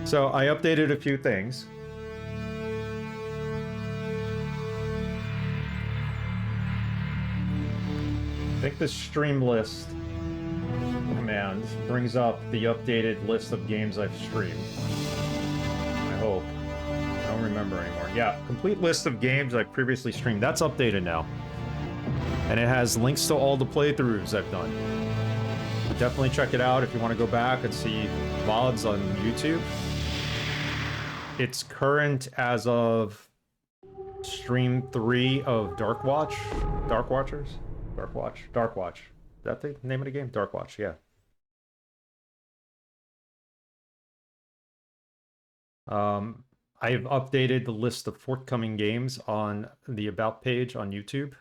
So I updated a few things. I think the stream list command brings up the updated list of games I've streamed. I hope. I don't remember anymore. Yeah, complete list of games I've previously streamed. That's updated now. And it has links to all the playthroughs I've done. So definitely check it out if you want to go back and see VODs on YouTube. It's current as of stream 3 of Dark Watch. Dark Watchers? Dark Watch. Dark Watch. Is that the name of the game? Dark Watch, yeah. I've updated the list of forthcoming games on the About page on YouTube.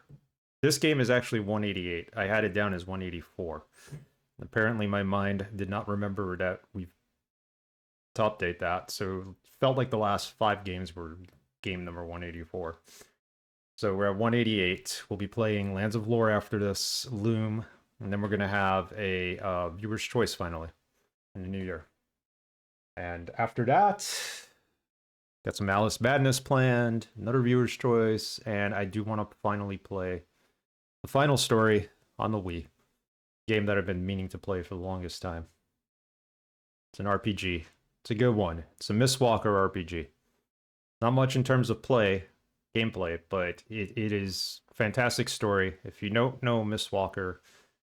This game is actually 188. I had it down as 184. Apparently my mind did not remember that we've to update that, so it felt like the last 5 games were game number 184. So we're at 188. We'll be playing Lands of Lore after this, Loom, and then we're going to have a viewer's choice finally in the new year. And after that, got some Alice Madness planned, another viewer's choice, and I do want to finally play the final story on the Wii. Game that I've been meaning to play for the longest time. It's an RPG. It's a good one. It's a Mistwalker RPG. Not much in terms of gameplay, but it is a fantastic story. If you don't know Mistwalker,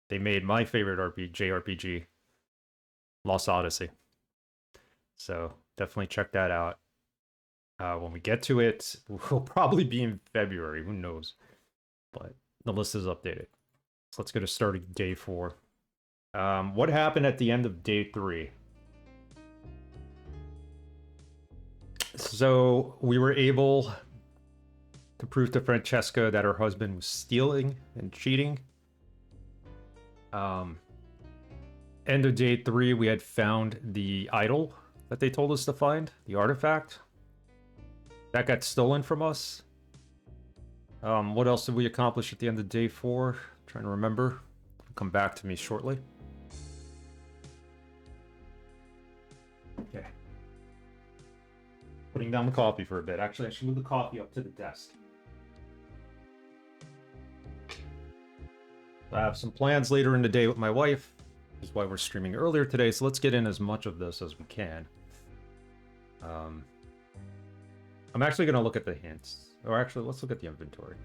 they made my favorite JRPG, Lost Odyssey. So definitely check that out. When we get to it, we'll probably be in February. Who knows? But the list is updated. So let's get us started day 4. What happened at the end of day 3? So we were able to prove to Francesca that her husband was stealing and cheating. End of day 3, we had found the idol that they told us to find, the artifact. That got stolen from us. What else did we accomplish at the end of day 4? Trying to remember. It'll come back to me shortly. Okay. Putting down the coffee for a bit. Actually, I should move the coffee up to the desk. I have some plans later in the day with my wife. This is why we're streaming earlier today, so let's get in as much of this as we can. I'm actually going to look at the hints. Or actually, let's look at the inventory.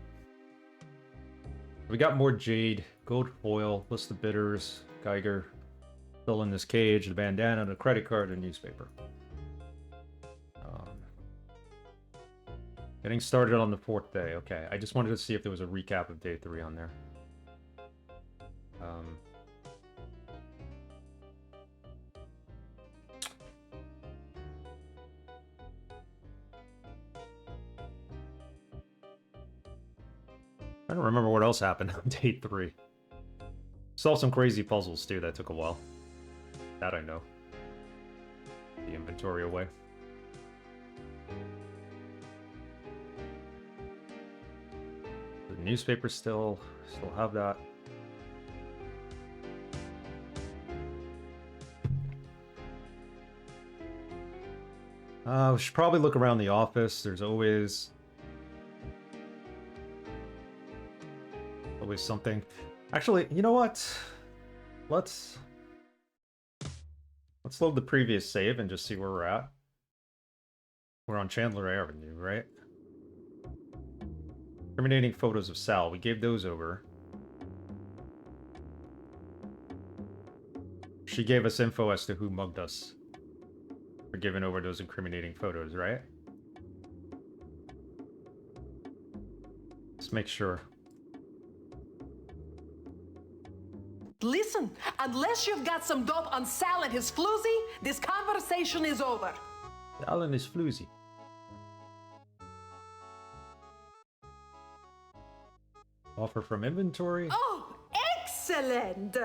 We got more jade, gold foil, list of bidders, Geiger, still in this cage, the bandana, the credit card, and newspaper. Getting started on the 4th day. Okay, I just wanted to see if there was a recap of day 3 on there. I don't remember what else happened on day 3. Saw some crazy puzzles too, that took a while. That I know. The inventory away. The newspaper still have that. We should probably look around the office. There's always something. Actually, you know what? Let's load the previous save and just see where we're at. We're on Chandler Avenue, right? Incriminating photos of Sal. We gave those over. She gave us info as to who mugged us. We're giving over those incriminating photos, right? Let's make sure. Listen, unless you've got some dope on Sal and his floozy, this conversation is over. Sal and his floozy. Offer from inventory. Oh, excellent!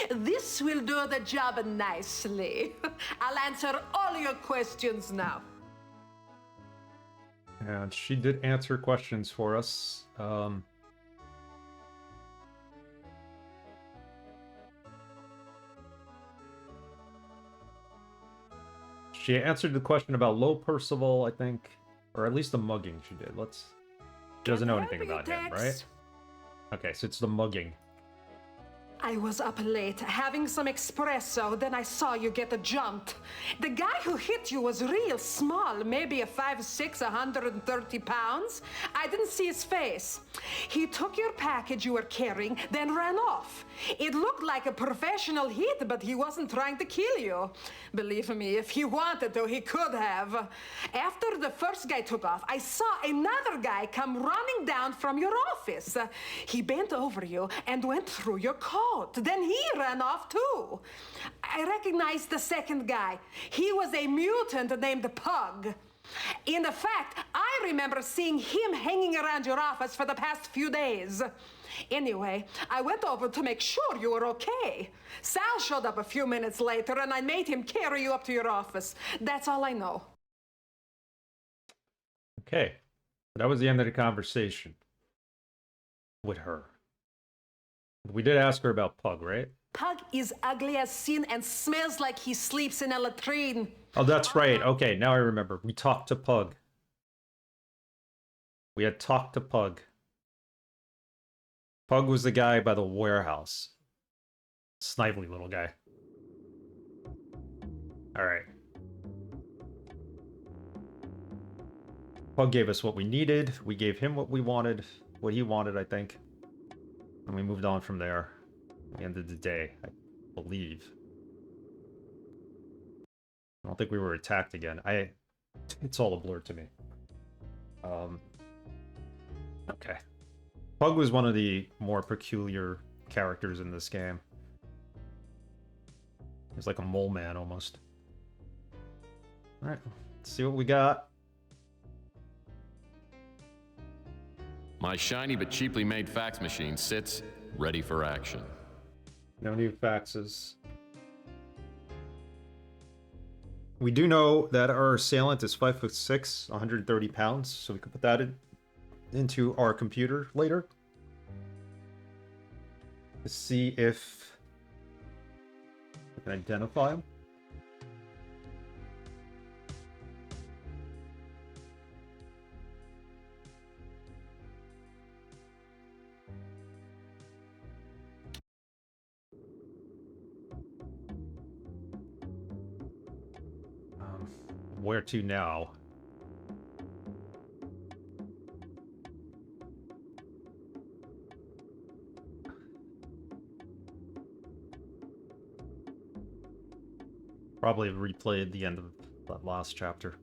This will do the job nicely. I'll answer all your questions now. And she did answer questions for us. She answered the question about Low Percival, I think. Or at least the mugging she did. She doesn't know anything about him, right? Okay, so it's the mugging. I was up late, having some espresso, then I saw you get jumped. The guy who hit you was real small, maybe a 5'6", 130 pounds. I didn't see his face. He took your package you were carrying, then ran off. It looked like a professional hit, but he wasn't trying to kill you. Believe me, if he wanted to, he could have. After the first guy took off, I saw another guy come running down from your office. He bent over you and went through your coat. Then he ran off too. I recognized the second guy. He was a mutant named Pug. In fact, I remember seeing him hanging around your office for the past few days. Anyway, I went over to make sure you were okay. Sal showed up a few minutes later and I made him carry you up to your office. That's all I know. Okay. That was the end of the conversation with her. We did ask her about Pug, right? Pug is ugly as sin and smells like he sleeps in a latrine. Oh, that's right. Okay, now I remember. We talked to Pug. We had talked to Pug. Pug was the guy by the warehouse. Snively little guy. Alright. Pug gave us what we needed. We gave him what we wanted. What he wanted, I think. And we moved on from there. At the end of the day, I believe. I don't think we were attacked again. It's all a blur to me. Okay. Pug was one of the more peculiar characters in this game. He's like a mole man almost. Alright, let's see what we got. My shiny but cheaply made fax machine sits, ready for action. No new faxes. We do know that our assailant is 5'6", 130 pounds, so we can put that into our computer later. Let's see if we can identify him. Where to now? Probably replayed the end of that last chapter.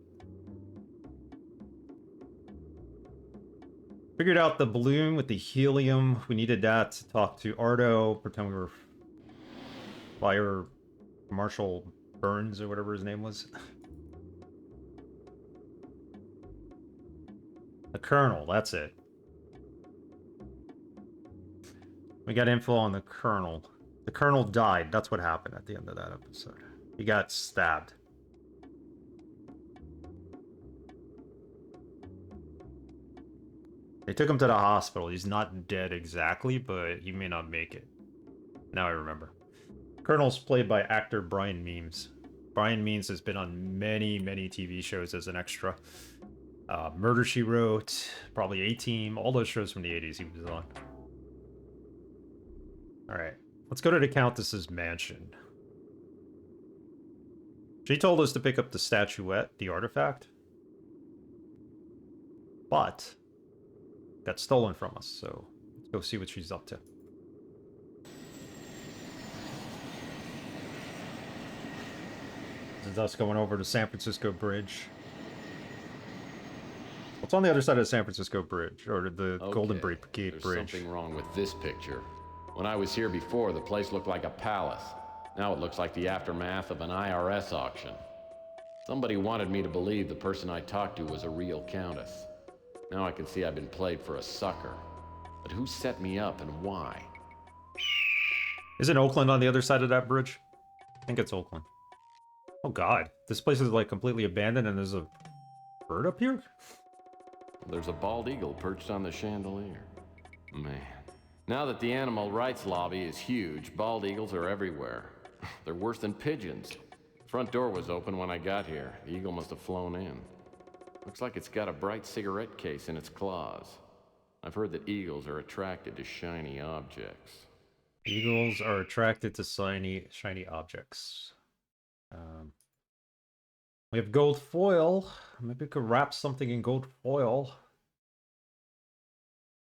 Figured out the balloon with the helium. We needed that to talk to Ardo, pretend we were Fire Marshal Burns or whatever his name was. The Colonel, that's it. We got info on the Colonel. The Colonel died. That's what happened at the end of that episode. He got stabbed. They took him to the hospital. He's not dead exactly, but he may not make it. Now I remember. Colonel's played by actor Brian Means. Brian Means has been on many, many TV shows as an extra. Murder, She Wrote, probably A-Team, all those shows from the 80s he was on. Alright, let's go to the Countess's mansion. She told us to pick up the statuette, the artifact. But got stolen from us, so let's go see what she's up to. This is us going over the San Francisco Bridge. What's on the other side of the San Francisco Bridge, or the Golden Gate Bridge? There's something wrong with this picture. When I was here before, the place looked like a palace. Now it looks like the aftermath of an IRS auction. Somebody wanted me to believe the person I talked to was a real countess. Now I can see I've been played for a sucker. But who set me up and why? Isn't Oakland on the other side of that bridge? I think it's Oakland. Oh god, this place is like completely abandoned and there's a bird up here? There's a bald eagle perched on the chandelier. Man. Now that the animal rights lobby is huge, bald eagles are everywhere. They're worse than pigeons. Front door was open when I got here. The eagle must have flown in. Looks like it's got a bright cigarette case in its claws. I've heard that eagles are attracted to shiny objects. Eagles are attracted to shiny objects. We have gold foil. Maybe we could wrap something in gold foil.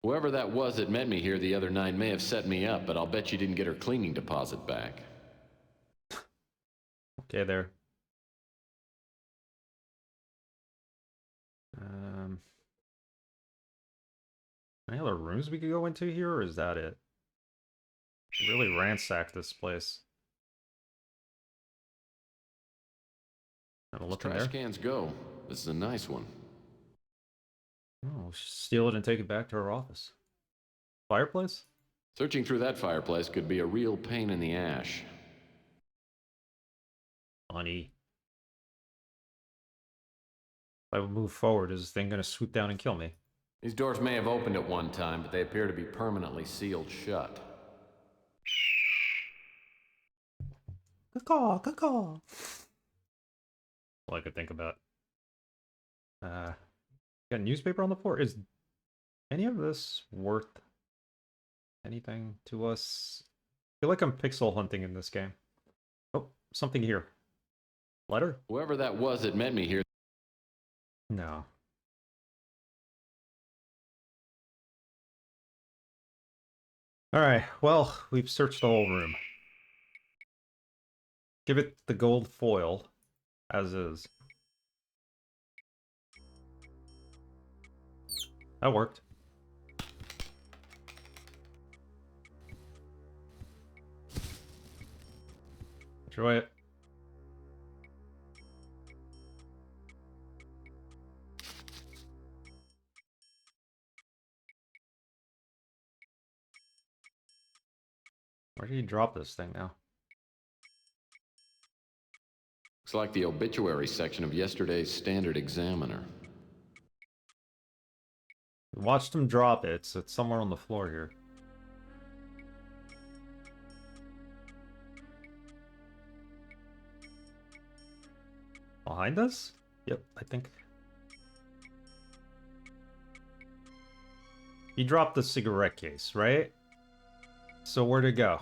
Whoever that was that met me here the other night may have set me up, but I'll bet you didn't get her cleaning deposit back. Okay, there. Any other rooms we could go into here, or is that it? Really ransack this place. Have a look in Trash there. cans go. This is a nice one. Oh, steal it and take it back to our office. Fireplace? Searching through that fireplace could be a real pain in the ash. Funny. If I move forward, is this thing gonna swoop down and kill me? These doors may have opened at one time, but they appear to be permanently sealed shut. Caw, caw. All I could think about. Got a newspaper on the floor. Is any of this worth anything to us? I feel like I'm pixel hunting in this game. Oh, something here. Letter? Whoever that was that met me here. No. Alright, well, we've searched the whole room. Give it the gold foil, as is. That worked. Enjoy it. Where did he drop this thing now? Looks like the obituary section of yesterday's Standard Examiner. We watched him drop it, so it's somewhere on the floor here. Behind us? Yep, I think. He dropped the cigarette case, right? So where'd it go?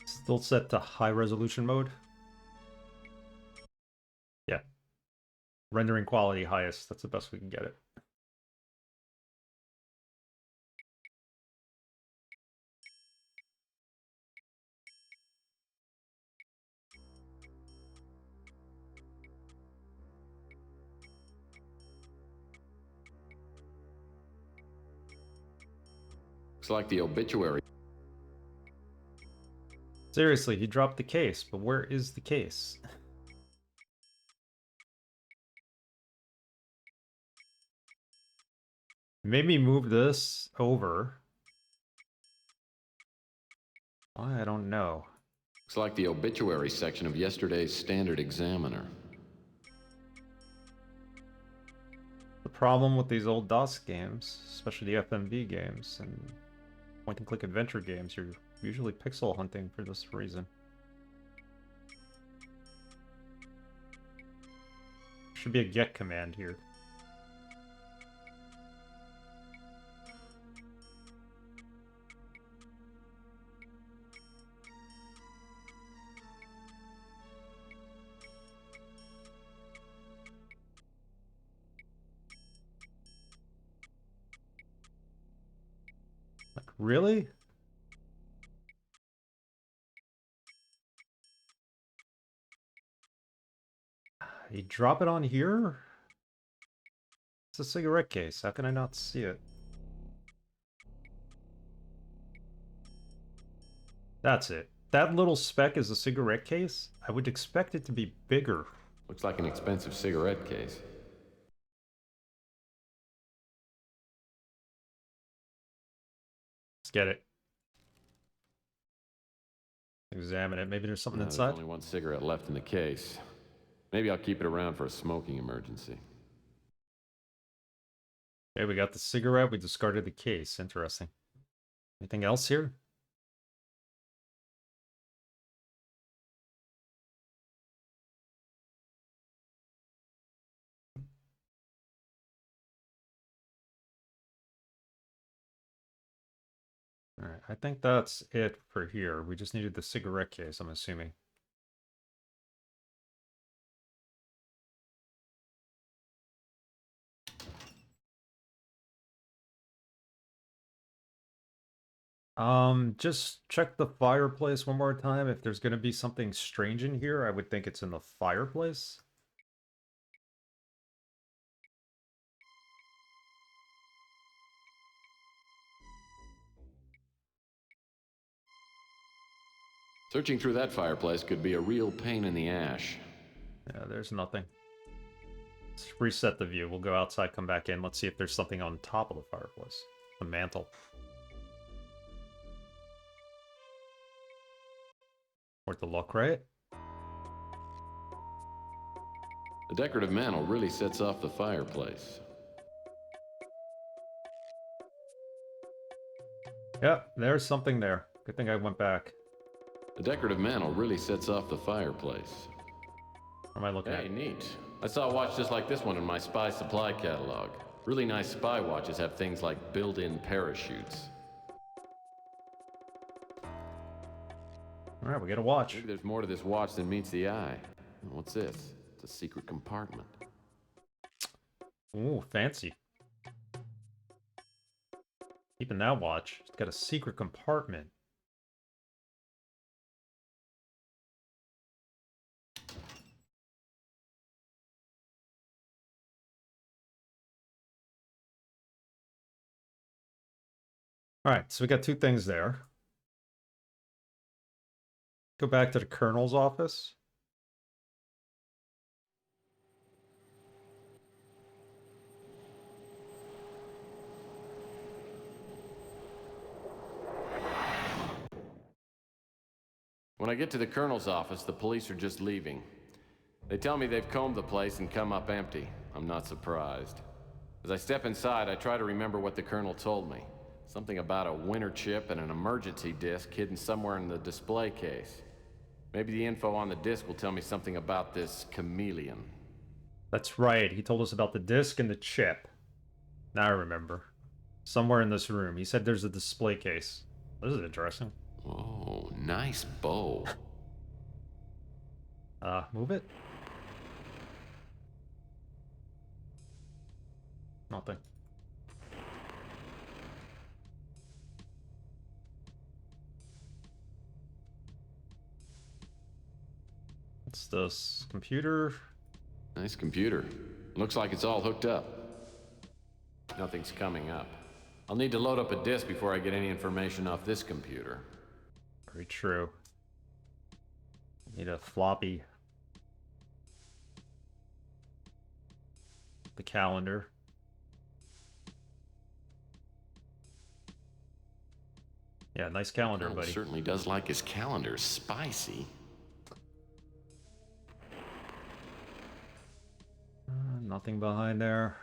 Still set to high resolution mode? Yeah. Rendering quality highest, that's the best we can get it. Looks like the obituary. Seriously, he dropped the case, but where is the case? Made me move this over. Why? I don't know. Looks like the obituary section of yesterday's Standard Examiner. The problem with these old DOS games, especially the FMV games and point-and-click adventure games, you're usually pixel hunting for this reason. Should be a get command here. Like, really? You drop it on here? It's a cigarette case. How can I not see it? That's it. That little speck is a cigarette case? I would expect it to be bigger. Looks like an expensive cigarette case. Let's get it. Examine it. Maybe there's something There's inside. only one cigarette left in the case. Maybe I'll keep it around for a smoking emergency. Okay, we got the cigarette. We discarded the case. Interesting. Anything else here? I think that's it for here. We just needed the cigarette case, I'm assuming. Just check the fireplace one more time. If there's gonna be something strange in here, I would think it's in the fireplace. Searching through that fireplace could be a real pain in the ash. Yeah, there's nothing. Let's reset the view. We'll go outside, come back in. Let's see if there's something on top of the fireplace. The mantle. Worth a look, right? The decorative mantle really sets off the fireplace. Yep, there's something there. Good thing I went back. The decorative mantle really sets off the fireplace. What am I looking Hey, at? neat. I saw a watch just like this one in my spy supply catalog. Really nice spy watches have things like built-in parachutes. Alright, we get a watch. Maybe there's more to this watch than meets the eye. What's this? It's a secret compartment. Ooh, fancy. Keeping that watch. It's got a secret compartment. Alright, so we got two things there. Go back to the colonel's office. When I get to the colonel's office, the police are just leaving. They tell me they've combed the place and come up empty. I'm not surprised. As I step inside, I try to remember what the colonel told me. Something about a winter chip and an emergency disc hidden somewhere in the display case. Maybe the info on the disc will tell me something about this chameleon. That's right. He told us about the disc and the chip. Now I remember. Somewhere in this room. He said there's a display case. This is interesting. Oh, nice bow. Move it? Nothing. What's this? Computer? Nice computer. Looks like it's all hooked up. Nothing's coming up. I'll need to load up a disk before I get any information off this computer. Very true. Need a floppy. The calendar. Yeah, nice calendar, Colonel buddy. certainly does like his calendar spicy. Nothing behind there.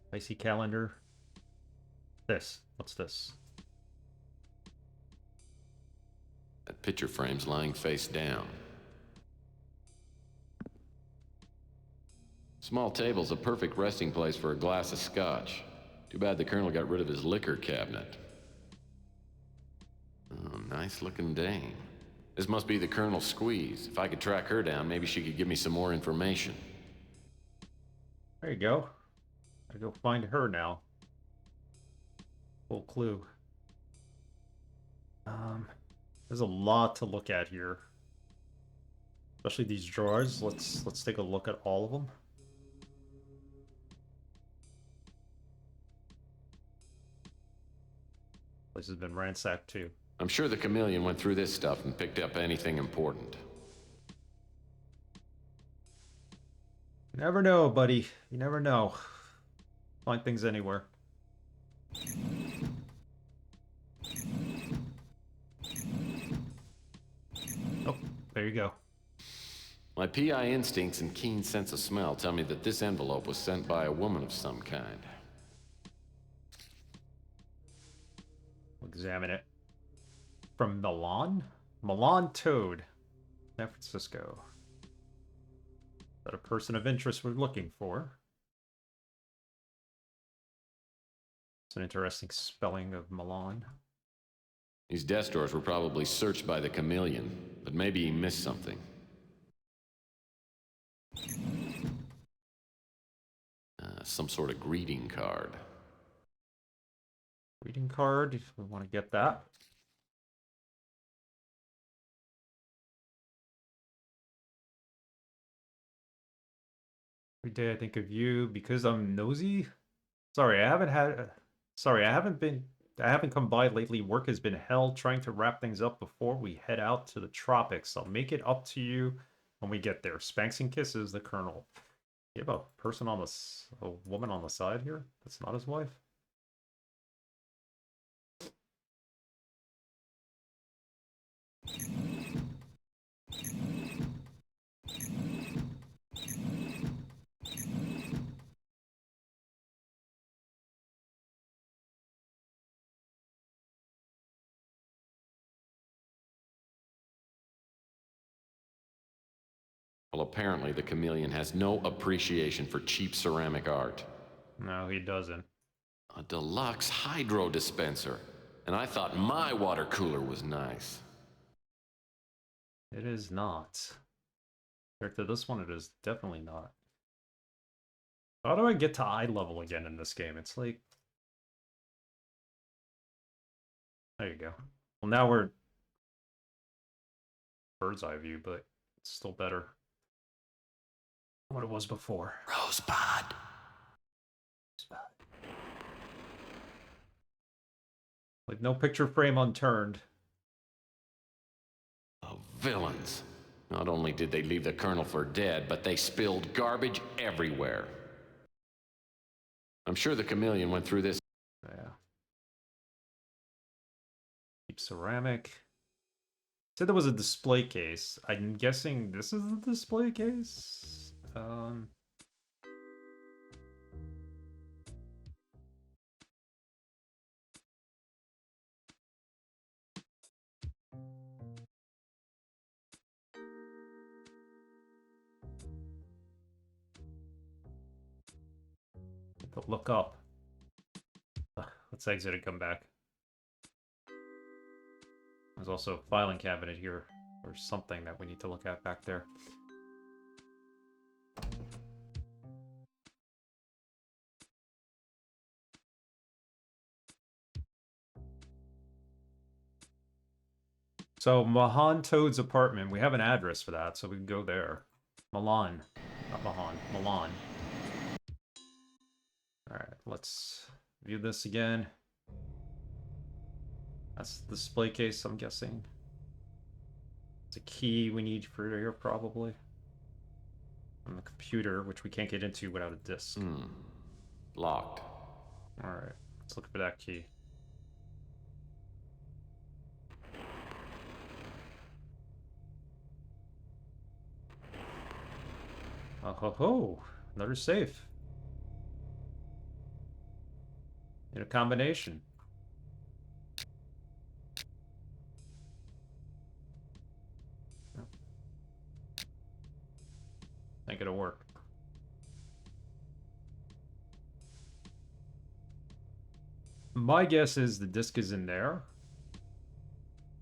Spicy calendar. This. What's this? That picture frame's lying face down. Small table's a perfect resting place for a glass of scotch. Too bad the colonel got rid of his liquor cabinet. Oh, nice looking dame. This must be the colonel's squeeze. If I could track her down, maybe she could give me some more information. There you go. Gotta go find her now. Full clue. There's a lot to look at here. Especially these drawers. Let's take a look at all of them. Place has been ransacked too. I'm sure the chameleon went through this stuff and picked up anything important. You never know, buddy. You never know. Find things anywhere. Oh, there you go. My PI instincts and keen sense of smell tell me that this envelope was sent by a woman of some kind. We'll examine it. From Milan? Milan Toad. San Francisco. Is that a person of interest we're looking for? It's an interesting spelling of Milan. These desk drawers were probably searched by the chameleon, but maybe he missed something. Some sort of greeting card. Greeting card, if we want to get that. Every day I think of you because I'm nosy. Sorry, I haven't come by lately. Work has been hell trying to wrap things up before we head out to the tropics. I'll make it up to you when we get there. Spanks and kisses, the Colonel. You have a person on a woman on the side here? That's not his wife? Well, apparently the chameleon has no appreciation for cheap ceramic art. No, he doesn't. A deluxe hydro dispenser. And I thought my water cooler was nice. It is not. Compared to this one, it is definitely not. How do I get to eye level again in this game? It's like... There you go. Well, now we're... bird's eye view, but it's still better than what it was before. Rosebud. Like, no picture frame unturned. Oh, villains. Not only did they leave the Colonel for dead, but they spilled garbage everywhere. I'm sure the chameleon went through this. Yeah. Cheap ceramic. Said there was a display case. I'm guessing this is the display case? Look up. Let's exit and come back. There's also a filing cabinet here, or something that we need to look at back there. So, Mahan Toad's apartment. We have an address for that, so we can go there. Milan. Not Mahan. Milan. Alright, let's view this again. That's the display case, I'm guessing. It's a key we need for here, probably. On the computer, which we can't get into without a disk. Locked. Alright, let's look for that key. Oh ho ho! Another safe. In a combination. Think it'll work. My guess is the disc is in there.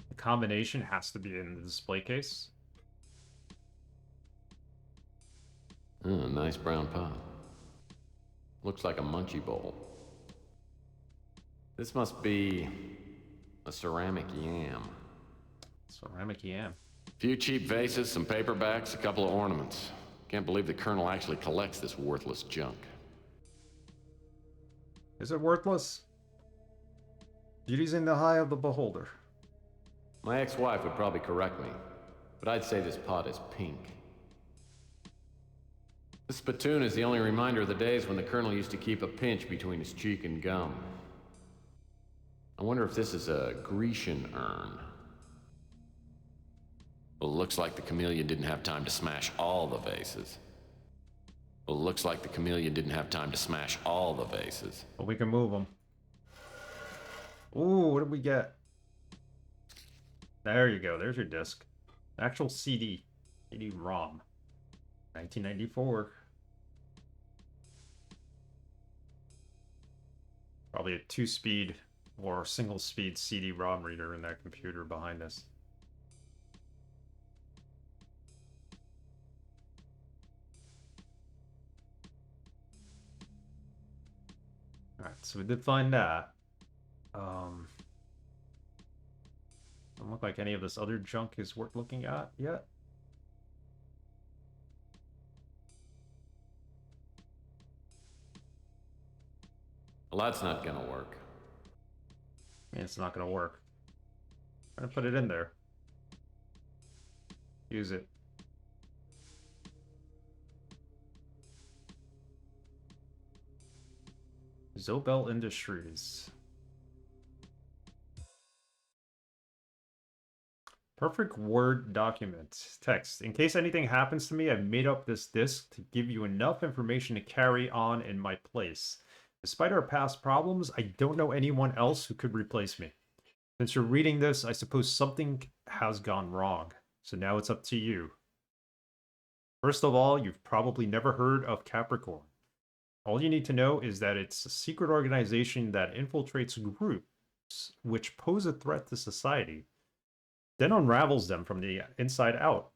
The combination has to be in the display case. Oh, nice brown pot. Looks like a munchie bowl. This must be a ceramic yam. Ceramic yam. A few cheap vases, some paperbacks, a couple of ornaments. Can't believe the Colonel actually collects this worthless junk. Is it worthless? Beauty's in the eye of the beholder. My ex-wife would probably correct me, but I'd say this pot is pink. This spittoon is the only reminder of the days when the Colonel used to keep a pinch between his cheek and gum. I wonder if this is a Grecian urn. Well, it looks like the chameleon didn't have time to smash all the vases. Well, it looks like the chameleon didn't have time to smash all the vases. But we can move them. Ooh, what did we get? There you go. There's your disc. Actual CD. CD-ROM. 1994. Probably a 2-speed or single speed CD-ROM reader in that computer behind us. Alright, so we did find that. Don't look like any of this other junk is worth looking at yet. Well, that's not gonna work. I mean, it's not gonna work. I'm gonna put it in there. Use it. Zobel Industries. Perfect Word document. Text. In case anything happens to me, I've made up this disk to give you enough information to carry on in my place. Despite our past problems, I don't know anyone else who could replace me. Since you're reading this, I suppose something has gone wrong. So now it's up to you. First of all, you've probably never heard of Capricorn. All you need to know is that it's a secret organization that infiltrates groups which pose a threat to society, then unravels them from the inside out.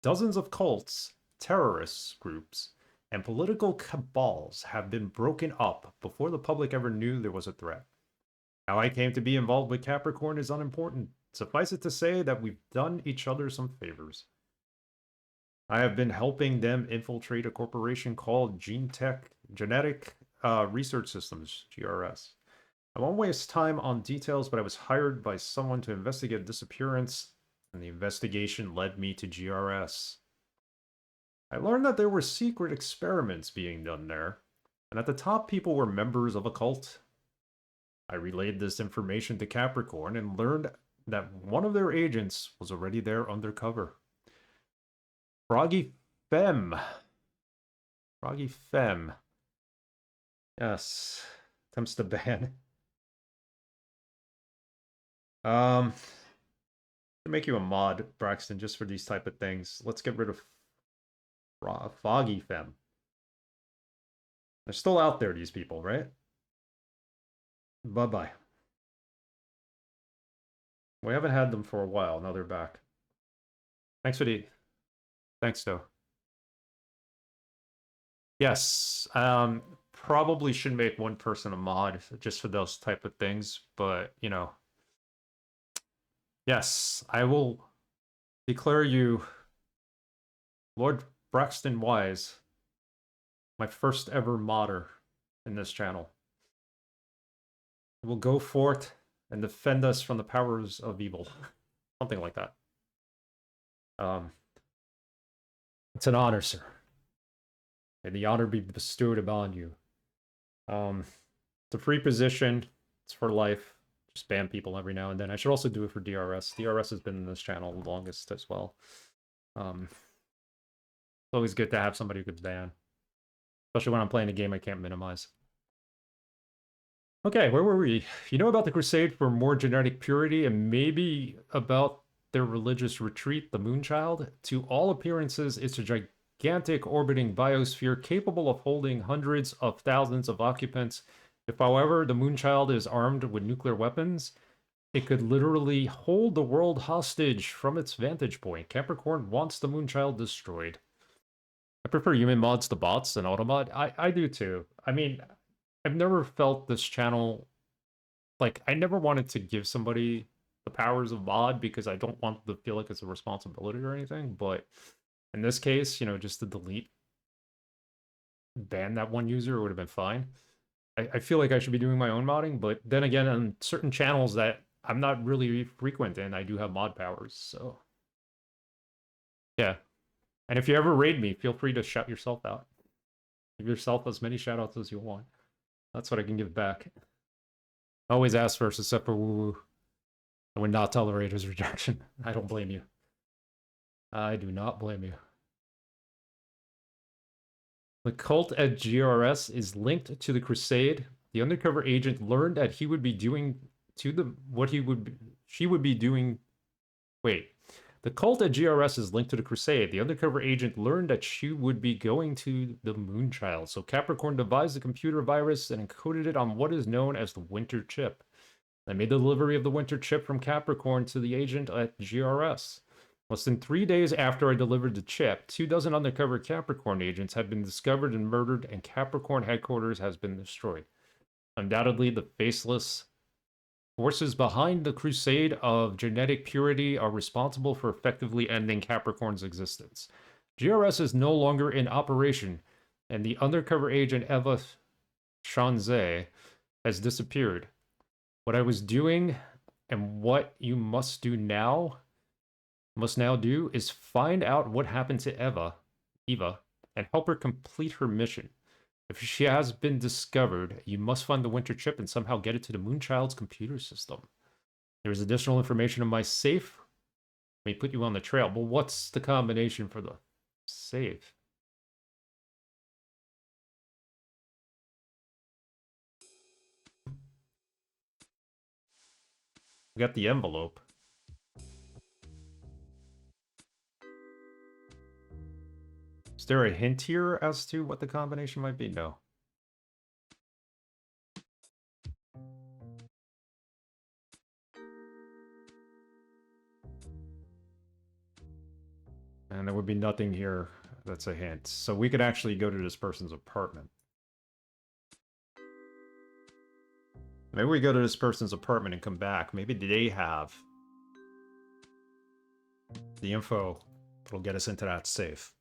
Dozens of cults, terrorist groups, and political cabals have been broken up before the public ever knew there was a threat. How I came to be involved with Capricorn is unimportant. Suffice it to say that we've done each other some favors. I have been helping them infiltrate a corporation called Genetic Research Systems, GRS. I won't waste time on details, but I was hired by someone to investigate a disappearance, and the investigation led me to GRS. I learned that there were secret experiments being done there, and at the top people were members of a cult. I relayed this information to Capricorn and learned that one of their agents was already there undercover. Froggy Femme. Froggy Femme. Yes. Attempts to ban. To make you a mod, Braxton, just for these type of things. Let's get rid of Foggy Femme. They're still out there, these people, right? Bye-bye. We haven't had them for a while. Now they're back. Thanks for the... Thanks, though. Yes, probably should make one person a mod just for those type of things, but, you know. Yes, I will declare you Lord Braxton Wise, my first ever modder in this channel. Will go forth and defend us from the powers of evil. Something like that. It's an honor, sir. May the honor be bestowed upon you. It's a free position. It's for life. Just ban people every now and then. I should also do it for DRS. DRS has been in this channel the longest as well. It's always good to have somebody who could ban. Especially when I'm playing a game I can't minimize. Okay, where were we? You know about the crusade for more genetic purity and maybe about their religious retreat, the Moonchild? To all appearances, it's a gigantic orbiting biosphere capable of holding hundreds of thousands of occupants. If, however, the Moonchild is armed with nuclear weapons, it could literally hold the world hostage from its vantage point. Capricorn wants the Moonchild destroyed. I prefer human mods to bots than automod. I do too. I mean, I've never felt this channel... Like, I never wanted to give somebody the powers of mod because I don't want them to feel like it's a responsibility or anything, but in this case, you know, just to delete, ban that one user would have been fine. I feel like I should be doing my own modding, but then again, on certain channels that I'm not really frequent in, I do have mod powers, so... Yeah. And if you ever raid me, feel free to shout yourself out. Give yourself as many shoutouts as you want. That's what I can give back. Always ask first, except for woo-woo. I would not tolerate his rejection. I don't blame you. I do not blame you. The cult at GRS is linked to the Crusade. The undercover agent learned that he would be doing to the she would be doing. Wait. The cult at GRS is linked to the Crusade. The undercover agent learned that she would be going to the Moonchild. So Capricorn devised a computer virus and encoded it on what is known as the Winter Chip. I made the delivery of the winter chip from Capricorn to the agent at GRS. Less than 3 days after I delivered the chip, 24 undercover Capricorn agents had been discovered and murdered, and Capricorn headquarters has been destroyed. Undoubtedly, the faceless forces behind the crusade of genetic purity are responsible for effectively ending Capricorn's existence. GRS is no longer in operation, and the undercover agent Eva Shanze has disappeared. What I was doing and what you must now do is find out what happened to Eva, and help her complete her mission. If she has been discovered, you must find the winter chip and somehow get it to the Moonchild's computer system. There is additional information in my safe. May put you on the trail. But what's the combination for the safe? We got the envelope. Is there a hint here as to what the combination might be? No. And there would be nothing here that's a hint. So we could actually go to this person's apartment. Maybe we go to this person's apartment and come back. Maybe they have the info that'll get us into that safe.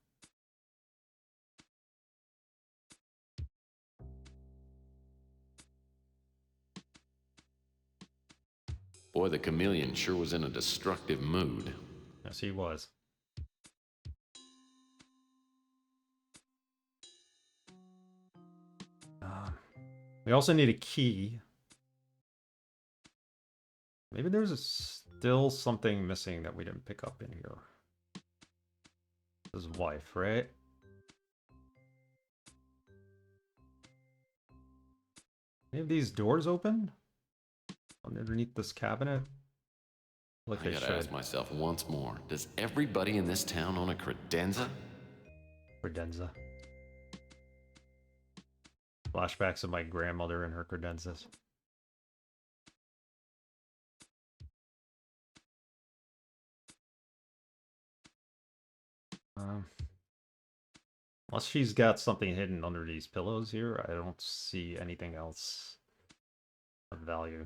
Boy, the chameleon sure was in a destructive mood. Yes, he was. We also need a key. Maybe there's still something missing that we didn't pick up in here. His wife, right? Any of these doors open? Underneath this cabinet? Like I gotta ask myself once more, does everybody in this town own a credenza? Credenza. Flashbacks of my grandmother and her credenzas. Unless she's got something hidden under these pillows here, I don't see anything else of value.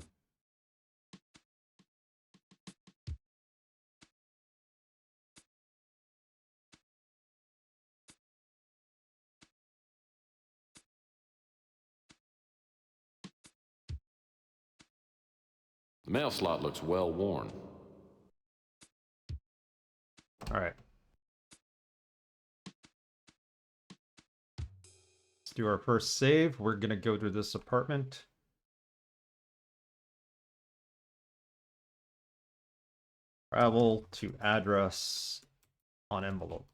The mail slot looks well worn. Alright. Let's do our first save. We're gonna go to this apartment. Travel to address on envelope.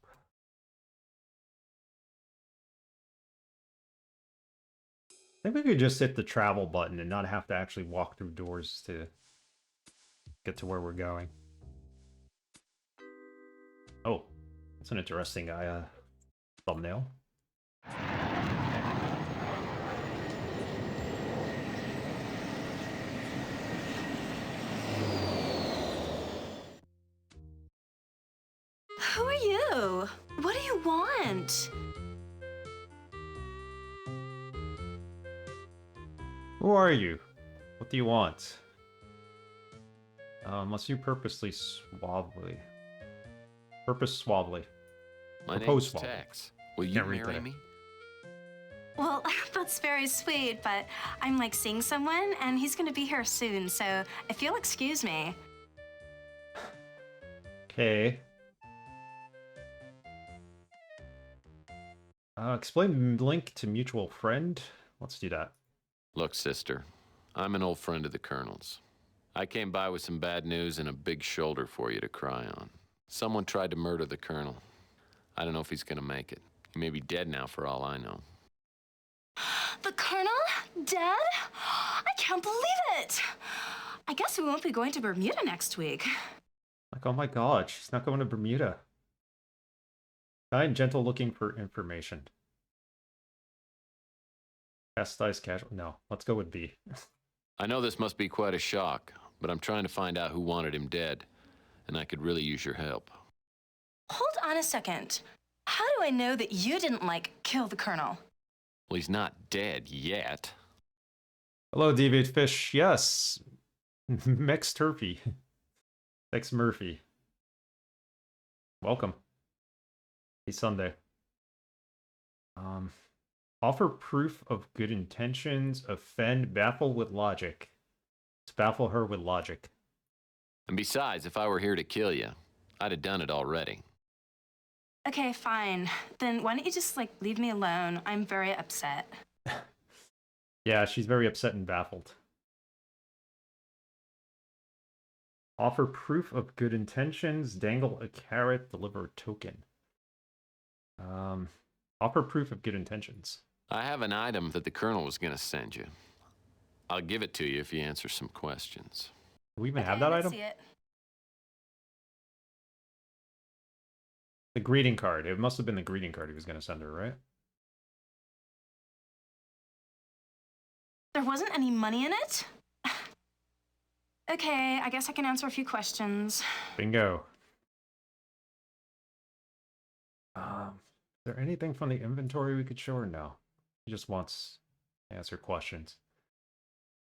I think we could just hit the travel button and not have to actually walk through doors to get to where we're going. Oh, that's an interesting thumbnail. Who are you? What do you want? Who are you? What do you want? Must you suavely. Purpose suavely. My Propose name's suavely. Tex. Will you Can't read marry that. me? Well, that's very sweet, but I'm like seeing someone and he's gonna be here soon, so if you'll excuse me. Okay. Explain link to mutual friend. Let's do that. Look, sister, I'm an old friend of the Colonel's. I came by with some bad news and a big shoulder for you to cry on. Someone tried to murder the Colonel. I don't know if he's gonna make it. He may be dead now for all I know. The Colonel? Dead? I can't believe it! I guess we won't be going to Bermuda next week. Like, oh my god, she's not going to Bermuda. Kind, gentle, looking for information. Chastised, casual. No, let's go with B. I know this must be quite a shock, but I'm trying to find out who wanted him dead, and I could really use your help. Hold on a second. How do I know that you didn't, like, kill the Colonel? Well, he's not dead yet. Hello, David Fish. Yes. Mex Turpy. Tex Murphy. Welcome. Hey, Sunday. Offer proof of good intentions, offend, baffle with logic. Let's baffle her with logic. And besides, if I were here to kill you, I'd have done it already. Okay, fine. Then why don't you just, like, leave me alone? I'm very upset. Yeah, she's very upset and baffled. Offer proof of good intentions, dangle a carrot, deliver a token. Offer proof of good intentions. I have an item that the Colonel was going to send you. I'll give it to you if you answer some questions. Do we even Okay, have that let's item? see it. The greeting card. It must have been the greeting card he was going to send her, right? There wasn't any money in it? Okay, I guess I can answer a few questions. Bingo. Is there anything from the inventory we could show her? No. He just wants to answer questions.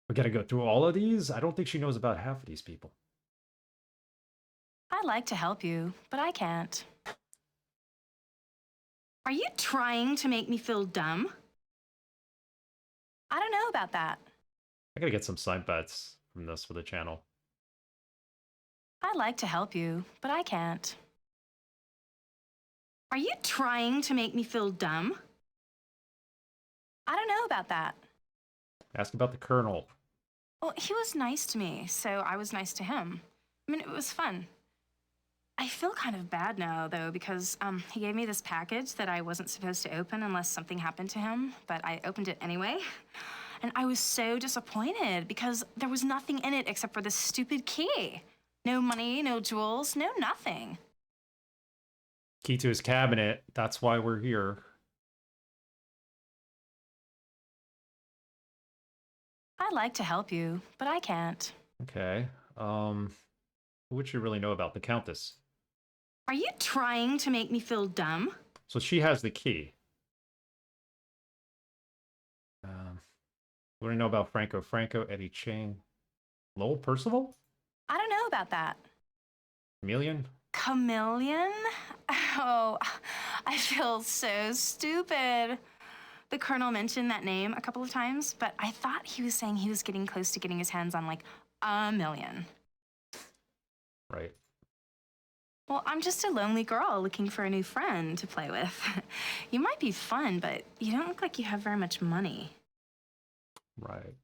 We gotta go through all of these? I don't think she knows about half of these people. I'd like to help you, but I can't. Are you trying to make me feel dumb? I don't know about that. I gotta get some side bets from this for the channel. I'd like to help you, but I can't. Are you trying to make me feel dumb? I don't know about that. Ask about the Colonel. Well, he was nice to me, so I was nice to him. I mean, it was fun. I feel kind of bad now, though, because he gave me this package that I wasn't supposed to open unless something happened to him, but I opened it anyway. And I was so disappointed because there was nothing in it except for this stupid key. No money, no jewels, no nothing. Key to his cabinet. That's why we're here. I'd like to help you, but I can't. Okay. What would you really know about the Countess? Are you trying to make me feel dumb? So she has the key. What do you know about Franco, Eddie Chang, Lowell Percival? I don't know about that. Chameleon? Chameleon? Oh, I feel so stupid. The Colonel mentioned that name a couple of times, but I thought he was saying he was getting close to getting his hands on like $1 million. Right. Well, I'm just a lonely girl looking for a new friend to play with. You might be fun, but you don't look like you have very much money. Right.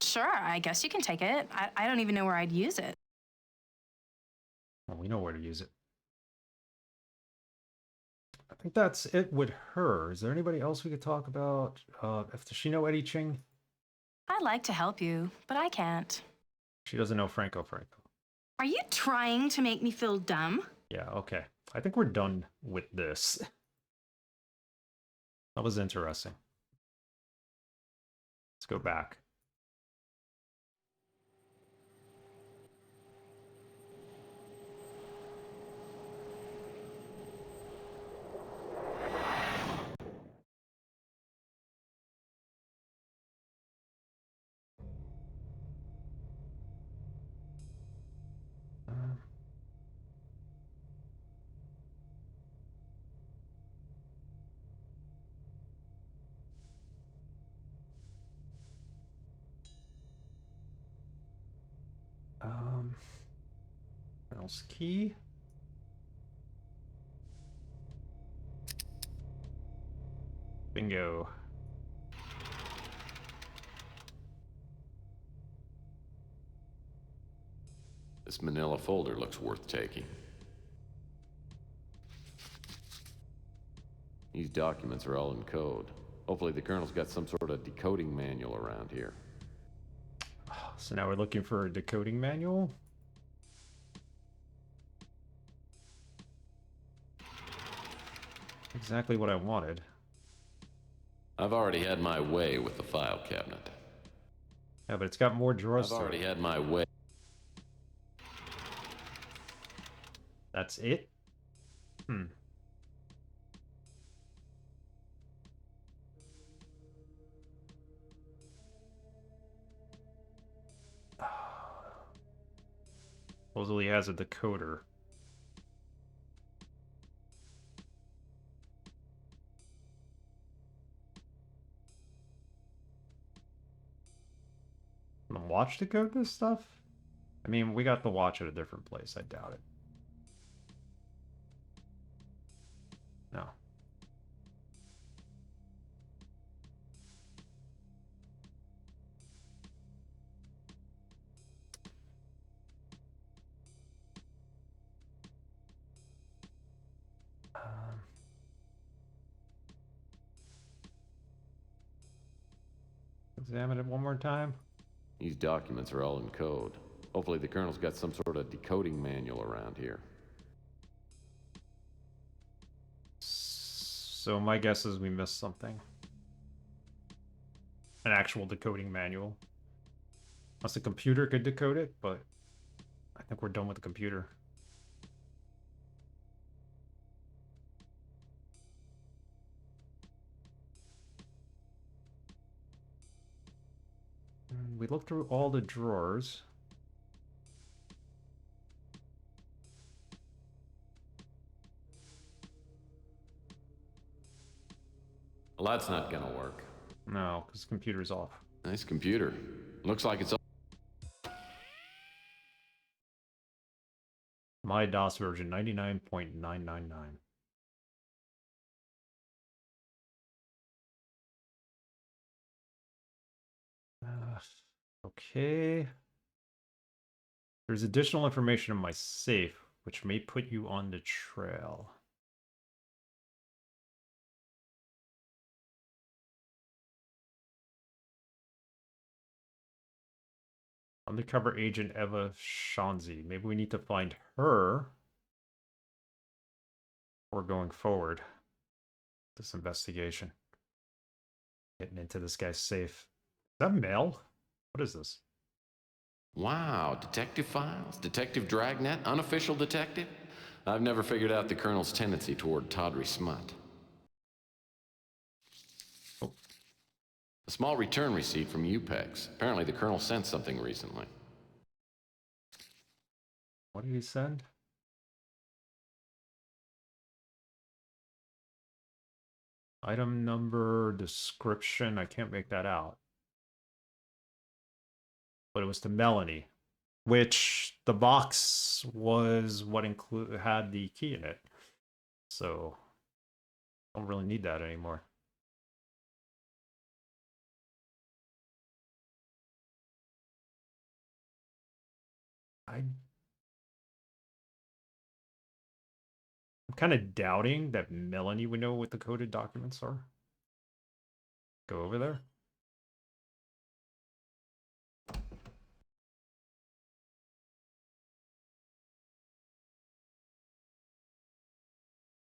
Sure, I guess you can take it. I don't even know where I'd use it. Well, we know where to use it. I think that's it with her. Is there anybody else we could talk about? Does she know Eddie Ching? I'd like to help you, but I can't. She doesn't know Franco. Are you trying to make me feel dumb? Yeah, okay. I think we're done with this. That was interesting. Let's go back. Else key. Bingo. This manila folder looks worth taking. These documents are all in code. Hopefully the Colonel's got some sort of decoding manual around here. So now we're looking for a decoding manual. Exactly what I wanted. I've already had my way with the file cabinet. Yeah, but it's got more drawers I've to already it. had my way. That's it? Hmm. Supposedly has a decoder. The watch decode this stuff? I mean, we got the watch at a different place. I doubt it. No. Examine it one more time. These documents are all in code. Hopefully the Colonel's got some sort of decoding manual around here. So my guess is we missed something. An actual decoding manual. Unless the computer could decode it, but I think we're done with the computer. We looked through all the drawers. Well, that's not gonna work. No, because the computer's off. Nice computer. Looks like it's all... My DOS version 99.999. Okay. There's additional information in my safe, which may put you on the trail. Undercover agent Eva Shanzi. Maybe we need to find her. Or going forward. This investigation. Getting into this guy's safe. Is that mail? What is this? Wow, detective files? Detective Dragnet? Unofficial detective? I've never figured out the Colonel's tendency toward tawdry smut. Oh. A small return receipt from UPEX. Apparently the Colonel sent something recently. What did he send? Item number, description. I can't make that out. But it was to Melanie, which the box was what had the key in it. So don't really need that anymore. I'm kind of doubting that Melanie would know what the coded documents are. Go over there.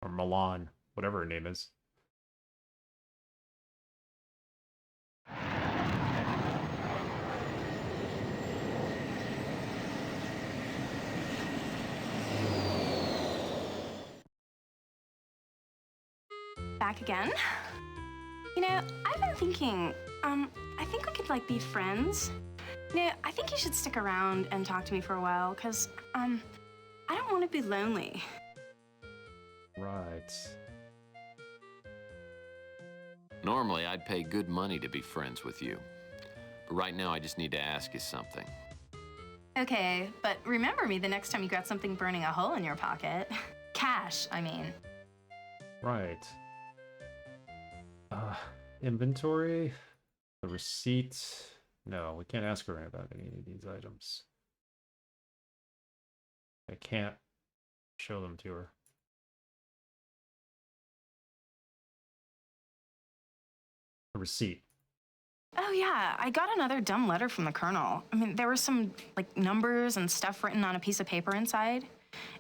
Or Milan, whatever her name is. Back again? You know, I've been thinking, I think we could, like, be friends. You know, I think you should stick around and talk to me for a while, because, I don't want to be lonely. Right. Normally, I'd pay good money to be friends with you. But right now, I just need to ask you something. Okay, but remember me the next time you got something burning a hole in your pocket. Cash, I mean. Right. Inventory, the receipt. No, we can't ask her about any of these items. I can't show them to her. A receipt. Oh yeah, I got another dumb letter from the Colonel. I mean, there were some, like, numbers and stuff written on a piece of paper inside.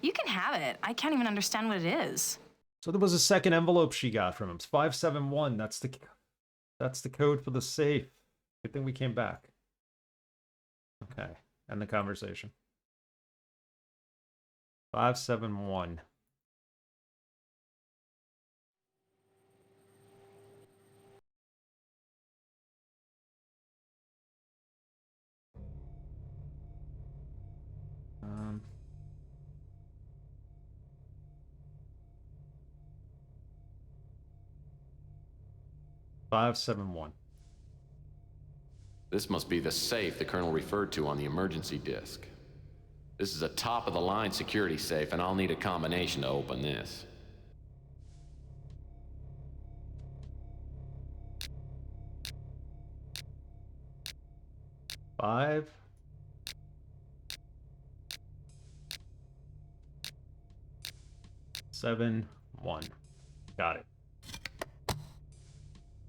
You can have it. I can't even understand what it is. So there was a second envelope she got from him. It's 571. That's the code for the safe. Good thing we came back. Okay. End the conversation. 571. Um, 571. This must be the safe the Colonel referred to on the emergency disc. This is a top-of-the-line security safe, and I'll need a combination to open this. Five. Seven. 1. Got it.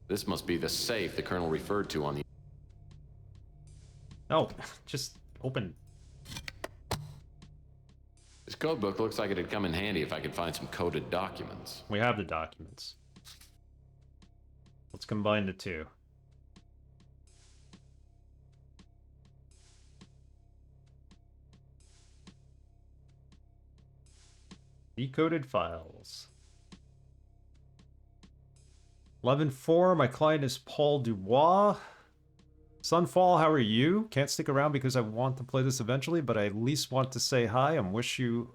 This must be the safe the Colonel referred to on the... Oh, just open. This code book looks like it'd come in handy if I could find some coded documents. We have the documents. Let's combine the two. Decoded files. 11-4, my client is Paul Dubois. Sunfall, how are you? Can't stick around because I want to play this eventually, but I at least want to say hi and wish you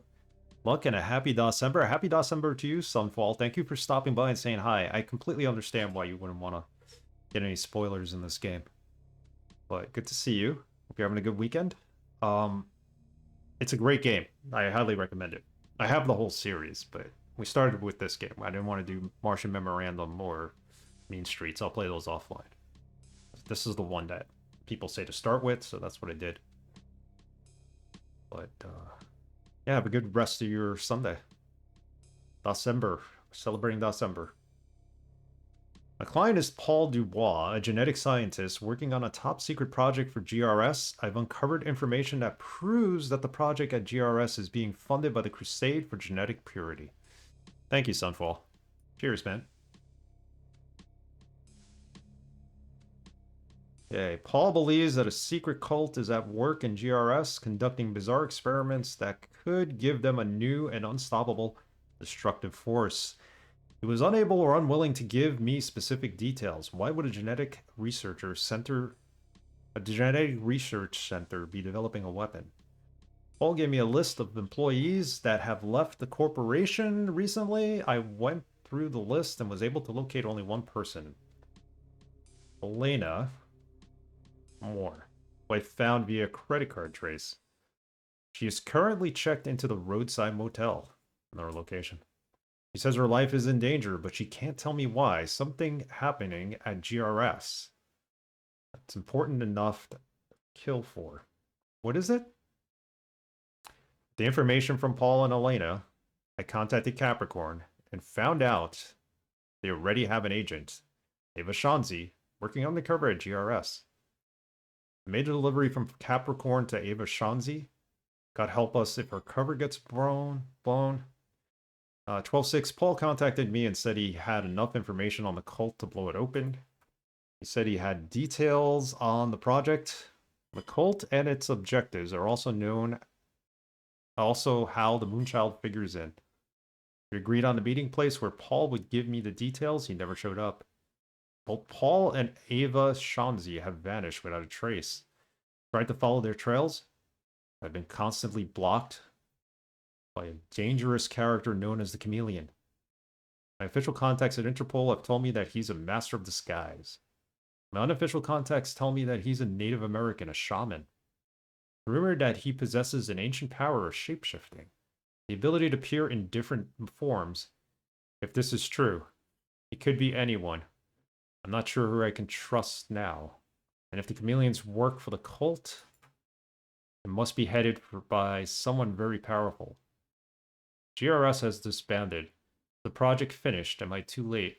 luck and a happy DOSember. Happy DOSember to you, Sunfall. Thank you for stopping by and saying hi. I completely understand why you wouldn't want to get any spoilers in this game. But good to see you. Hope you're having a good weekend. It's a great game. I highly recommend it. I have the whole series, but we started with this game. I didn't want to do Martian Memorandum or Mean Streets. I'll play those offline. This is the one that people say to start with, so that's what I did. But, yeah, have a good rest of your Sunday. DOSember. Celebrating DOSember. My client is Paul Dubois, a genetic scientist working on a top-secret project for GRS. I've uncovered information that proves that the project at GRS is being funded by the Crusade for Genetic Purity. Thank you, Sunfall. Cheers, man. Okay, Paul believes that a secret cult is at work in GRS, conducting bizarre experiments that could give them a new and unstoppable destructive force. He was unable or unwilling to give me specific details. Why would a genetic research center be developing a weapon? Paul gave me a list of employees that have left the corporation recently. I went through the list and was able to locate only one person. Elena Moore, who I found via credit card trace. She is currently checked into the roadside motel in our location. She says her life is in danger, but she can't tell me why. Something happening at GRS. That's important enough to kill for. What is it? The information from Paul and Elena. I contacted Capricorn and found out they already have an agent, Ava Shanzi, working undercover at GRS. I made a delivery from Capricorn to Ava Shanzi. God help us if her cover gets blown. 12-6, Paul contacted me and said he had enough information on the cult to blow it open. He said he had details on the project. The cult and its objectives are also known, also how the Moonchild figures in. We agreed on the meeting place where Paul would give me the details. He never showed up. Both Paul and Ava Shanzi have vanished without a trace. Tried to follow their trails. I've been constantly blocked by a dangerous character known as the Chameleon. My official contacts at Interpol have told me that he's a master of disguise. My unofficial contacts tell me that he's a Native American, a shaman. Rumored that he possesses an ancient power of shapeshifting, the ability to appear in different forms. If this is true, he could be anyone. I'm not sure who I can trust now. And if the chameleons work for the cult, it must be headed by someone very powerful. GRS has disbanded. The project finished. Am I too late?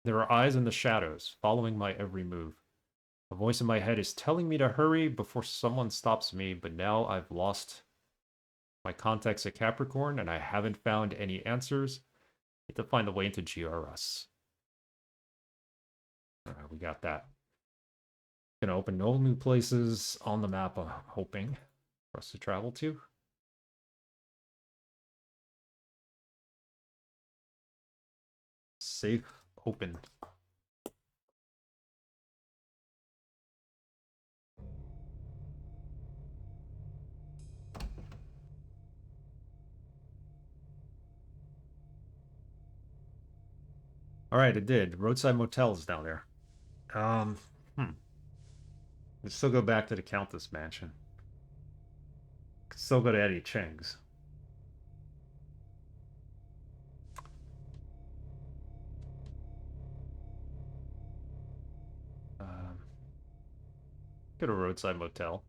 There are eyes in the shadows, following my every move. A voice in my head is telling me to hurry before someone stops me, but now I've lost my contacts at Capricorn, and I haven't found any answers. I need to find the way into GRS. Alright, we got that. Gonna open no new places on the map, hoping for us to travel to. Safe, open. All right, it did. Roadside motels down there. Let's still go back to the Countess Mansion. Could still go to Eddie Cheng's. Go to Roadside Motel.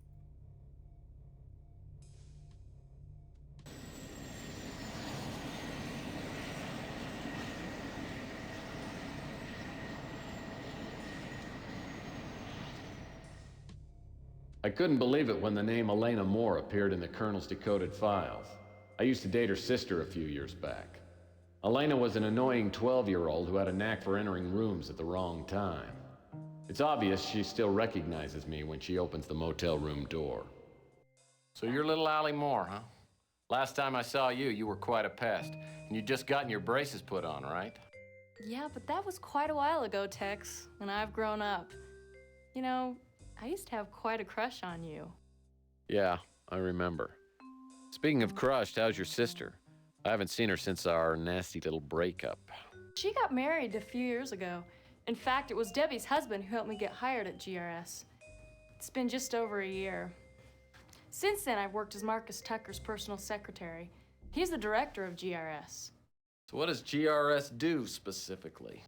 I couldn't believe it when the name Elena Moore appeared in the Colonel's decoded files. I used to date her sister a few years back. Elena was an annoying 12-year-old who had a knack for entering rooms at the wrong time. It's obvious she still recognizes me when she opens the motel room door. So you're little Allie Moore, huh? Last time I saw you, you were quite a pest, and you'd just gotten your braces put on, right? Yeah, but that was quite a while ago, Tex, and I've grown up. You know, I used to have quite a crush on you. Yeah, I remember. Speaking of crushed, how's your sister? I haven't seen her since our nasty little breakup. She got married a few years ago. In fact, it was Debbie's husband who helped me get hired at GRS. It's been just over a year. Since then, I've worked as Marcus Tucker's personal secretary. He's the director of GRS. So what does GRS do specifically?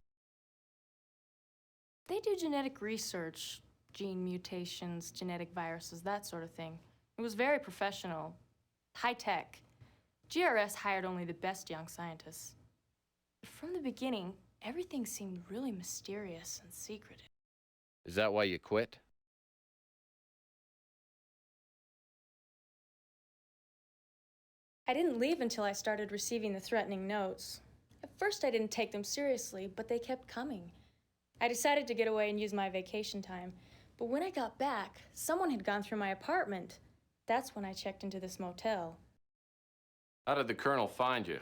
They do genetic research, gene mutations, genetic viruses, that sort of thing. It was very professional, high tech. GRS hired only the best young scientists. From the beginning, everything seemed really mysterious and secretive. Is that why you quit? I didn't leave until I started receiving the threatening notes. At first, I didn't take them seriously, but they kept coming. I decided to get away and use my vacation time. But when I got back, someone had gone through my apartment. That's when I checked into this motel. How did the Colonel find you?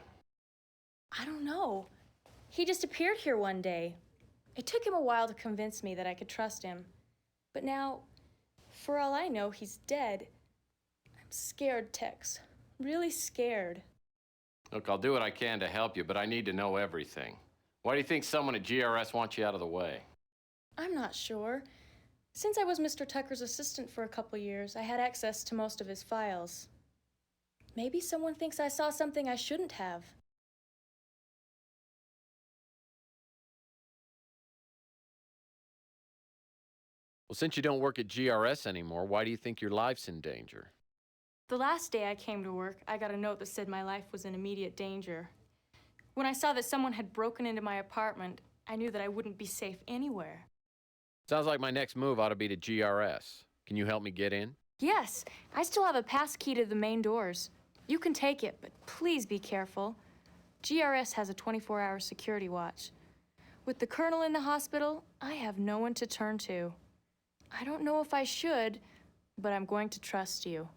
I don't know. He just appeared here one day. It took him a while to convince me that I could trust him. But now, for all I know, he's dead. I'm scared, Tex. Really scared. Look, I'll do what I can to help you, but I need to know everything. Why do you think someone at GRS wants you out of the way? I'm not sure. Since I was Mr. Tucker's assistant for a couple years, I had access to most of his files. Maybe someone thinks I saw something I shouldn't have. Well, since you don't work at GRS anymore, why do you think your life's in danger? The last day I came to work, I got a note that said my life was in immediate danger. When I saw that someone had broken into my apartment, I knew that I wouldn't be safe anywhere. Sounds like my next move ought to be to GRS. Can you help me get in? Yes, I still have a pass key to the main doors. You can take it, but please be careful. GRS has a 24-hour security watch. With the Colonel in the hospital, I have no one to turn to. I don't know if I should, but I'm going to trust you.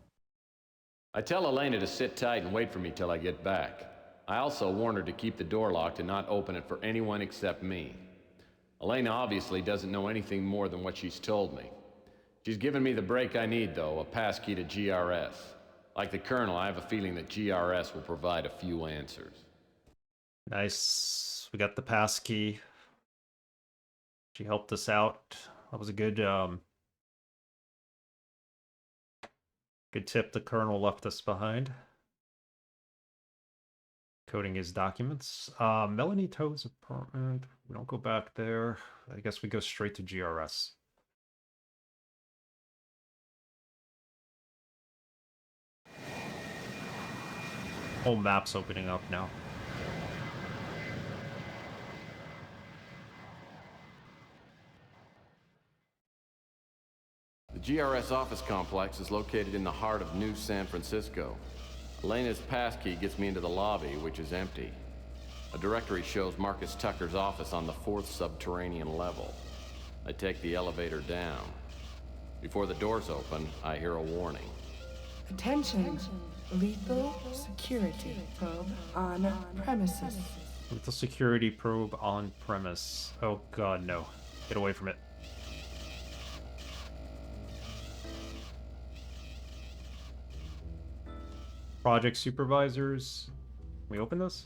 I tell Elena to sit tight and wait for me till I get back. I also warn her to keep the door locked and not open it for anyone except me. Elena obviously doesn't know anything more than what she's told me. She's given me the break I need, though, a passkey to GRS. Like the Colonel, I have a feeling that GRS will provide a few answers. Nice. We got the pass key. She helped us out. That was a good good tip the Colonel left us behind. Coding his documents. Melanie Toe's apartment. We don't go back there. I guess we go straight to GRS. Whole map's opening up now. The GRS office complex is located in the heart of New San Francisco. Elena's passkey gets me into the lobby, which is empty. A directory shows Marcus Tucker's office on the 4th subterranean level. I take the elevator down. Before the doors open, I hear a warning. Attention. Lethal security probe on premises. With the security probe on premise. Oh god, no. Get away from it. Project supervisors. Can we open this?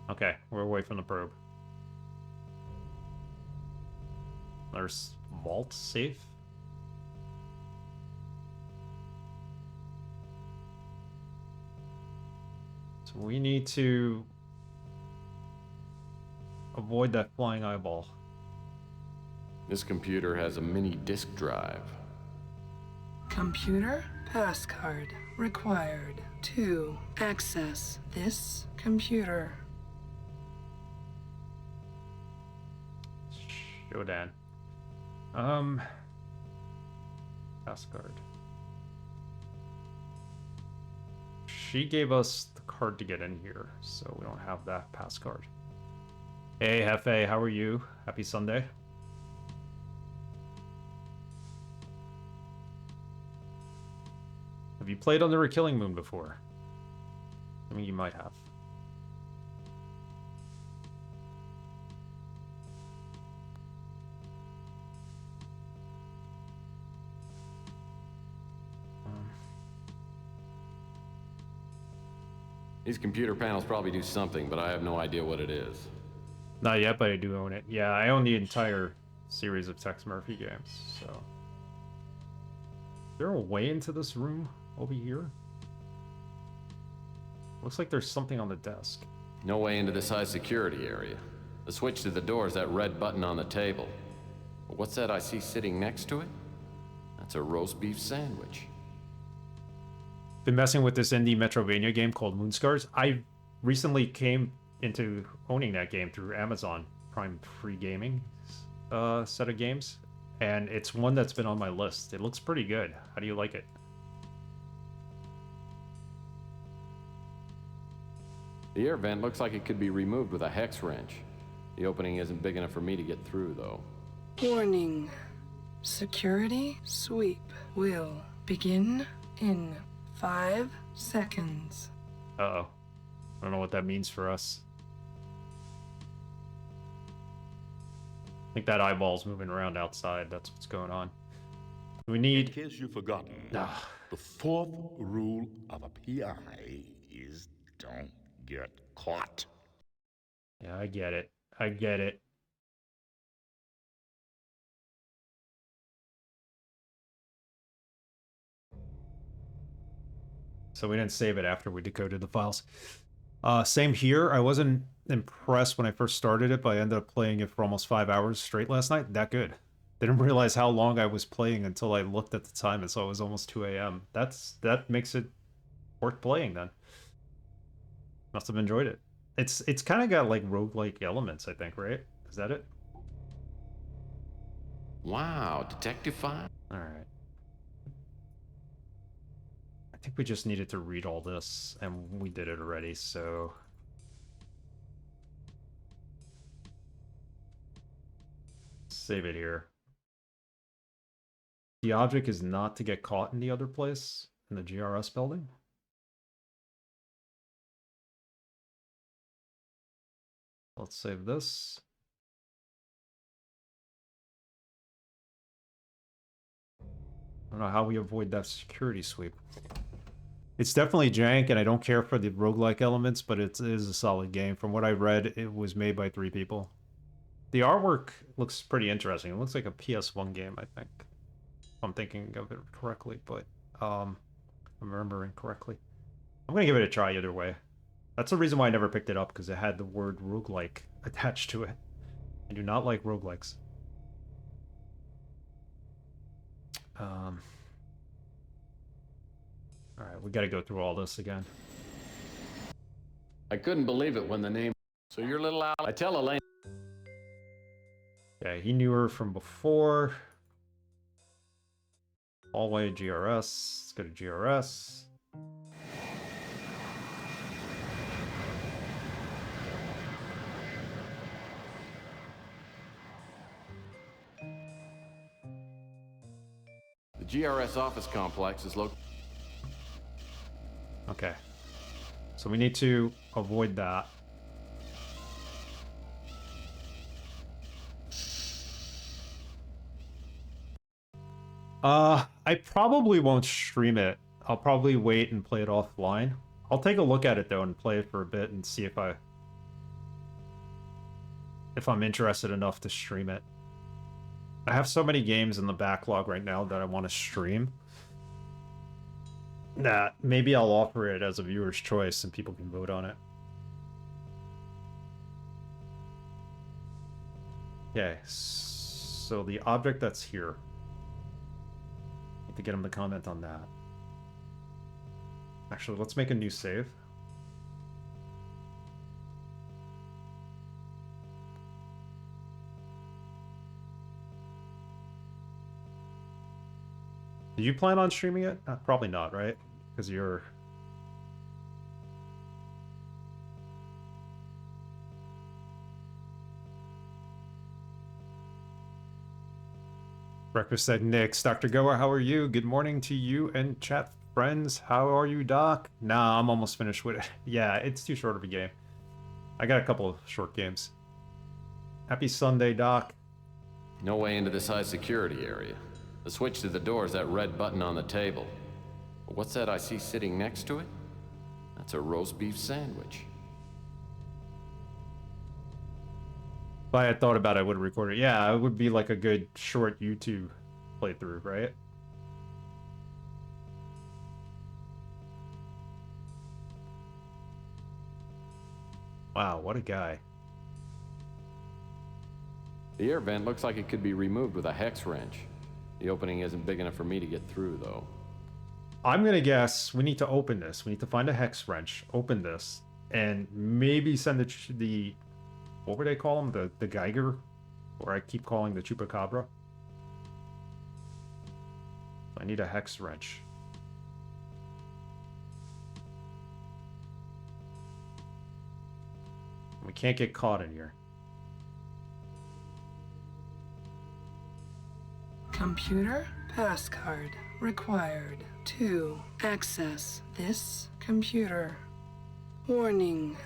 Okay, we're away from the probe. There's vault safe. So we need to avoid that flying eyeball. This computer has a mini disk drive. Computer passcard required to access this computer. Shodan. Passcard. She gave us the card to get in here, so we don't have that passcard. Hey, Hefe, how are you? Happy Sunday. Have you played Under a Killing Moon before? I mean, you might have. These computer panels probably do something, but I have no idea what it is. Not yet, but I do own it. Yeah, I own the entire series of Tex Murphy games, so... Is there a way into this room over here? Looks like there's something on the desk. No way into this high security area. The switch to the door is that red button on the table. But what's that I see sitting next to it? That's a roast beef sandwich. Been messing with this indie Metrovania game called Moonscars. I recently came into owning that game through Amazon Prime free gaming set of games, and it's one that's been on my list. It looks pretty good. How do you like it? The air vent looks like it could be removed with a hex wrench. The opening isn't big enough for me to get through, though. Warning. Security sweep will begin in 5 seconds. Uh-oh. I don't know what that means for us. I think that eyeball's moving around outside. That's what's going on. We need... In case you've forgotten, Ah, the fourth rule of a PI is don't get caught. yeah, I get it. I get it. So we didn't save it after we decoded the files. Same here. I wasn't impressed when I first started it, but I ended up playing it for almost 5 hours straight last night. That good. Didn't realize how long I was playing until I looked at the time and saw it was almost 2 a.m. That makes it worth playing then. Must have enjoyed it. It's kind of got like roguelike elements, I think, right? Is that it? Wow, detective file? All right. I think we just needed to read all this, and we did it already, so... Save it here. The object is not to get caught in the other place, in the GRS building. Let's save this. I don't know how we avoid that security sweep. It's definitely jank, and I don't care for the roguelike elements, but it is a solid game. From what I read, it was made by 3 people. The artwork looks pretty interesting. It looks like a PS1 game, I think. If I'm thinking of it correctly, but I'm remembering correctly. I'm gonna give it a try either way. That's the reason why I never picked it up, because it had the word roguelike attached to it. I do not like roguelikes. Alright, we gotta go through all this again. I couldn't believe it when the name... So your little Al... I tell Elaine... Yeah, he knew her from before. Hallway, GRS. Let's go to GRS. GRS office complex is located. Okay. So we need to avoid that. I probably won't stream it. I'll probably wait and play it offline. I'll take a look at it though and play it for a bit and see if I'm interested enough to stream it. I have so many games in the backlog right now that I want to stream that maybe I'll offer it as a viewer's choice and people can vote on it. Okay, so the object that's here. Need to get him to comment on that. Actually, let's make a new save. Do you plan on streaming it? Probably not, right? Because you're... Breakfast at Nick's. Dr. Goa, how are you? Good morning to you and chat friends. How are you, Doc? Nah, I'm almost finished with it. Yeah, it's too short of a game. I got a couple of short games. Happy Sunday, Doc. No way into this high security area. The switch to the door is that red button on the table. But what's that I see sitting next to it? That's a roast beef sandwich. If I had thought about it, I would have recorded it. Yeah, it would be like a good short YouTube playthrough, right? Wow, what a guy. The air vent looks like it could be removed with a hex wrench. The opening isn't big enough for me to get through, though. I'm gonna guess we need to open this. We need to find a hex wrench, open this, and maybe send the what would they call them? The Geiger? Or I keep calling the Chupacabra. I need a hex wrench. We can't get caught in here. Computer passcard required to access this computer. Warning.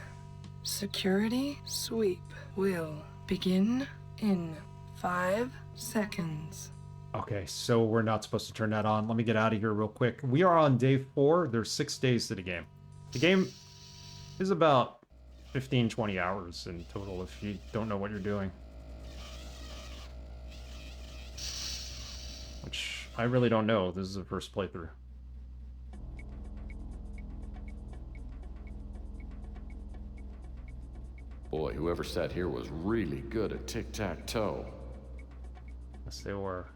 Security sweep will begin in 5 seconds. Okay, so we're not supposed to turn that on. Let me get out of here real quick. We are on day 4. There's 6 days to the game. The game is about 15-20 hours in total if you don't know what you're doing. Which I really don't know. This is the first playthrough. Boy, whoever sat here was really good at tic-tac-toe. Yes, they were.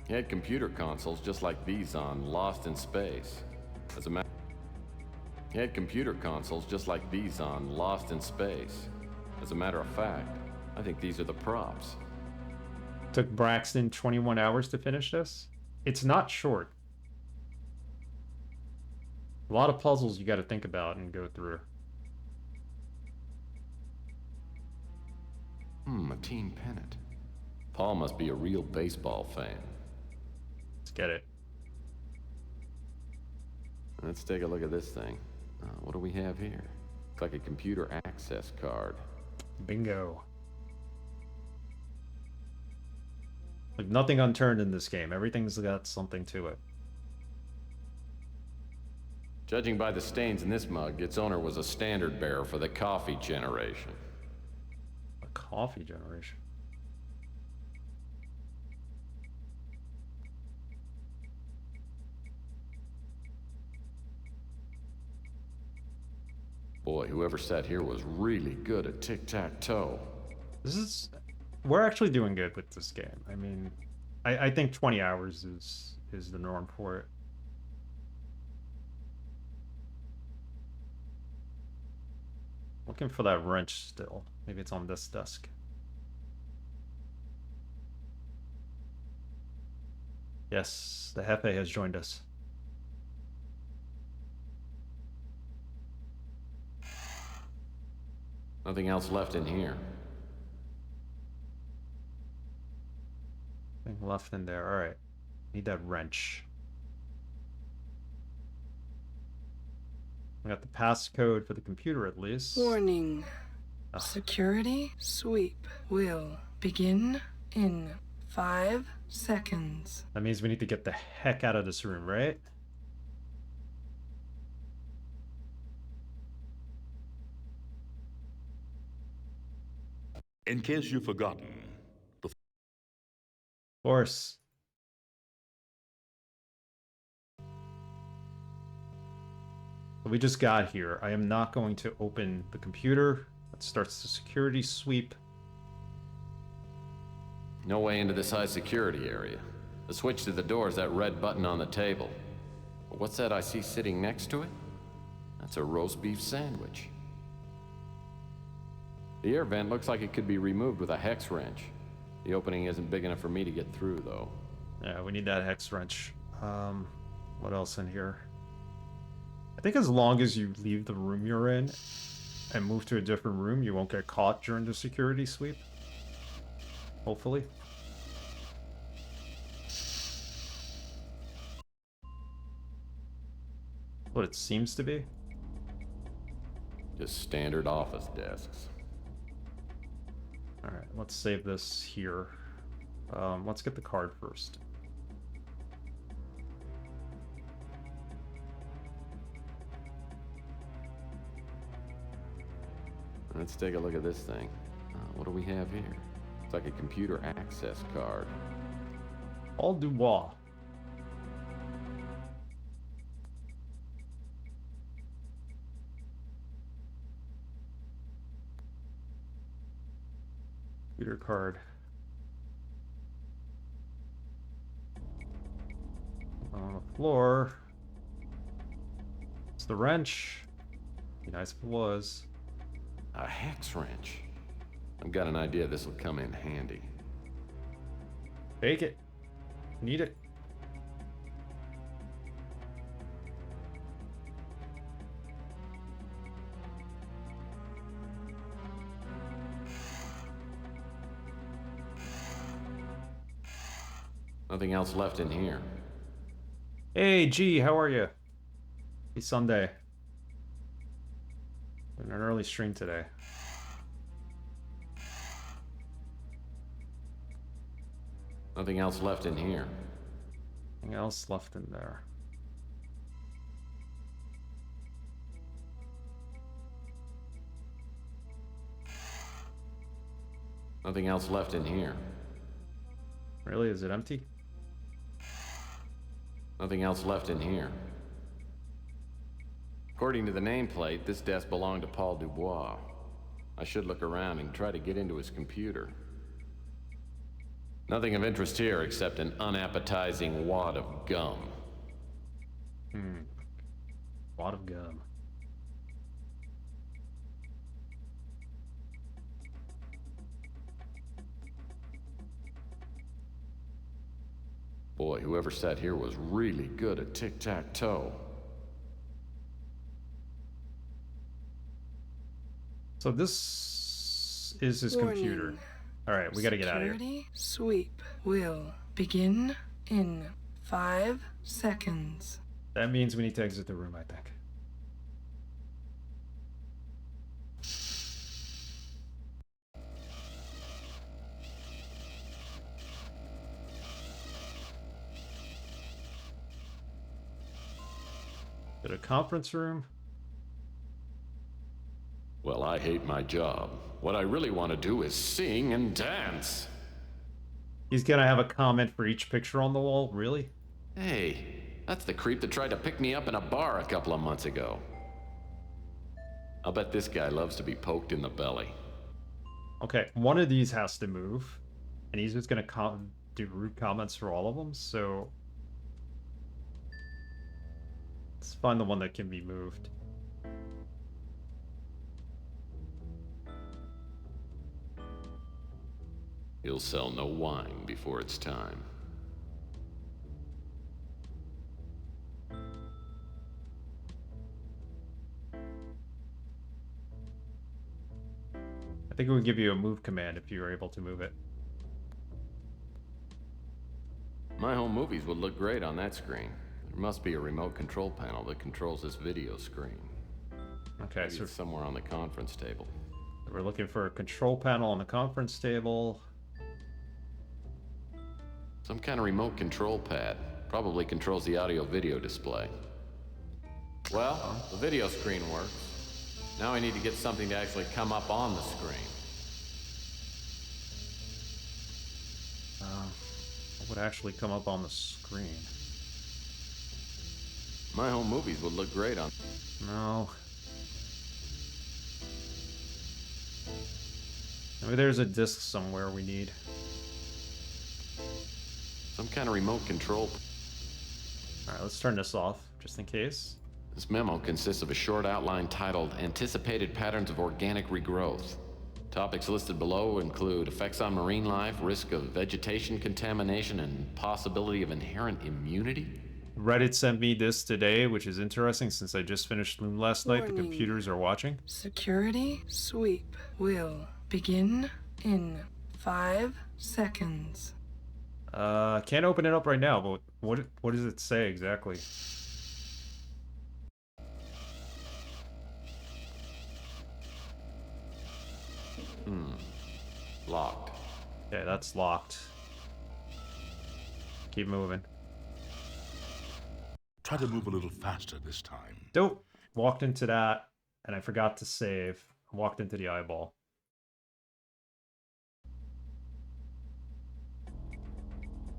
He had computer consoles just like these on Lost in Space. He had computer consoles just like these on Lost in Space. As a matter of fact, I think these are the props. Took Braxton 21 hours to finish this. It's not short. A lot of puzzles you got to think about and go through. A team pennant. Paul must be a real baseball fan. Let's get it. Let's take a look at this thing. What do we have here? Looks like a computer access card. Bingo. Like nothing unturned in this game. Everything's got something to it. Judging by the stains in this mug, its owner was a standard bearer for the coffee generation. A coffee generation. Boy, whoever sat here was really good at tic-tac-toe. We're actually doing good with this game. I mean, I think 20 hours is the norm for it. Looking for that wrench still. Maybe it's on this desk. Yes, the Hefe has joined us. Nothing else left in here. Nothing left in there. All right. Need that wrench. I got the passcode for the computer at least. Warning. Ugh. Security sweep will begin in 5 seconds. That means we need to get the heck out of this room, right? In case you've forgotten, Of course. We just got here. I am not going to open the computer. That starts the security sweep. No way into this high security area. The switch to the door is that red button on the table. But what's that I see sitting next to it? That's a roast beef sandwich. The air vent looks like it could be removed with a hex wrench. The opening isn't big enough for me to get through, though. Yeah, we need that hex wrench. What else in here? I think as long as you leave the room you're in and move to a different room, you won't get caught during the security sweep. Hopefully. What it seems to be. Just standard office desks. Alright, let's save this here. Let's get the card first. Let's take a look at this thing. What do we have here? It's like a computer access card. Paul Dubois. Computer card. On the floor. It's the wrench. Be nice if it was. A hex wrench. I've got an idea this will come in handy. Take it. Need it. Nothing else left in here. Hey, G, how are you? Happy Sunday. An early stream today. Nothing else left in here. Anything else left in there? Nothing else left in here. Really? Is it empty? Nothing else left in here. According to the nameplate, this desk belonged to Paul Dubois. I should look around and try to get into his computer. Nothing of interest here except an unappetizing wad of gum. Wad of gum. Boy, whoever sat here was really good at tic-tac-toe. So this is his computer. Warning. All right, we got to get out of here. Security sweep will begin in 5 seconds. That means we need to exit the room, I think. To the conference room. Well, I hate my job. What I really want to do is sing and dance. He's gonna have a comment for each picture on the wall, really? Hey, that's the creep that tried to pick me up in a bar a couple of months ago. I'll bet this guy loves to be poked in the belly. Okay, one of these has to move, and he's just gonna do rude comments for all of them, so... Let's find the one that can be moved. He'll sell no wine before it's time. I think it would give you a move command if you were able to move it. movies would look great on that screen. There must be a remote control panel that controls this video screen. Okay, Maybe so it's somewhere on the conference table. we're looking for a control panel on the conference table. Some kind of remote control pad. Probably controls the audio-video display. Well, the video screen works. Now I need to get something to actually come up on the screen. What would actually come up on the screen? My home movies would look great on... No. Maybe there's a disc somewhere we need. Some kind of remote control... Alright, let's turn this off, just in case. This memo consists of a short outline titled Anticipated Patterns of Organic Regrowth. Topics listed below include effects on marine life, risk of vegetation contamination, and possibility of inherent immunity. Reddit sent me this today, which is interesting since I just finished Loom last night. The Warning. computers are watching. Security sweep will begin in 5 seconds. Can't open it up right now, but what does it say exactly? Locked. Okay, that's locked. Keep moving. Try to move a little faster this time. Dope. Walked into that, and I forgot to save. Walked into the eyeball.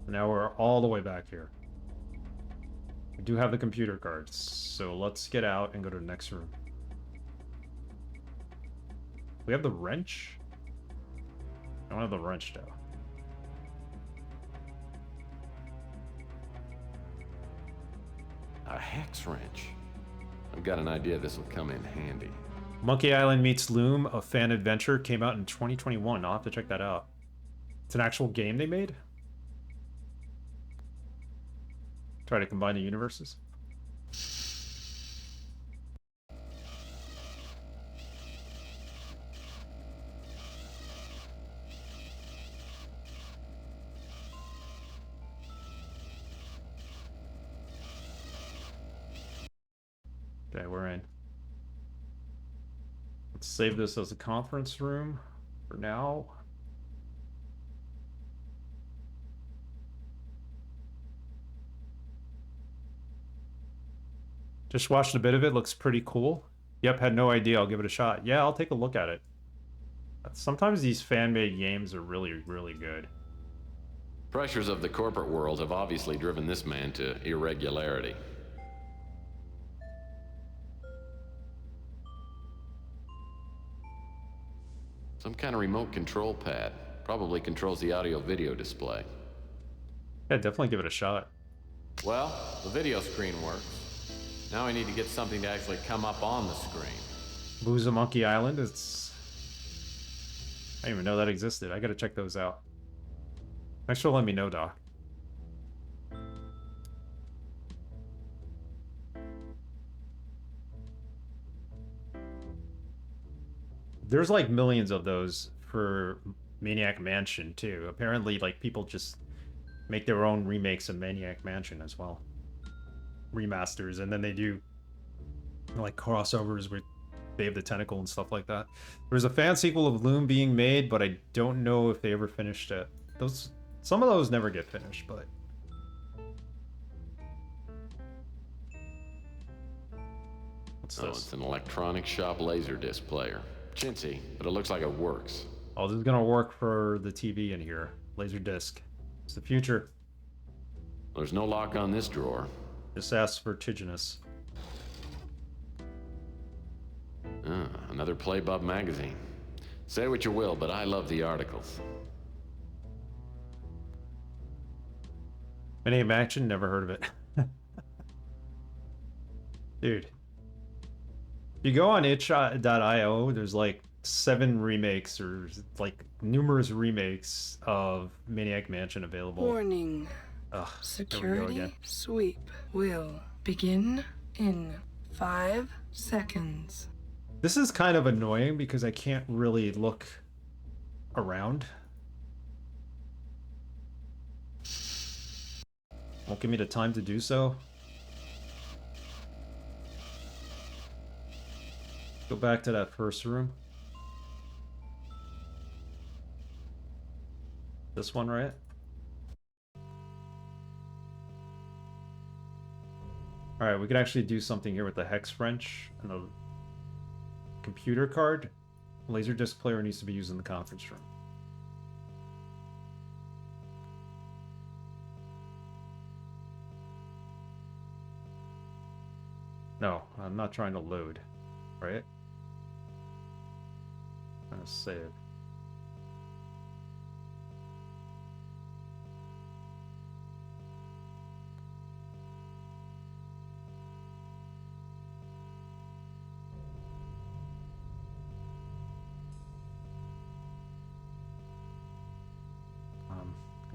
Now we're all the way back here. We do have the computer cards, so let's get out and go to the next room. We have the wrench? I don't have the wrench, though. A hex wrench. I've got an idea this will come in handy. Monkey Island Meets Loom, a fan adventure, came out in 2021. I'll have to check that out. It's an actual game they made? Try to combine the universes? Okay, we're in. Let's save this as a conference room for now. Just watched a bit of it, looks pretty cool. Yep, had no idea, I'll give it a shot. Yeah, I'll take a look at it. Sometimes these fan-made games are really, really good. Pressures of the corporate world have obviously driven this man to irregularity. Some kind of remote control pad. Probably controls the audio-video display. Yeah, definitely give it a shot. Well, the video screen works. Now I need to get something to actually come up on the screen. Booza Monkey Island, I didn't even know that existed. I gotta check those out. Thanks for letting me know, Doc. There's like millions of those for Maniac Mansion too. Apparently, like, people just make their own remakes of Maniac Mansion as well. Remasters, and then they do like crossovers with Dave the Tentacle and stuff like that. There's a fan sequel of Loom being made, but I don't know if they ever finished it. Some of those never get finished, but what's Oh, this? it's an electronic shop laserdisc player. Chintzy, but it looks like it works. Oh, this is gonna work for the TV in here. Laserdisc. It's the future. There's no lock on this drawer. Just ask for Tigenus. Another Playbub magazine. Say what you will, but I love the articles. Maniac Mansion, never heard of it. Dude. If you go on itch.io, there's like 7 remakes or like numerous remakes of Maniac Mansion available. Warning. Ugh, there we go Security again. sweep will begin in 5 seconds. This is kind of annoying because I can't really look around. Won't give me the time to do so. Go back to that first room. This one, right? Alright, we could actually do something here with the hex wrench and the computer card. Laserdisc player needs to be used in the conference room. No, I'm not trying to load, right? I'm gonna save.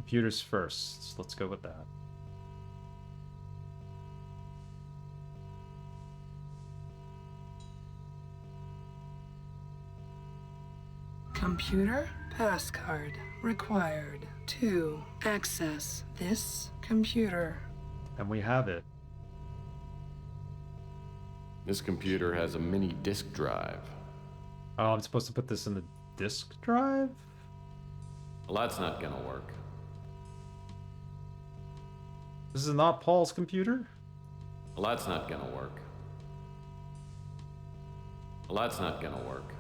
Computers first. So let's go with that. Computer passcard required to access this computer. And we have it. This computer has a mini disk drive. Oh, I'm supposed to put this in the disk drive? Well, that's not gonna work. This is not Paul's computer? Well, that's not gonna work. Well, that's not gonna work.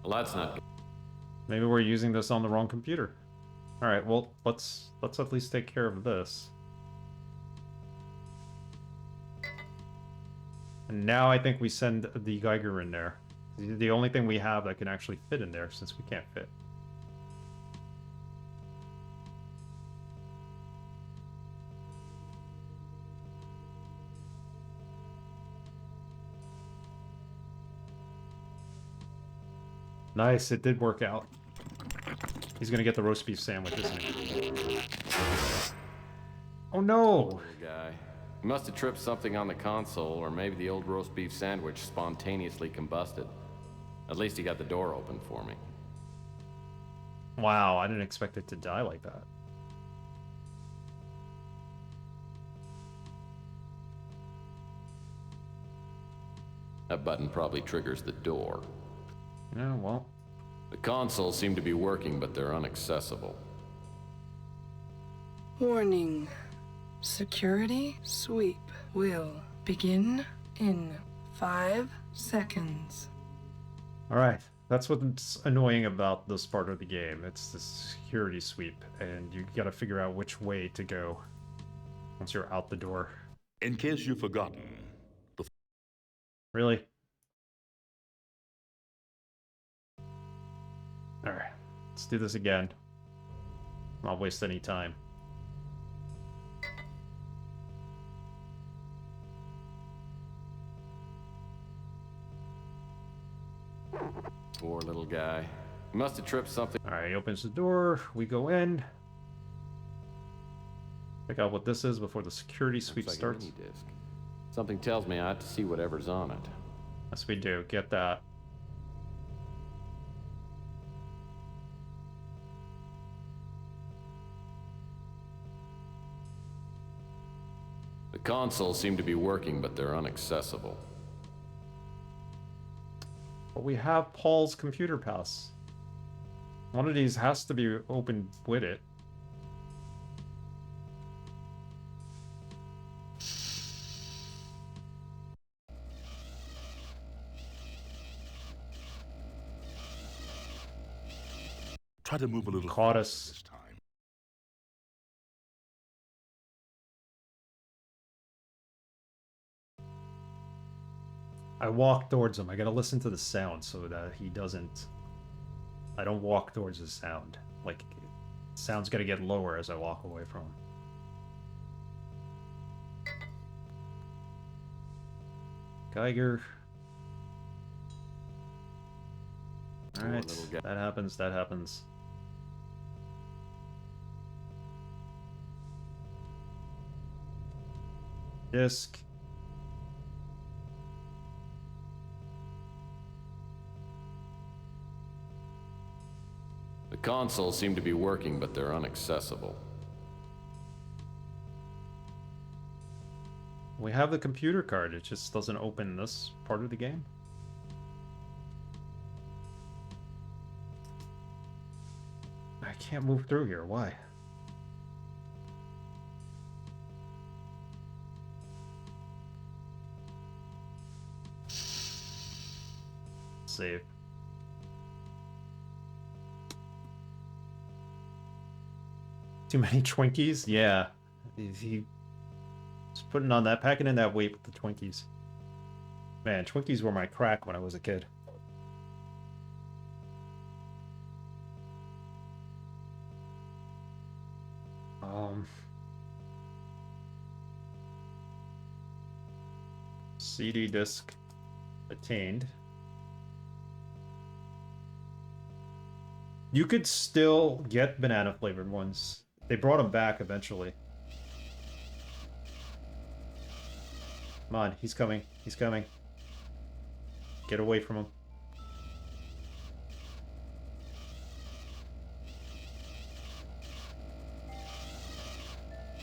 Well, that's not. Maybe we're using this on the wrong computer. Alright, well, let's at least take care of this. And now I think we send the Geiger in there. The only thing we have that can actually fit in there, since we can't fit. Nice, it did work out. He's gonna get the roast beef sandwich, isn't he? Oh no! Little guy. He must have tripped something on the console, or maybe the old roast beef sandwich spontaneously combusted. At least he got the door open for me. Wow, I didn't expect it to die like that. That button probably triggers the door. Yeah, well. The consoles seem to be working, but they're inaccessible. Warning. Security sweep will begin in 5 seconds. Alright, that's what's annoying about this part of the game. It's the security sweep, and you gotta figure out which way to go once you're out the door. In case you've forgotten, Really? Alright, let's do this again. Not waste any time. Poor little guy. He must have tripped something. Alright, he opens the door, we go in. Check out what this is before the security sweep Looks like starts. a mini disc. Something tells me I have to see whatever's on it. Yes, we do. Get that. The consoles seem to be working, but they're inaccessible. But we have Paul's computer pass. One of these has to be opened with it. try to move a little Caught faster us. this time. I walk towards him. I gotta listen to the sound so that he doesn't... I don't walk towards the sound. Like, sound's gotta get lower as I walk away from him. Geiger. Alright, little guy. that happens, that happens. Disc. The consoles seem to be working, but they're inaccessible. We have the computer card, it just doesn't open this part of the game. I can't move through here, why? Save. Too many Twinkies? Yeah. He's putting on that, packing in that weight with the Twinkies. Man, Twinkies were my crack when I was a kid. CD disc attained. You could still get banana flavored ones. They brought them back eventually. Come on, he's coming. He's coming. Get away from him.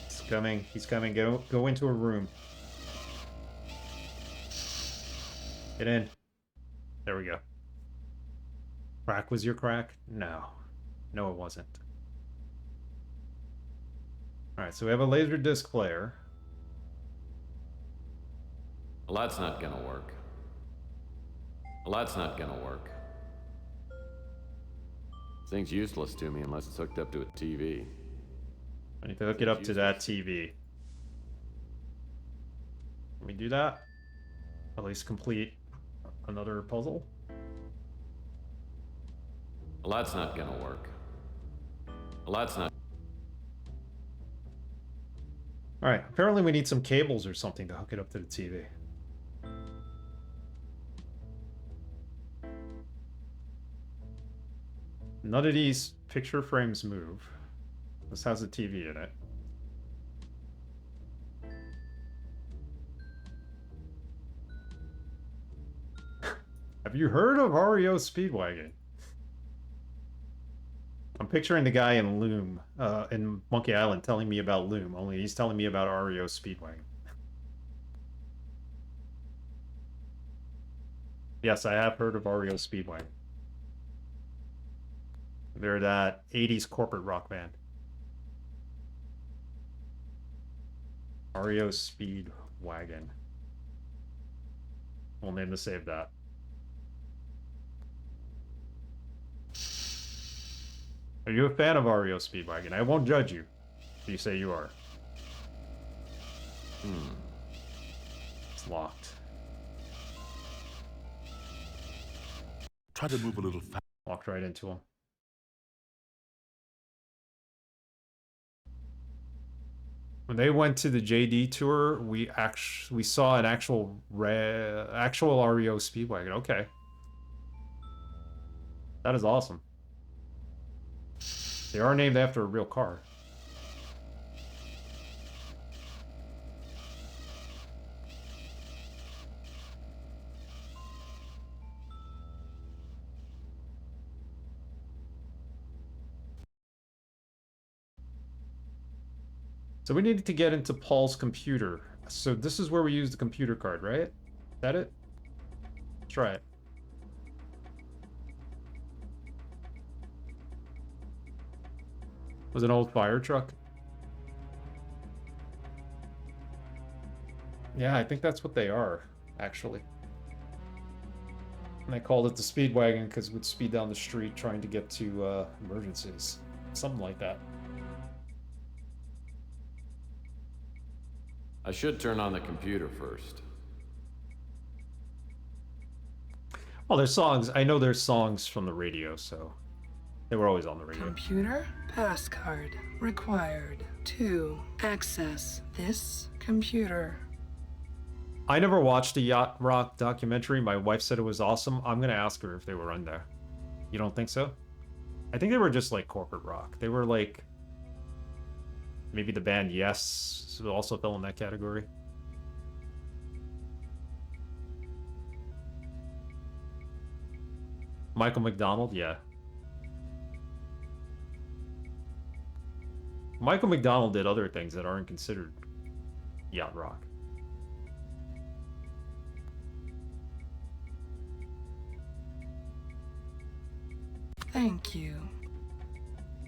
He's coming. He's coming. Go into a room. Get in. There we go. Crack was your crack? No. No, it wasn't. Alright, so we have a laser disc player. Well, that's not gonna work. Well, that's not gonna work. This thing's useless to me unless it's hooked up to a TV. I need to hook it up to that TV. Can we do that? At least complete another puzzle? Well, that's not gonna work. Well, that's not... Alright, apparently we need some cables or something to hook it up to the TV. None of these picture frames move. This has a TV in it. Have you heard of REO Speedwagon? I'm picturing the guy in Loom, in Monkey Island telling me about Loom, only he's telling me about REO Speedwagon. Yes, I have heard of REO Speedwagon. They're that 80s corporate rock band. REO Speedwagon. We'll name to save that. Are you a fan of REO Speedwagon? I won't judge you if you say you are. It's locked. Try to move a little faster. Walked right into him. When they went to the JD tour, we saw an actual REO Speedwagon. Okay. That is awesome. They are named after a real car. So we needed to get into Paul's computer. So this is where we use the computer card, right? Is that it? Let's try it. Was an old fire truck. Yeah, I think that's what they are, actually. And I called it the Speedwagon because it would speed down the street trying to get to emergencies. Something like that. I should turn on the computer first. Well, there's songs. I know there's songs from the radio, so they were always on the radio. Computer pass card required to access this computer. I never watched a Yacht Rock documentary. My wife said it was awesome. I'm going to ask her if they were on there. You don't think so? I think they were just like corporate rock. They were like... Maybe the band Yes also fell in that category. Michael McDonald, yeah. Michael McDonald did other things that aren't considered yacht rock. Thank you.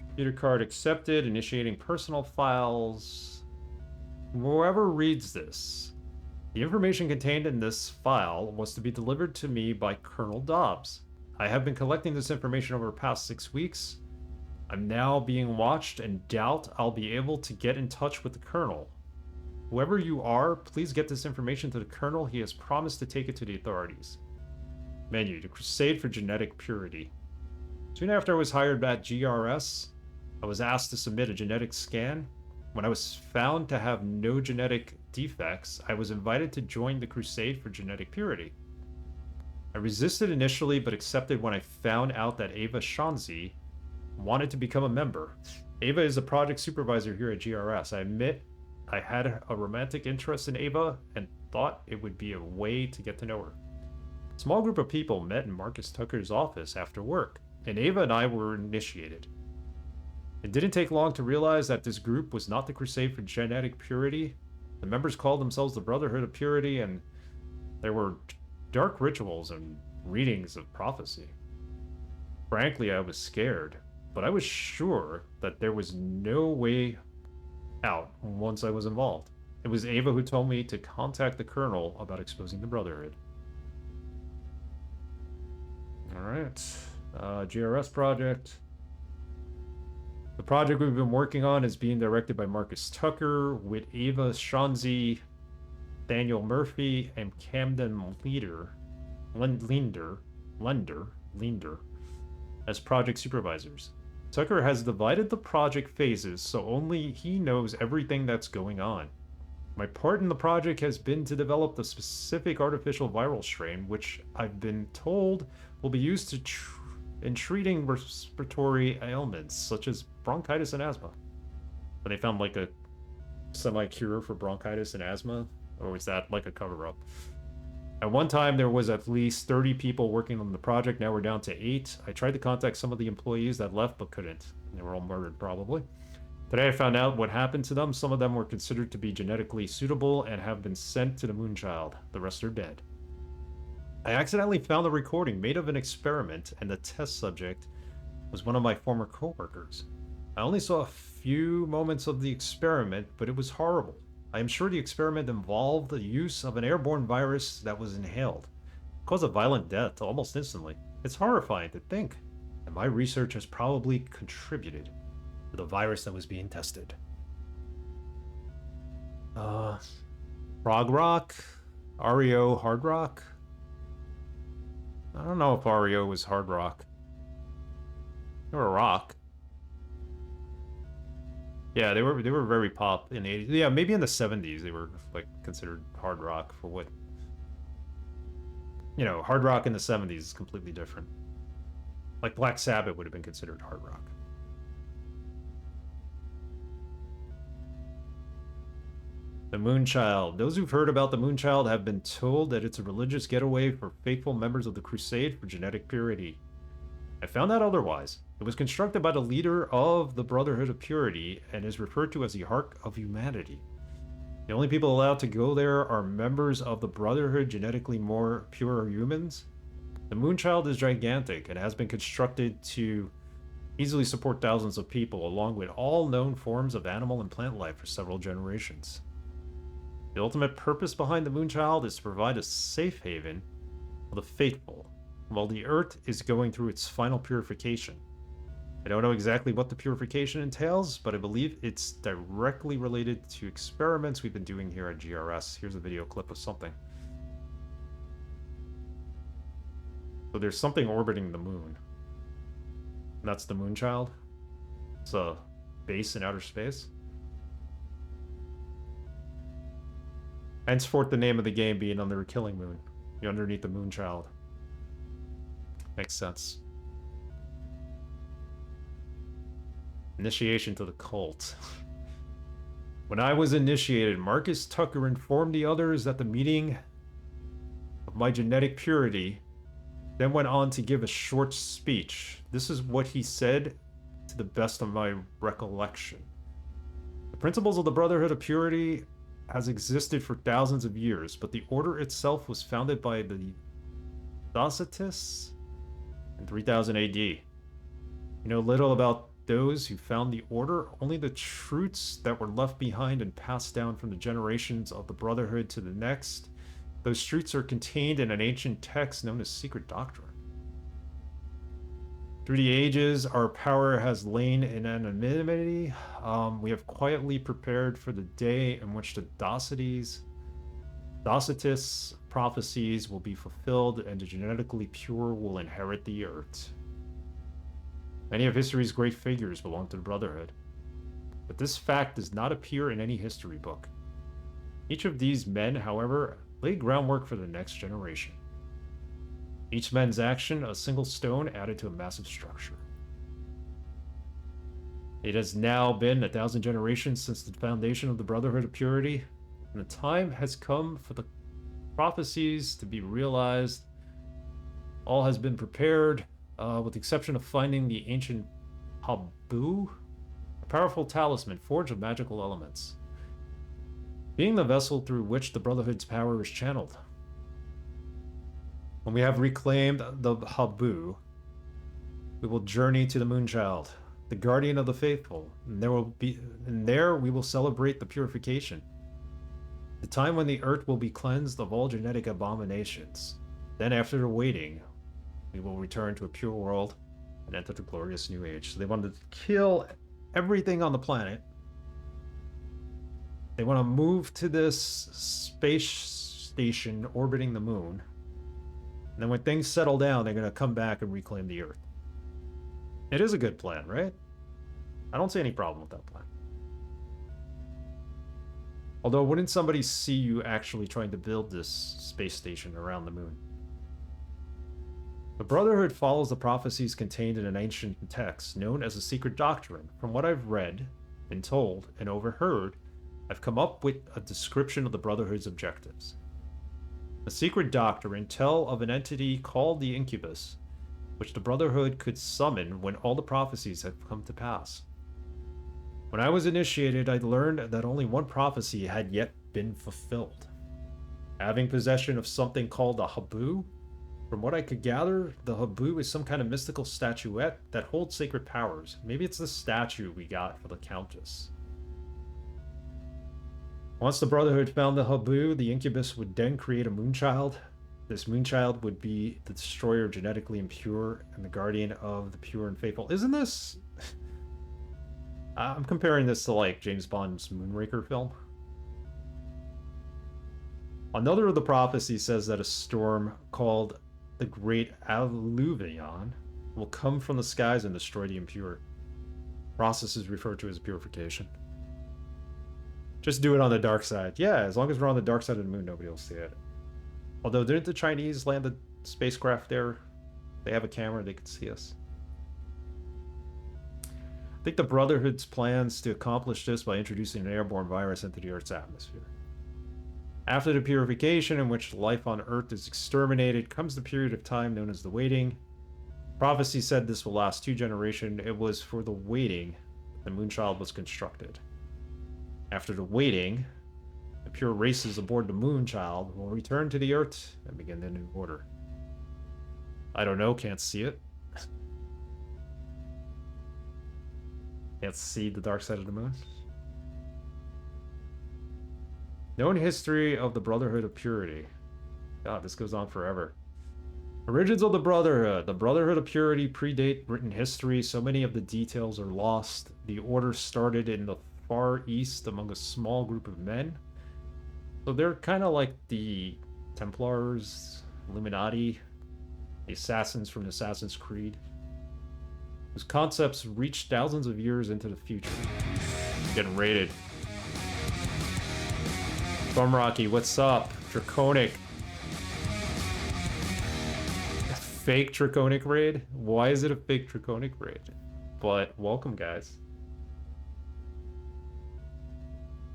Computer card accepted. Initiating personal files. Whoever reads this, the information contained in this file was to be delivered to me by Colonel Dobbs. I have been collecting this information over the past 6 weeks. I'm now being watched and doubt I'll be able to get in touch with the Colonel. Whoever you are, please get this information to the Colonel. He has promised to take it to the authorities. Menu, the Crusade for Genetic Purity. Soon after I was hired at GRS, I was asked to submit a genetic scan. When I was found to have no genetic defects, I was invited to join the Crusade for Genetic Purity. I resisted initially, but accepted when I found out that Ava Shanzi wanted to become a member. Ava is a project supervisor here at GRS. I admit I had a romantic interest in Ava and thought it would be a way to get to know her. A small group of people met in Marcus Tucker's office after work, and Ava and I were initiated. It didn't take long to realize that this group was not the Crusade for Genetic Purity. The members called themselves the Brotherhood of Purity, and there were dark rituals and readings of prophecy. Frankly, I was scared, but I was sure that there was no way out once I was involved. It was Ava who told me to contact the Colonel about exposing the Brotherhood. Alright. GRS project. The project we've been working on is being directed by Marcus Tucker, with Ava Shanzi, Daniel Murphy, and Camden Linder as project supervisors. Tucker has divided the project phases so only he knows everything that's going on. My part in the project has been to develop the specific artificial viral strain, which I've been told will be used in treating respiratory ailments such as bronchitis and asthma. But they found like a semi-cure for bronchitis and asthma, or was that like a cover-up? At one time, there was at least 30 people working on the project. Now we're down to 8. I tried to contact some of the employees that left, but couldn't. They were all murdered, probably. Today I found out what happened to them. Some of them were considered to be genetically suitable and have been sent to the Moonchild. The rest are dead. I accidentally found a recording made of an experiment, and the test subject was one of my former co-workers. I only saw a few moments of the experiment, but it was horrible. I am sure the experiment involved the use of an airborne virus that was inhaled. It caused a violent death almost instantly. It's horrifying to think that my research has probably contributed to the virus that was being tested. Prog rock? REO hard rock? I don't know if REO was hard rock. They were rock. Yeah, they were very pop in the 80s. Yeah, maybe in the 70s they were like considered hard rock for what, you know, hard rock in the 70s is completely different. Like Black Sabbath would have been considered hard rock. The Moonchild. Those who've heard about the Moonchild have been told that it's a religious getaway for faithful members of the Crusade for Genetic Purity. I found out otherwise. It was constructed by the leader of the Brotherhood of Purity and is referred to as the Ark of Humanity. The only people allowed to go there are members of the Brotherhood, genetically more pure humans. The Moonchild is gigantic and has been constructed to easily support thousands of people, along with all known forms of animal and plant life for several generations. The ultimate purpose behind the Moonchild is to provide a safe haven for the faithful, while the Earth is going through its final purification. I don't know exactly what the purification entails, but I believe it's directly related to experiments we've been doing here at GRS. Here's a video clip of something. So there's something orbiting the moon. And that's the Moonchild. It's a base in outer space. Henceforth, the name of the game being Under a Killing Moon. You're underneath the Moonchild. Makes sense. Initiation to the cult. When I was initiated, Marcus Tucker informed the others at the meeting of my genetic purity, then went on to give a short speech. This is what he said to the best of my recollection. The principles of the Brotherhood of Purity has existed for thousands of years, but the order itself was founded by the Docetists in 3000 AD. You know little about those who found the Order, only the truths that were left behind and passed down from the generations of the Brotherhood to the next. Those truths are contained in an ancient text known as Secret Doctrine. Through the ages, our power has lain in anonymity. We have quietly prepared for the day in which the Docetists' prophecies will be fulfilled and the genetically pure will inherit the earth. Many of history's great figures belong to the Brotherhood, but this fact does not appear in any history book. Each of these men, however, laid groundwork for the next generation. Each man's action, a single stone added to a massive structure. It has now been 1,000 generations since the foundation of the Brotherhood of Purity, and the time has come for the prophecies to be realized. All has been prepared, with the exception of finding the ancient Habu, a powerful talisman forged of magical elements, being the vessel through which the Brotherhood's power is channeled. When we have reclaimed the Habu, we will journey to the Moonchild, the guardian of the faithful, and there we will celebrate the purification. The time when the earth will be cleansed of all genetic abominations. Then after the waiting, we will return to a pure world and enter the glorious new age. So they wanted to kill everything on the planet. They want to move to this space station orbiting the moon. And then when things settle down, they're going to come back and reclaim the earth. It is a good plan, right? I don't see any problem with that plan. Although, wouldn't somebody see you actually trying to build this space station around the moon? The Brotherhood follows the prophecies contained in an ancient text known as the Secret Doctrine. From what I've read, been told, and overheard, I've come up with a description of the Brotherhood's objectives. The Secret Doctrine tell of an entity called the Incubus, which the Brotherhood could summon when all the prophecies have come to pass. When I was initiated, I learned that only one prophecy had yet been fulfilled. Having possession of something called a Habu, from what I could gather, the Habu is some kind of mystical statuette that holds sacred powers. Maybe it's the statue we got for the Countess. Once the Brotherhood found the Habu, the Incubus would then create a Moonchild. This Moonchild would be the destroyer genetically impure and the guardian of the pure and faithful. Isn't this... I'm comparing this to like James Bond's Moonraker film. Another of the prophecies says that a storm called the Great Alluvion will come from the skies and destroy the impure. Process is referred to as purification. Just do it on the dark side. Yeah, as long as we're on the dark side of the moon, nobody will see it. Although, didn't the Chinese land a spacecraft there? They have a camera, they could see us. I think the Brotherhood's plans to accomplish this by introducing an airborne virus into the Earth's atmosphere. After the purification, in which life on Earth is exterminated, comes the period of time known as the waiting. Prophecy said this will last 2 generations. It was for the waiting the Moonchild was constructed. After the waiting, the pure races aboard the Moonchild will return to the Earth and begin the new order. I don't know, can't see it. Can't see the dark side of the moon. Known history of the Brotherhood of Purity. God, this goes on forever. Origins of the Brotherhood. The Brotherhood of Purity predate written history. So many of the details are lost. The order started in the Far East among a small group of men. So they're kind of like the Templars, Illuminati, the assassins from Assassin's Creed, whose concepts reach thousands of years into the future. Getting raided. Rocky, what's up? Draconic. A fake Draconic raid? Why is it a fake Draconic raid? But welcome, guys.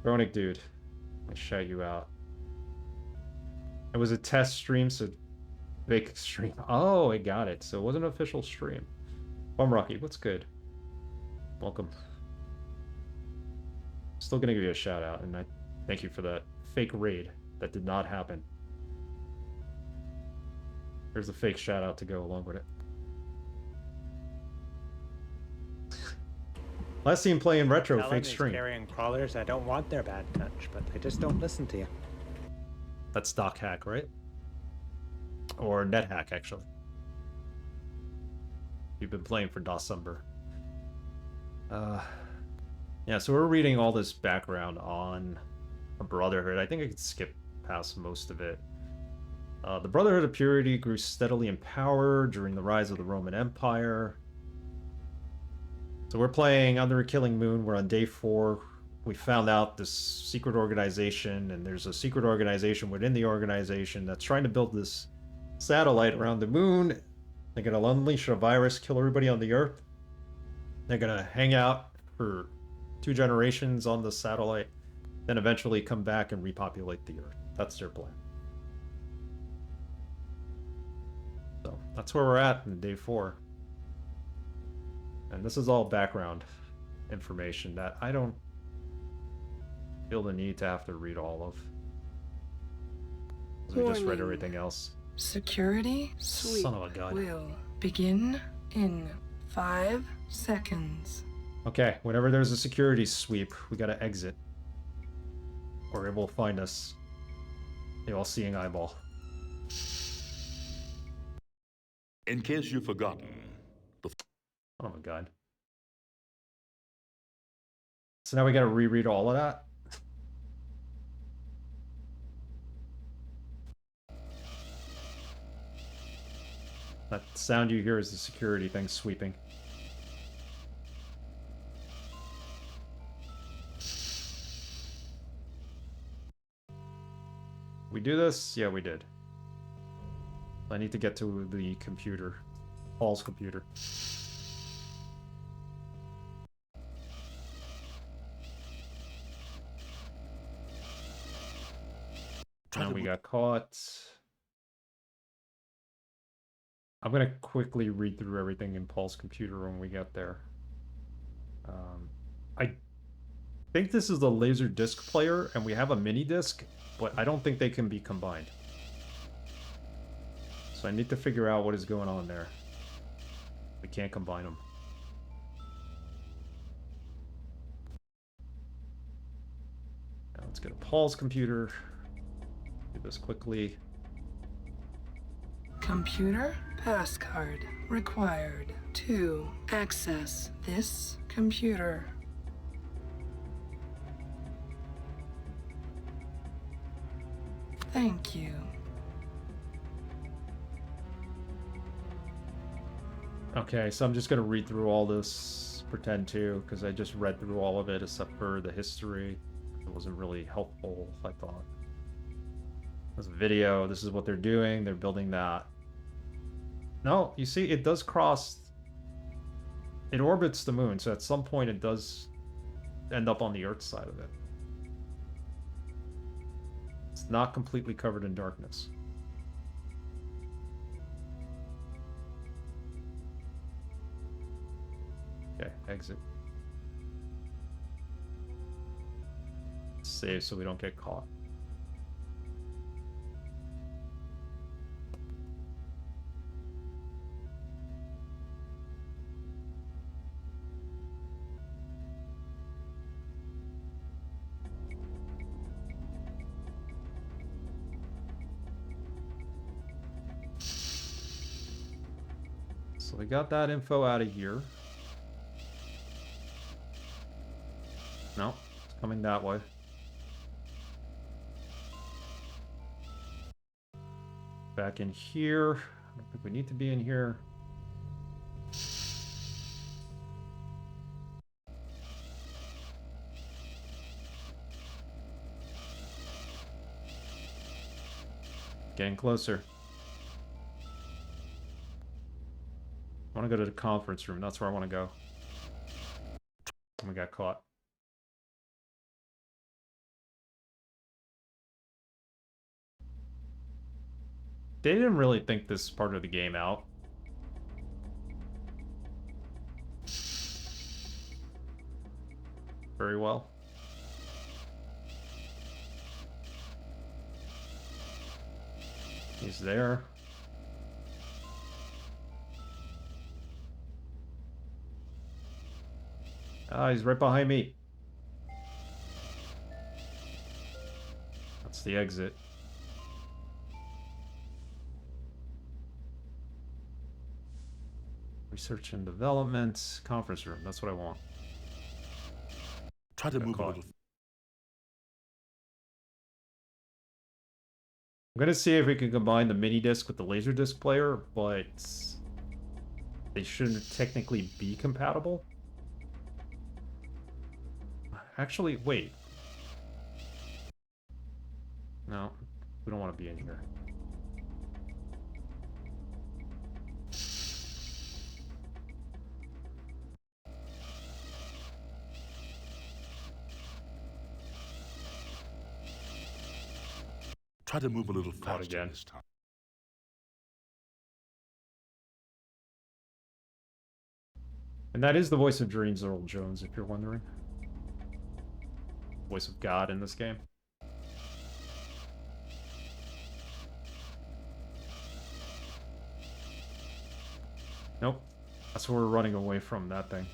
Draconic dude. I shout you out. It was a test stream, so fake stream. Oh, I got it. So it wasn't an official stream. Rocky, what's good? Welcome. Still gonna give you a shout out, and I thank you for that fake raid that did not happen. There's a fake shout out to go along with it. Last seen playing retro Tell him fake he's stream. carrying crawlers. I don't want their bad touch, but they just don't listen to you. That's Doc Hack, right? Or Net Hack, actually. You've been playing for DOSember. Yeah, so we're reading all this background on a Brotherhood. I think I could skip past most of it. The Brotherhood of Purity grew steadily in power during the rise of the Roman Empire. So we're playing Under a Killing Moon. We're on day 4. We found out this secret organization, and there's a secret organization within the organization that's trying to build this satellite around the moon. They're going to unleash a virus, kill everybody on the Earth. They're going to hang out for 2 generations on the satellite, then eventually come back and repopulate the Earth. That's their plan. So that's where we're at in day 4. And this is all background information that I don't feel the need to have to read all of. 'Cause we just read Warning. everything else. Security sweep Son of a gun. will begin in 5 seconds. Okay, whenever there's a security sweep, we gotta exit. Or it will find us. The all-seeing eyeball. In case you've forgotten, Oh my god. So now we gotta reread all of that? That sound you hear is the security thing sweeping. We do this? Yeah, we did. I need to get to the computer. Paul's computer. And we got caught. I'm gonna quickly read through everything in Paul's computer when we get there. I think this is the laser disc player, and we have a mini disc, but I don't think they can be combined. So I need to figure out what is going on there. We can't combine them. Now let's go to Paul's computer. Do this quickly. Computer passcard required to access this computer. Thank you. Okay, so I'm just gonna read through all this, pretend to, because I just read through all of it except for the history. It wasn't really helpful, I thought. There's a video, this is what they're doing, they're building that. No, you see, it does cross... It orbits the moon, so at some point it does end up on the Earth side of it. It's not completely covered in darkness. Okay, exit. Save so we don't get caught. So we got that info out of here. No, it's coming that way. Back in here. I don't think we need to be in here. Getting closer. I want to go to the conference room. That's where I want to go. And we got caught. They didn't really think this part of the game out. Very well. He's there. Ah, he's right behind me. That's the exit. Research and development. Conference room. That's what I want. Try to move a caught. little. I'm gonna see if we can combine the mini disc with the laser disc player, but they shouldn't technically be compatible. Actually, wait. No, we don't want to be in here. Try to move a little Caught faster again. this time. And that is the voice of Dreams Earl Jones, if you're wondering. Voice of God in this game. Nope. That's where we're running away from, that thing.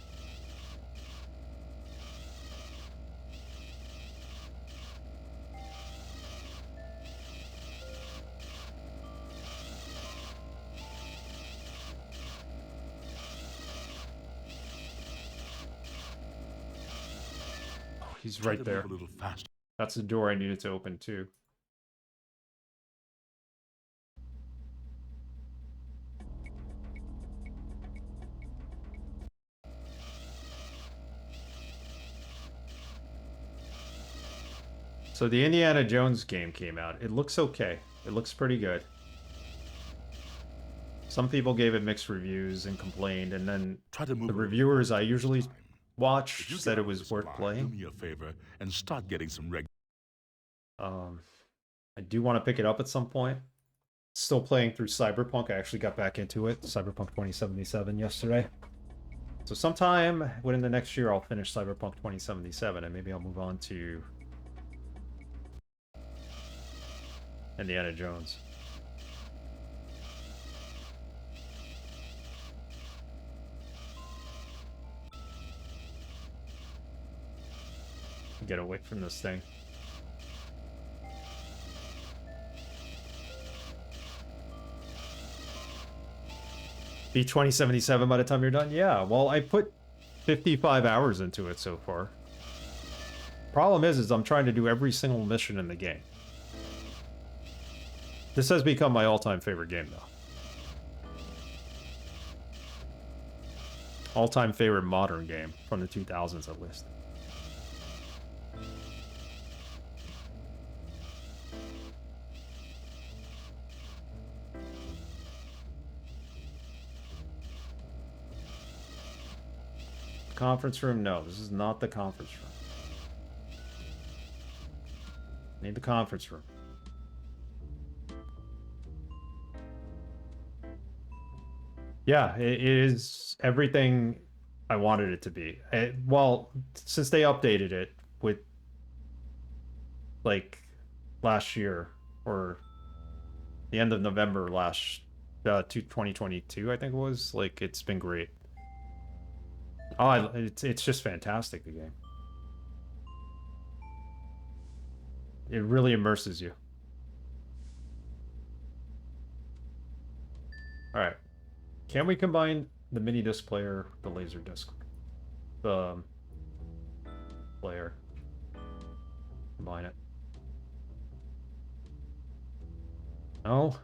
Oh, he's Try right to there. move a little faster. That's the door I needed to open too. So the Indiana Jones game came out. It looks okay. It looks pretty good. Some people gave it mixed reviews and complained, and then Try to move the a little reviewers I faster this usually time. watch If you said get it out was this worth bar, playing. Do me a favor and start getting some I do want to pick it up at some point. Still playing through Cyberpunk. I actually got back into it. Cyberpunk 2077 yesterday. So sometime within the next year, I'll finish Cyberpunk 2077, and maybe I'll move on to Indiana Jones. Get away from this thing. Be 2077 by the time you're done? Yeah, well, I put 55 hours into it so far. Problem is I'm trying to do every single mission in the game. This has become my all-time favorite game, though. All-time favorite modern game from the 2000s, at least. Conference room? No, this is not the conference room. Need the conference room. Yeah, it is everything I wanted it to be. Well, since they updated it with like last year or the end of November last 2022, I think it was, like, it's been great. Oh, it's just fantastic, the game. It really immerses you. All right. Can we combine the mini disc player, the laser disc, player? Combine it. No.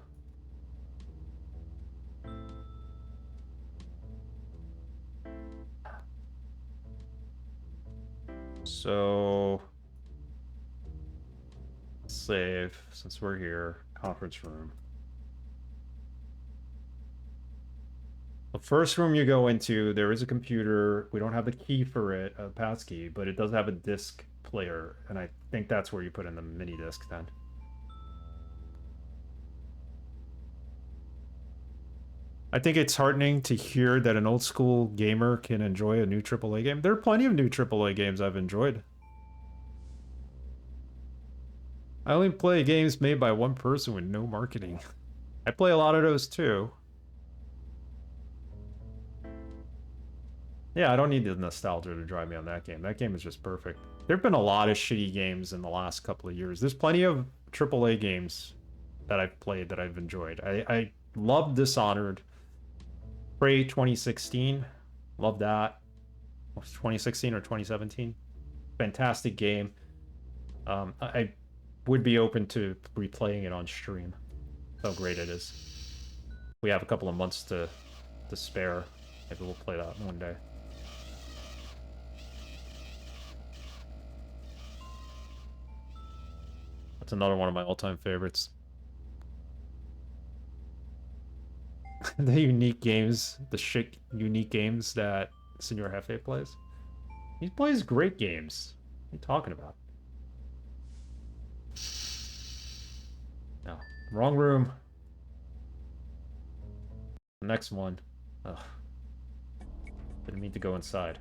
So save, since we're here, conference room. The first room you go into, there is a computer. We don't have the key for it, a pass key, but it does have a disc player, and I think that's where you put in the mini disc then. I think it's heartening to hear that an old school gamer can enjoy a new AAA game. There are plenty of new AAA games I've enjoyed. I only play games made by one person with no marketing. I play a lot of those too. Yeah, I don't need the nostalgia to drive me on that game. That game is just perfect. There have been a lot of shitty games in the last couple of years. There's plenty of AAA games that I've played that I've enjoyed. I love Dishonored. Prey 2016. Love that. 2016 or 2017. Fantastic game. I would be open to replaying it on stream. How great it is. We have a couple of months to spare. Maybe we'll play that one day. That's another one of my all-time favorites. The unique games, the shit unique games that Senor Hefe plays. He plays great games. What are you talking about? No. Wrong room. The next one. Ugh. Didn't mean to go inside.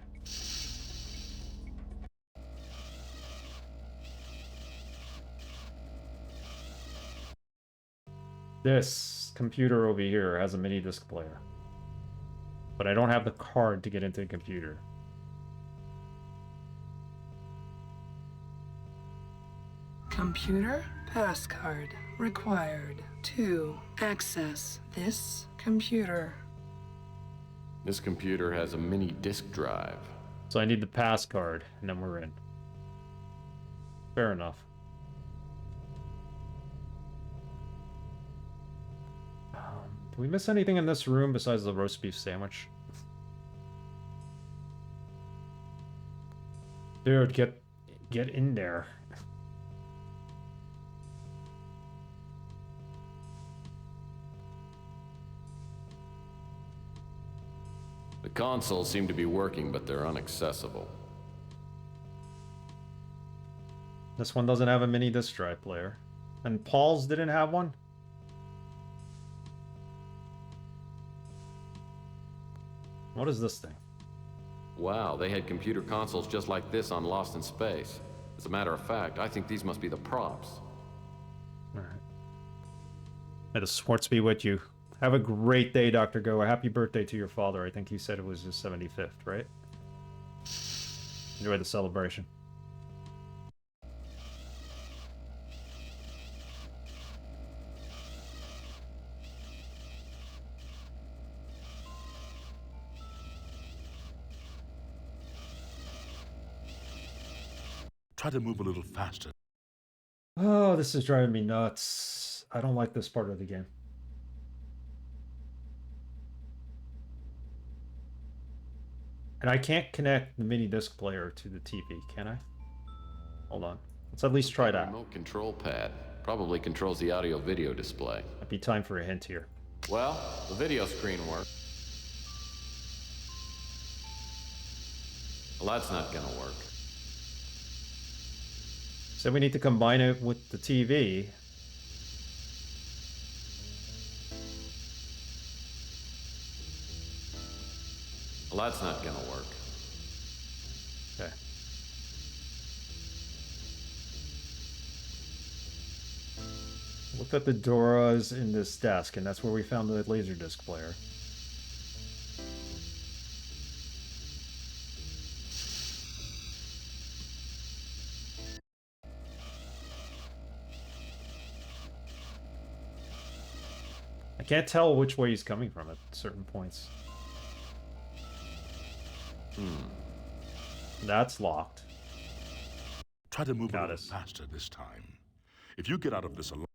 This computer over here has a mini disc player. But I don't have the card to get into the computer. Computer pass card required to access this computer. This computer has a mini disk drive. So I need the pass card, and then we're in. Fair enough. Do we miss anything in this room besides the roast beef sandwich? Dude, get in there. The consoles seem to be working, but they're inaccessible. This one doesn't have a mini disc drive player. And Paul's didn't have one? What is this thing? Wow, they had computer consoles just like this on Lost in Space. As a matter of fact, I think these must be the props. Alright. May the Swartz be with you. Have a great day, Dr. Go. A happy birthday to your father. I think he said it was his 75th, right? Enjoy the celebration. Try to move a little faster. Oh, this is driving me nuts. I don't like this part of the game. And I can't connect the mini disc player to the TV, can I? Hold on. Let's at least try that. Remote control pad probably controls the audio-video display. Might be time for a hint here. Well, the video screen works. Well, that's not gonna work. So we need to combine it with the TV. Well, that's not gonna work. Okay. Looked at the drawers in this desk, and that's where we found the Laserdisc player. I can't tell which way he's coming from at certain points. That's locked. Try to move a Got little us. faster this time. If you get out of this alone.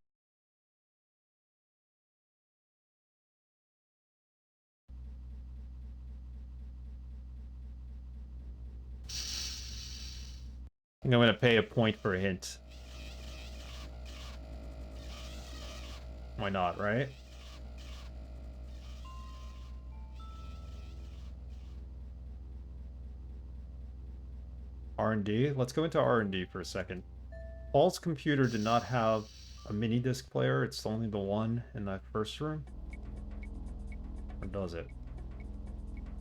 I think I'm going to pay a point for a hint. Why not, right? R&D? Let's go into R&D for a second. Paul's computer did not have a mini disc player. It's only the one in that first room. Or does it?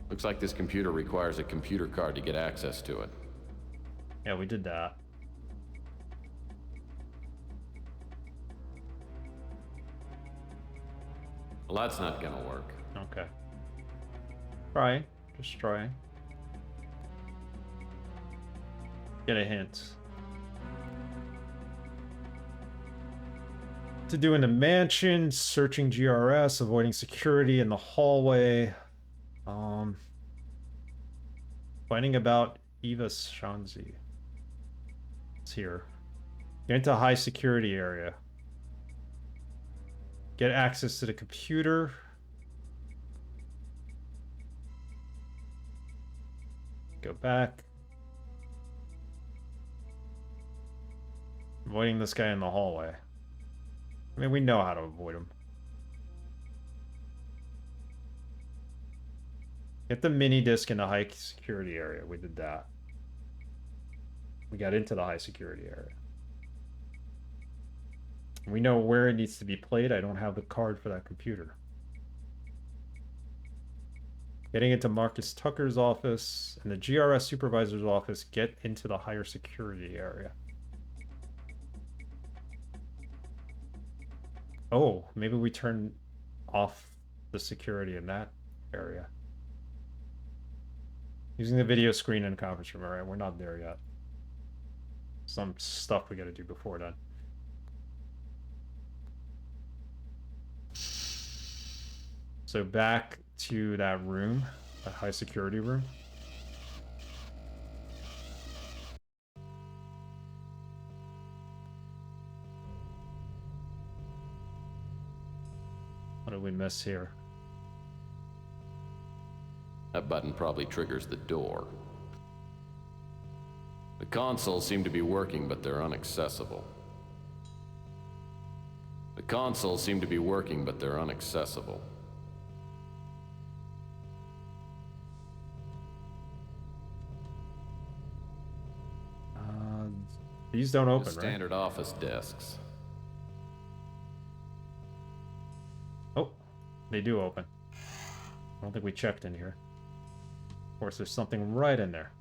Looks like this computer requires a computer card to get access to it. Yeah, we did that. Well, that's not gonna work. Okay. Trying. Just trying. Get a hint. To do in the mansion, searching GRS, avoiding security in the hallway. Finding about Eva Shanzi. It's here. Get into a high security area. Get access to the computer. Go back. Avoiding this guy in the hallway. I mean, we know how to avoid him. Get the mini disc in the high security area. We did that. We got into the high security area. We know where it needs to be played. I don't have the card for that computer. Getting into Marcus Tucker's office and the GRS supervisor's office. Get into the higher security area. Oh, maybe we turn off the security in that area. Using the video screen in conference room. All right, we're not there yet. Some stuff we got to do before then. So back to that room, that high security room. What did we miss here? That button probably triggers the door. The consoles seem to be working, but they're inaccessible. The consoles seem to be working, but they're inaccessible. These don't open, Just right? standard office desks. Oh, they do open. I don't think we checked in here. Of course, there's something right in there.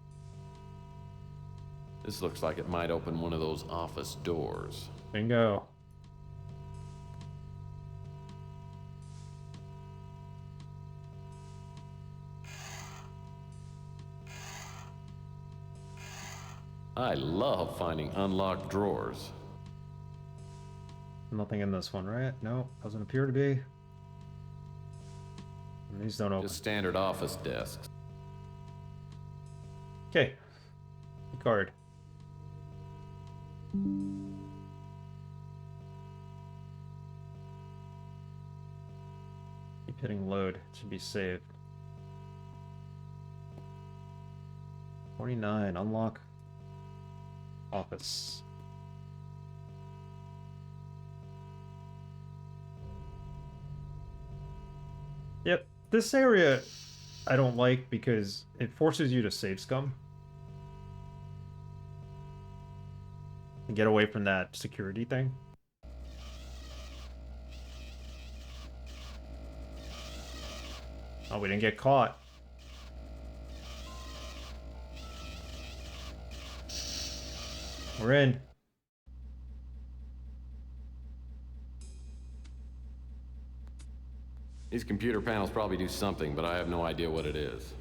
This looks like it might open one of those office doors. Bingo. I love finding unlocked drawers. Nothing in this one, right? No, doesn't appear to be. And these don't open. Just standard office desks. Okay. Card. Keep hitting load. It should be saved. 49. Unlock office. Yep. This area I don't like because it forces you to save scum. And get away from that security thing. Oh, we didn't get caught. We're in. These computer panels probably do something, but I have no idea what it is.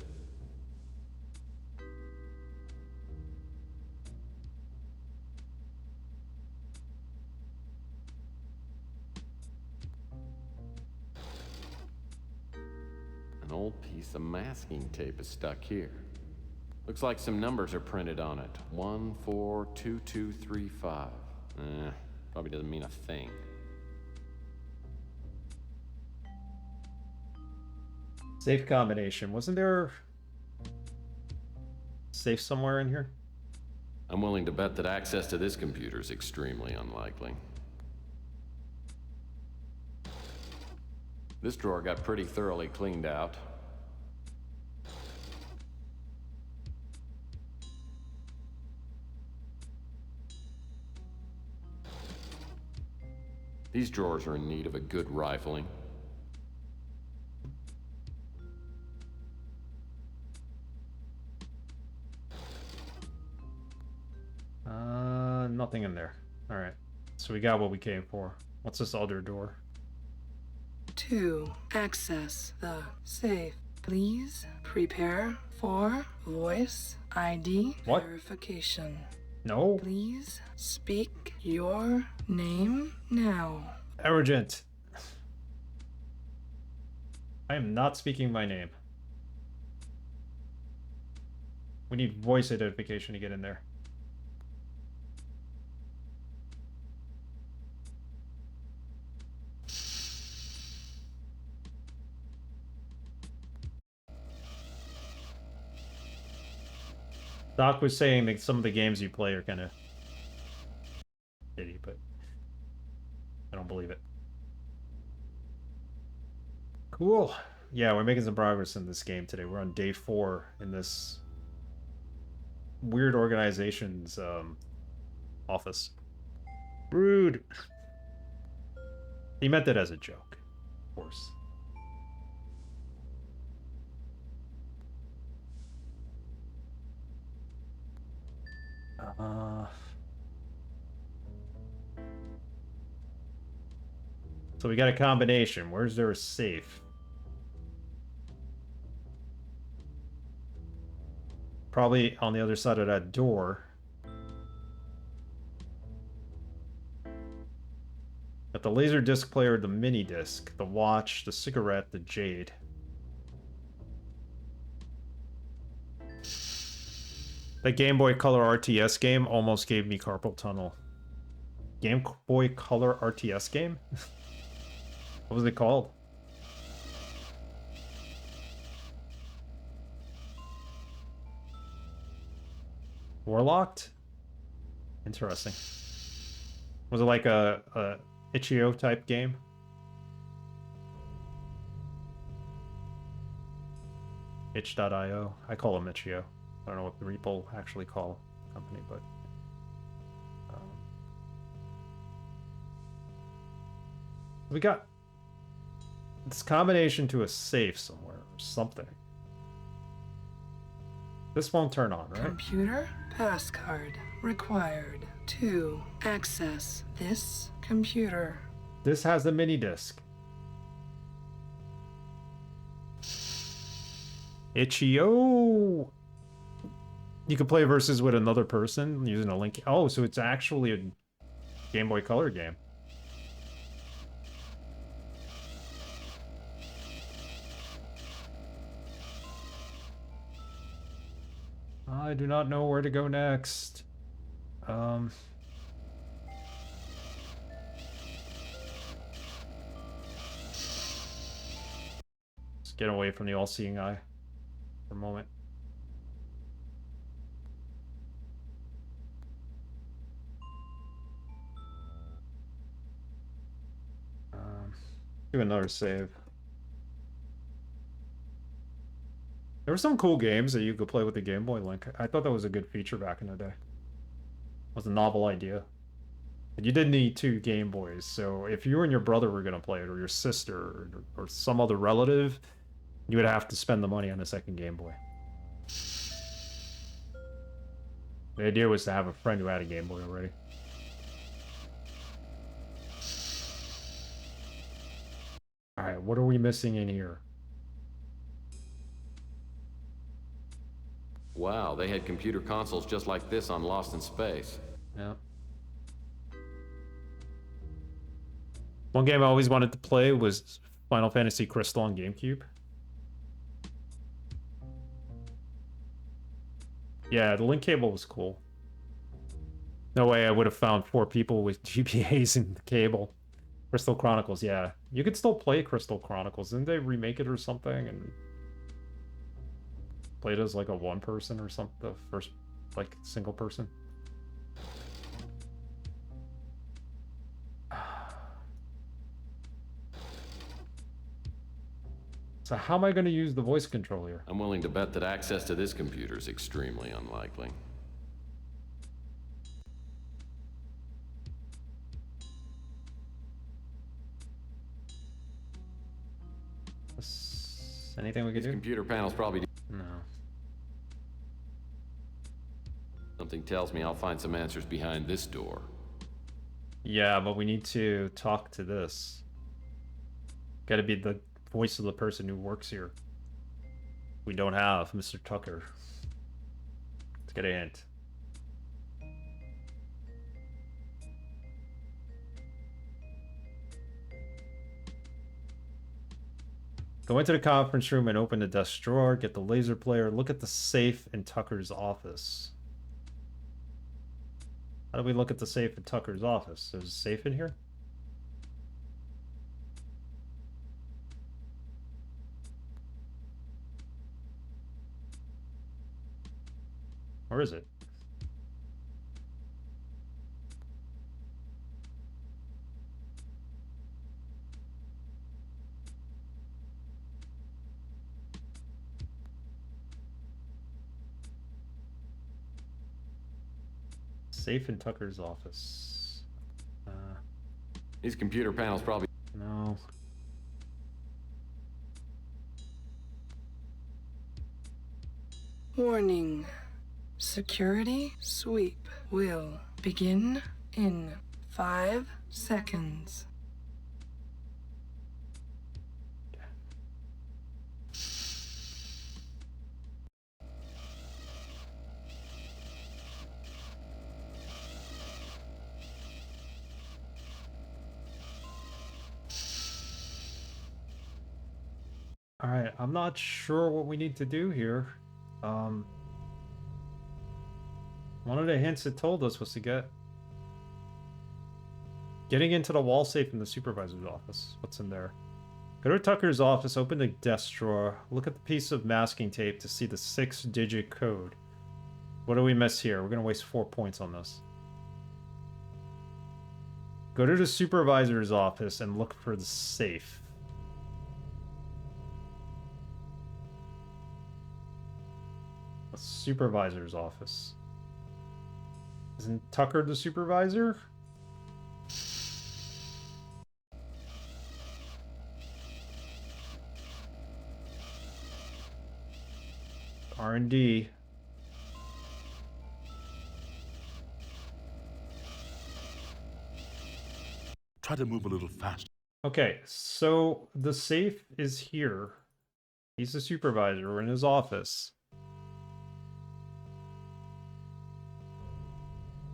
An old piece of masking tape is stuck here. Looks like some numbers are printed on it. 142235. Probably doesn't mean a thing. Safe combination. Wasn't there safe somewhere in here? I'm willing to bet that access to this computer is extremely unlikely. This drawer got pretty thoroughly cleaned out. These drawers are in need of a good rifling. Nothing in there. All right. So we got what we came for. What's this other door? 2. Access the safe. Please prepare for voice ID What? verification. No. Please speak your name now. Arrogant. I am not speaking my name. We need voice identification to get in there. Doc was saying that some of the games you play are kind of shitty, but I don't believe it. Cool. Yeah, we're making some progress in this game today. We're on day 4 in this weird organization's office. Rude. He meant it as a joke, of course. So we got a combination. Where's there a safe? Probably on the other side of that door. Got the laser disc player, the mini disc, the watch, the cigarette, the jade. That Game Boy Color RTS game almost gave me carpal tunnel. Game Boy Color RTS game? What was it called? Warlocked? Interesting. Was it like a itch.io type game? Itch.io. I call them itch.io. I don't know what the people actually call the company, but we got this combination to a safe somewhere or something. This won't turn on, right? Computer passcard required to access this computer. This has the mini disc. Itch.io. You can play versus with another person using a link. Oh, so it's actually a Game Boy Color game. I do not know where to go next. Let's get away from the all-seeing eye for a moment. Do another save. There were some cool games that you could play with the Game Boy Link. I thought that was a good feature back in the day. It was a novel idea. And you did need 2 Game Boys, so if you and your brother were going to play it, or your sister, or some other relative, you would have to spend the money on a second Game Boy. The idea was to have a friend who had a Game Boy already. Alright, what are we missing in here? Wow, they had computer consoles just like this on Lost in Space. Yeah. One game I always wanted to play was Final Fantasy Crystal on GameCube. Yeah, the link cable was cool. No way I would have found 4 people with GBAs in the cable. Crystal Chronicles, yeah. You could still play Crystal Chronicles. Didn't they remake it or something? And play it as like a 1 person or something? The first, like, single person? So how am I going to use the voice control here? I'm willing to bet that access to this computer is extremely unlikely. Anything we could do? Computer panel's probably... No. Something tells me I'll find some answers behind this door. Yeah, but we need to talk to this. Gotta be the voice of the person who works here. we don't have Mr. Tucker. Let's get a hint. Go into the conference room and open the desk drawer, get the laser player, look at the safe in Tucker's office. How do we look at the safe in Tucker's office? There's a safe in here? Where is it? Safe in Tucker's office. These computer panels probably... No. Warning. Security sweep will begin in 5 seconds. Alright, I'm not sure what we need to do here. One of the hints it told us was to getting into the wall safe in the supervisor's office. What's in there? Go to Tucker's office, open the desk drawer, look at the piece of masking tape to see the 6-digit code. What do we miss here? We're gonna waste 4 points on this. Go to the supervisor's office and look for the safe. The supervisor's office. Isn't Tucker the supervisor? R&D. Try to move a little faster. Okay, so the safe is here. He's the supervisor. We're in his office.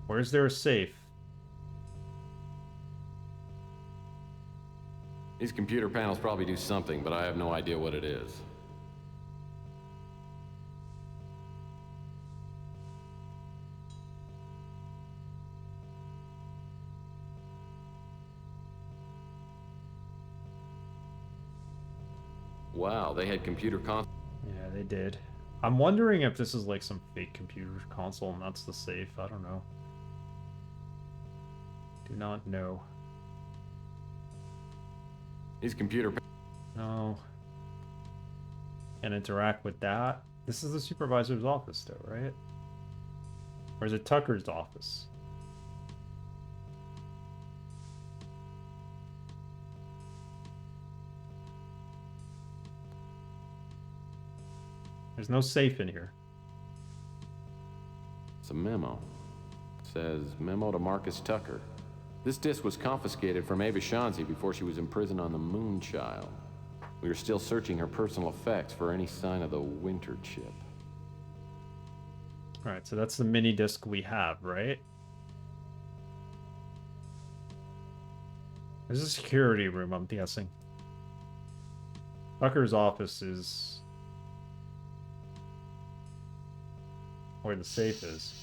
Where's there a safe? These computer panels probably do something, but I have no idea what it is. Wow, they had computer console. Yeah, they did. I'm wondering if this is like some fake computer console and that's the safe. I don't know. Do not know. These computer... No. Can't interact with that. This is the supervisor's office though, right? Or is it Tucker's office? There's no safe in here. It's a memo. It says, memo to Marcus Tucker. This disc was confiscated from Ava Shanzi before she was imprisoned on the Moonchild. We are still searching her personal effects for any sign of the Winter Chip. Alright, so that's the mini disc we have, right? There's a security room, I'm guessing. Tucker's office is where the safe is.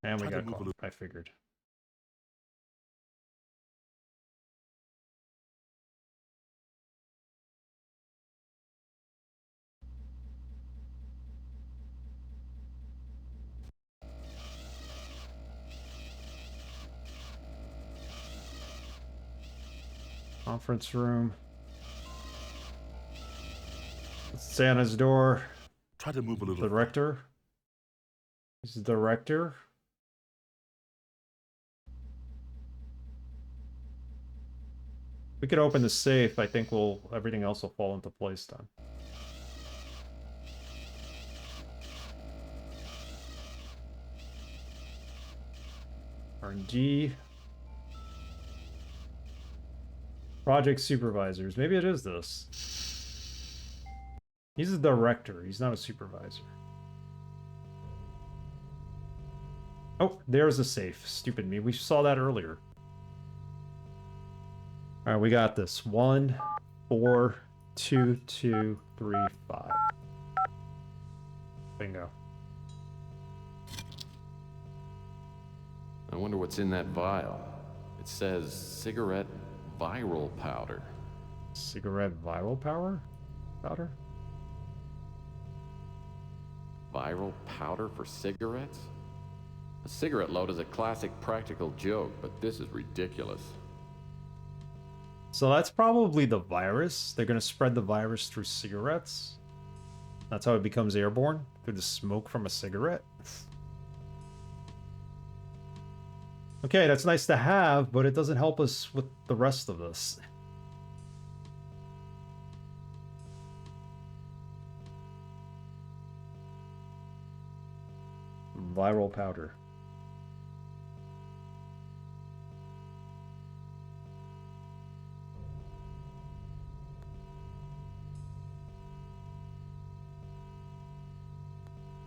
And we got caught, I figured. Conference room. Santa's door. Try to move a little. Director. This is the director. We could open the safe. I think everything else will fall into place then. R&D. Project supervisors. Maybe it is this. He's a director. He's not a supervisor. Oh, there's a safe. Stupid me. We saw that earlier. All right, we got this. 1, 4, 2, 2, 3, 5. Bingo. I wonder what's in that vial. It says cigarette viral powder. Cigarette viral powder? Viral powder for cigarettes? A cigarette load is a classic practical joke, but this is ridiculous. So that's probably the virus. They're going to spread the virus through cigarettes. That's how it becomes airborne, through the smoke from a cigarette. Okay, that's nice to have, but it doesn't help us with the rest of this. Viral powder.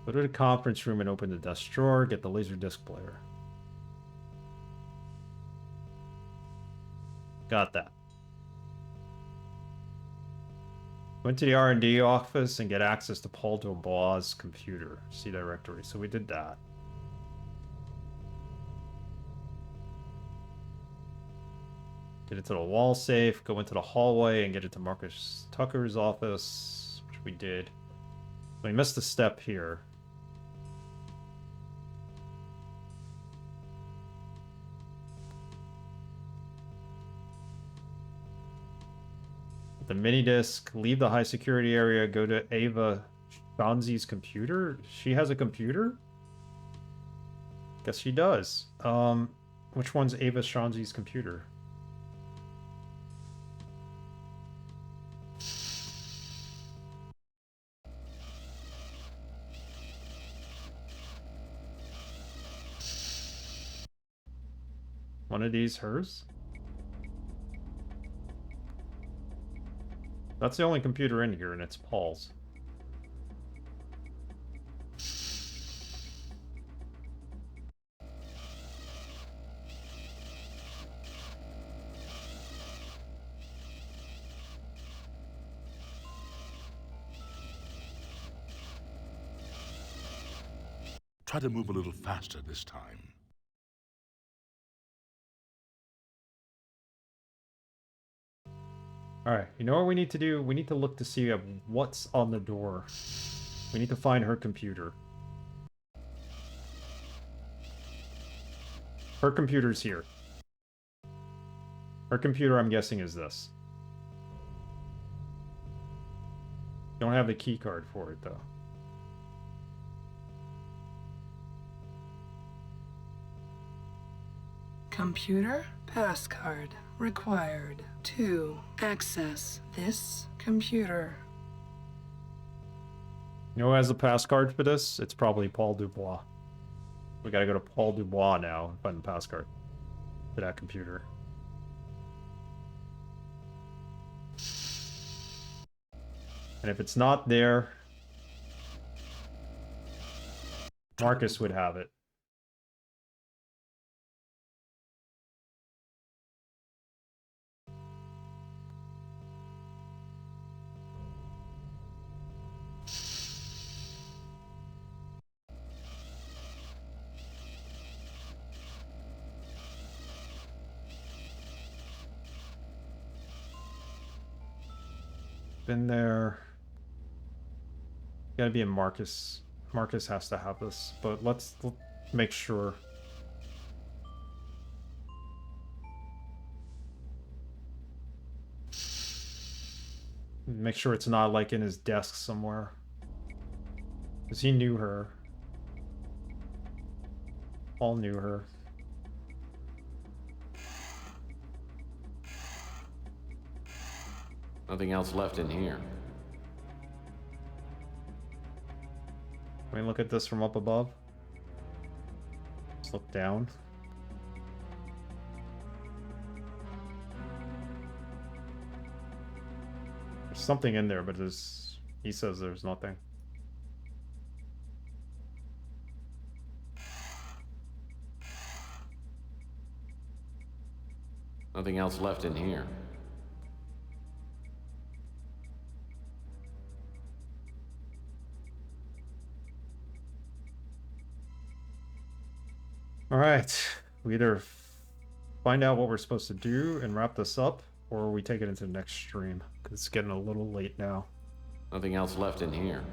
Go to the conference room and open the desk drawer, get the laser disc player. Got that. Went to the R&D office and get access to Paul Dubois' computer. See directory. So we did that. Get it to the wall safe, go into the hallway and get it to Marcus Tucker's office, which we did. We missed a step here. The mini disc, leave the high security area, go to Ava Shanzi's computer. She has a computer? Guess she does. Which one's Ava Shanzi's computer? One of these hers? That's the only computer in here, and it's Paul's. Try to move a little faster this time. Alright, you know what we need to do? We need to look to see what's on the door. We need to find her computer. Her computer's here. Her computer, I'm guessing, is this. Don't have the key card for it, though. Computer passcard required to access this computer. You know who has the passcard for this? It's probably Paul Dubois. We gotta go to Paul Dubois now and find the passcard for that computer. And if it's not there, Marcus would have it. Been there. Gotta be a Marcus. Marcus has to have this, but let's make sure. Make sure it's not like in his desk somewhere. Because he knew her. Paul knew her. Nothing else left in here. Can we look at this from up above? Let's look down. something in there, but he says there's nothing. Nothing else left in here. All right, we either find out what we're supposed to do and wrap this up, or we take it into the next stream, because it's getting a little late now. Nothing else left in here.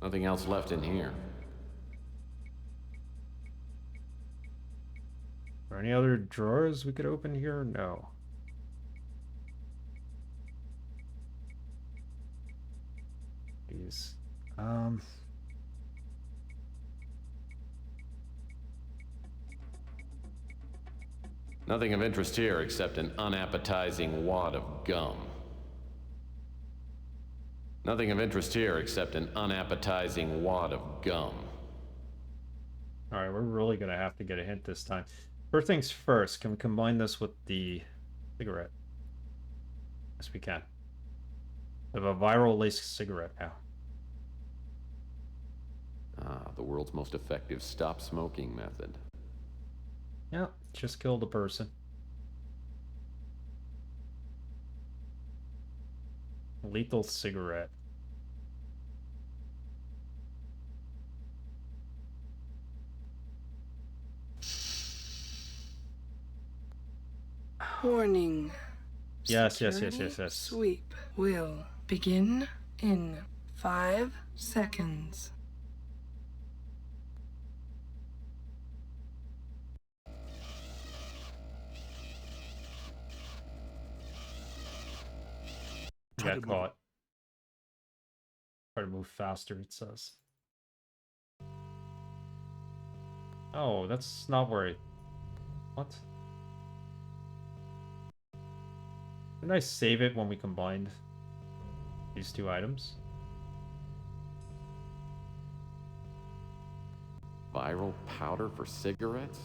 Nothing else left in here. Are there any other drawers we could open here? No. Jeez. Nothing of interest here except an unappetizing wad of gum. Nothing of interest here except an unappetizing wad of gum. Alright, we're really gonna have to get a hint this time. First things first, can we combine this with the cigarette? Yes, we can. We have a viral lace cigarette now. Ah, the world's most effective stop smoking method. Yeah, just killed a person. Lethal cigarette. Warning. Yes. Security Sweep will begin in 5 seconds. Got caught. Try to move faster, it says. Oh, that's not where I... What? Didn't I save it when we combined these two items? Viral powder for cigarettes?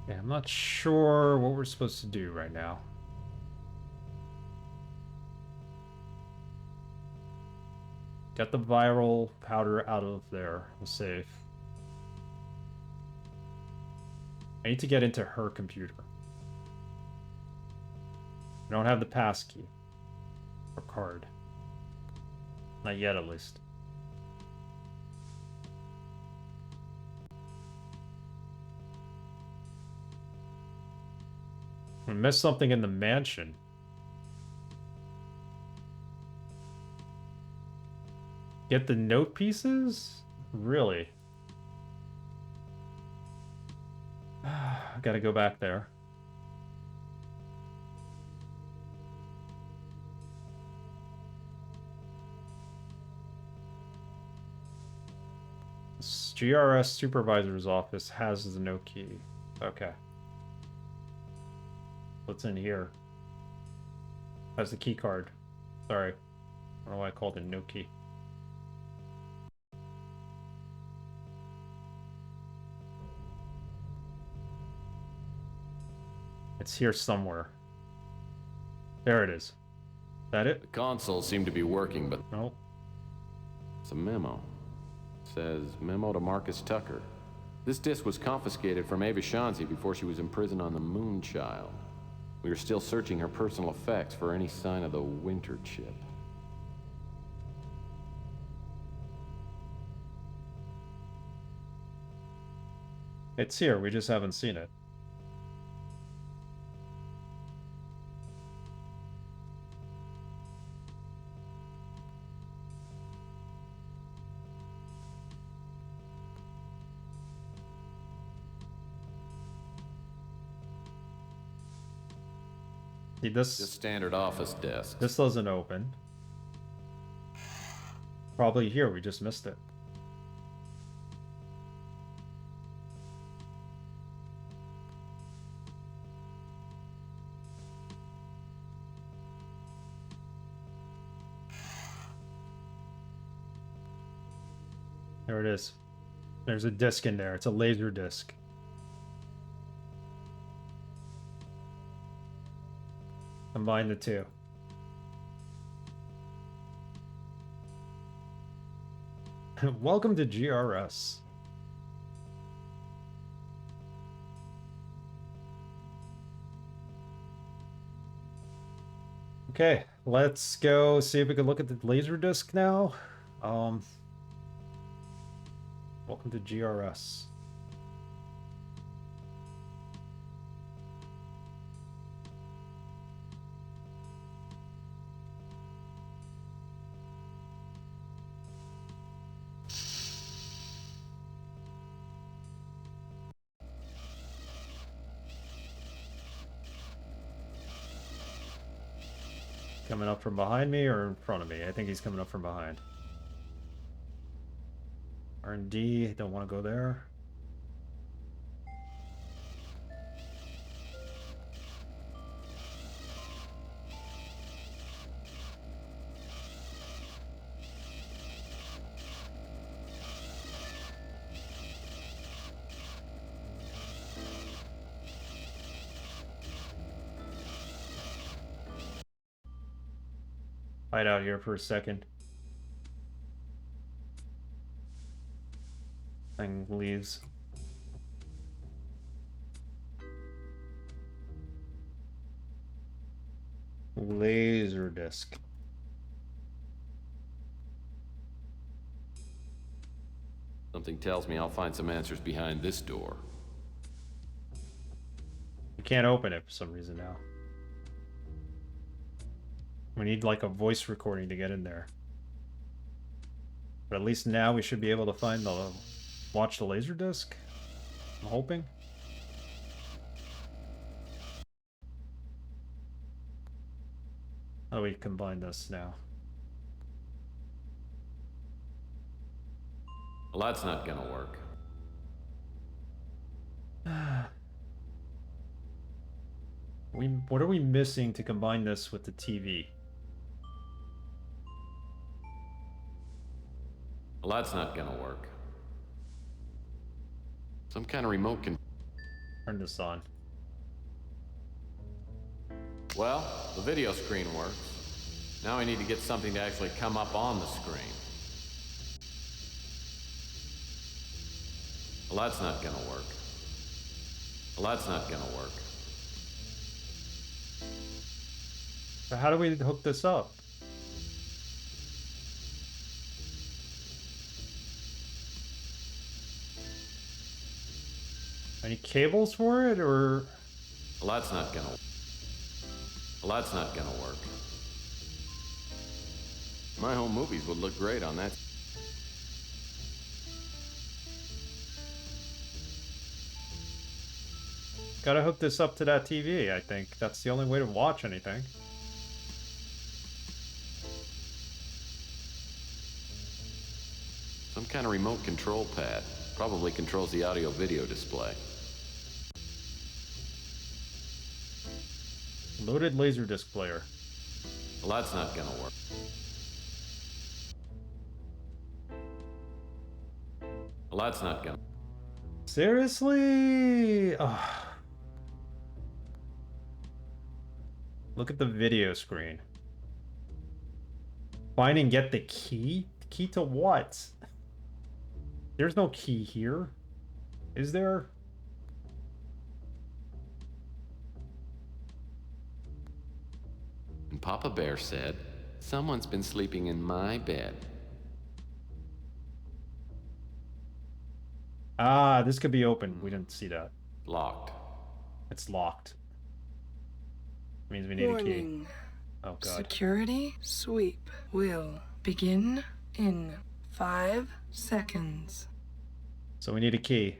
Yeah, I'm not sure what we're supposed to do right now. Get the viral powder out of there. We'll save. I need to get into her computer. I don't have the passkey. Or card. Not yet, at least. I missed something in the mansion. Get the note pieces? Really? I gotta go back there. This GRS supervisor's office has the note key. Okay. What's in here? That's the key card. Sorry. I don't know why I called it note key. It's here somewhere. There it is. Is that it? The consoles seem to be working, but Nope. it's a memo. It says, memo to Marcus Tucker. This disc was confiscated from Ava Shanzi before she was imprisoned on the Moonchild. We are still searching her personal effects for any sign of the Winter Chip. It's here, we just haven't seen it. See, Just standard office desk. this doesn't open. Probably here, we just missed it. There it is. There's a disc in there. It's a laser disc. Combine the two. Welcome to GRS. Okay, let's go see if we can look at the laser disc now. Welcome to GRS. Coming up from behind me or in front of me? I think he's coming up from behind. R&D, don't want to go there. Hide out here for a second. Thing leaves. Laser disc. Something tells me I'll find some answers behind this door. You can't open it for some reason now. We need like a voice recording to get in there. But at least now we should be able to find the watch the laser disc. I'm hoping. How do we combine this now? Well, that's not gonna work. What are we missing to combine this with the TV? Well, that's not gonna work. Some kind of remote can... Turn this on. Well, the video screen works. Now I need to get something to actually come up on the screen. Well, that's not gonna work. Well, that's not gonna work. So how do we hook this up? Any cables for it, or? Well, that's not gonna... Well, that's not gonna work. My home movies would look great on that. Gotta hook this up to that TV, I think. That's the only way to watch anything. Some kind of remote control pad. Probably controls the audio-video display. Loaded laserdisc player. Well, that's not gonna work. Well, that's not gonna... Seriously? Ugh. Look at the video screen. Find and get the key? The key to what? There's no key here. Is there? And Papa Bear said, "Someone's been sleeping in my bed." Ah, this could be open. We didn't see that. Locked. It's locked. Means we need a key. Warning. Oh god. Security sweep will begin in 5 seconds. So we need a key.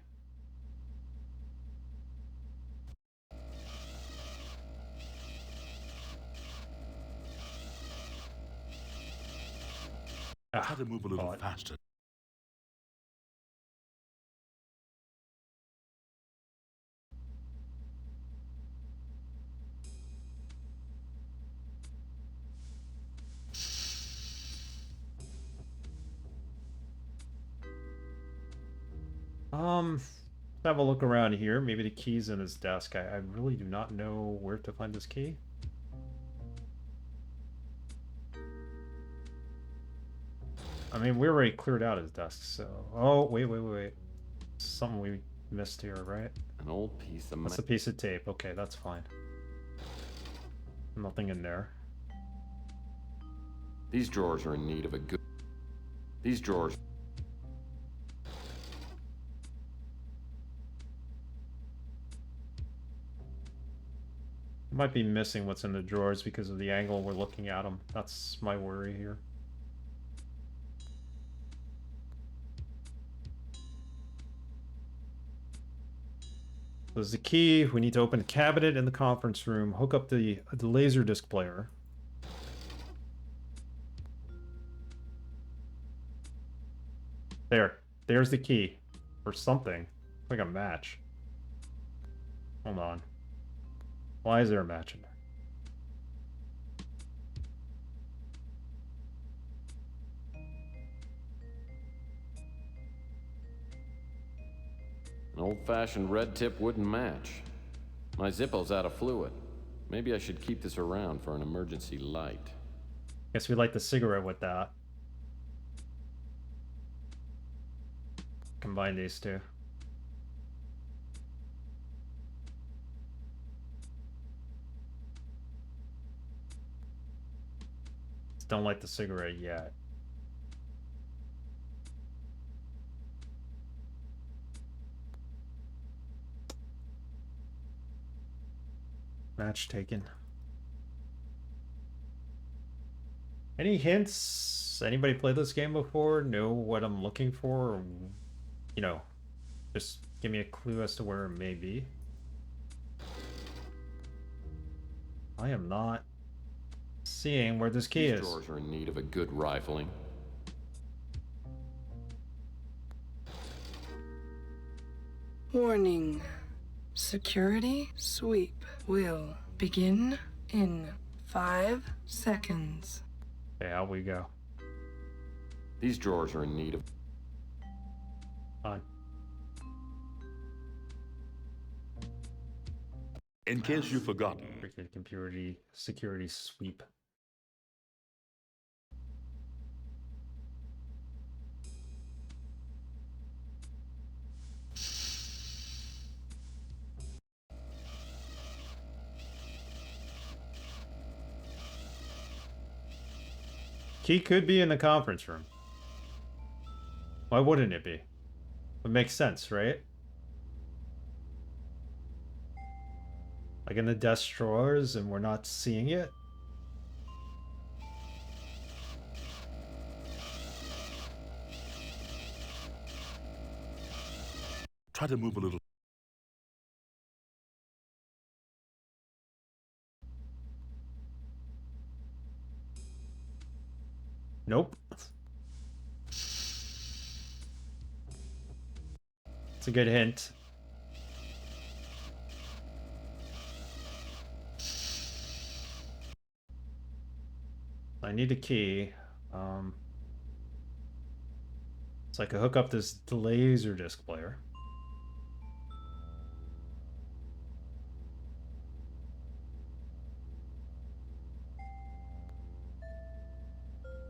Try to move a little faster. Let's have a look around here. Maybe the key's in his desk. I really do not know where to find this key. I mean, we already cleared out his desk, so... Oh, wait. Something we missed here, right? An old piece of... That's a piece of tape. Okay, that's fine. Nothing in there. These drawers are in need of a good... These drawers... Might be missing what's in the drawers because of the angle we're looking at them. That's my worry here. There's the key. We need to open the cabinet in the conference room, hook up the laser disc player. There's the key. Or something. Like a match. Hold on. Why is there a match in there? An old-fashioned red-tip wooden match. My Zippo's out of fluid. Maybe I should keep this around for an emergency light. Guess we light the cigarette with that. Combine these two. Just don't light the cigarette yet. Match taken. Any hints? Anybody played this game before? Know what I'm looking for? Or, you know, just give me a clue as to where it may be. I am not seeing where this key is. These drawers are in need of a good rifling. Warning. Security sweep will begin in 5 seconds. Okay, out we go. These drawers are in need of... On. In case you've forgotten, Freaking security sweep. Key could be in the conference room. Why wouldn't it be? It makes sense, right? Like in the desk drawers and we're not seeing it? try to move a little. Nope. It's a good hint. I need a key. So I could hook up this laser disc player.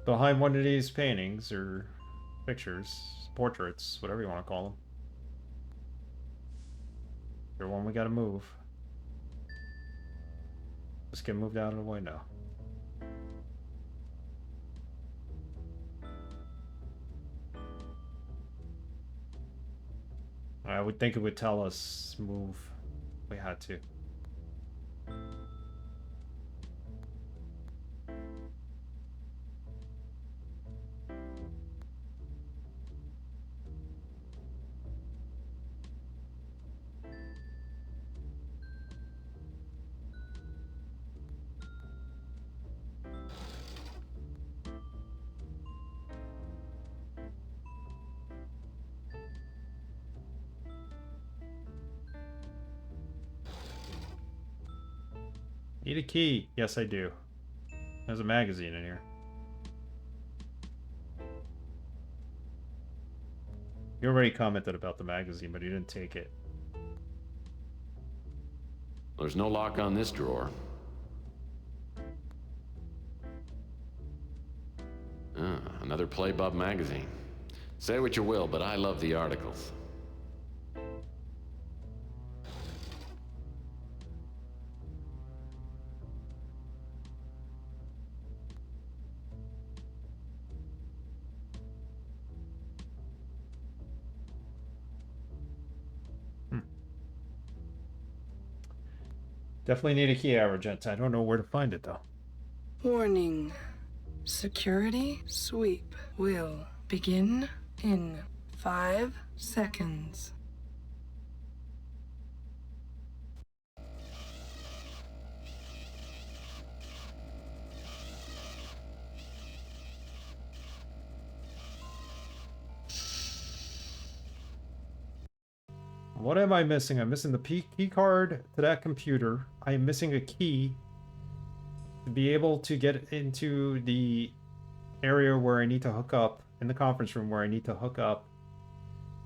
Behind one of these paintings or pictures, portraits, whatever you want to call them. There's one we gotta move. Let's get moved out of the way now. I would think it would tell us move. We had to. Need a key. Yes, I do. There's a magazine in here. You already commented about the magazine, but you didn't take it. There's no lock on this drawer. Ah, another Playbub magazine. Say what you will, but I love the articles. Definitely need a key agent. I don't know where to find it though. Warning. Security sweep will begin in 5 seconds. What am I missing? I'm missing the key card to that computer. I am missing a key to be able to get into the area where I need to hook up, in the conference room where I need to hook up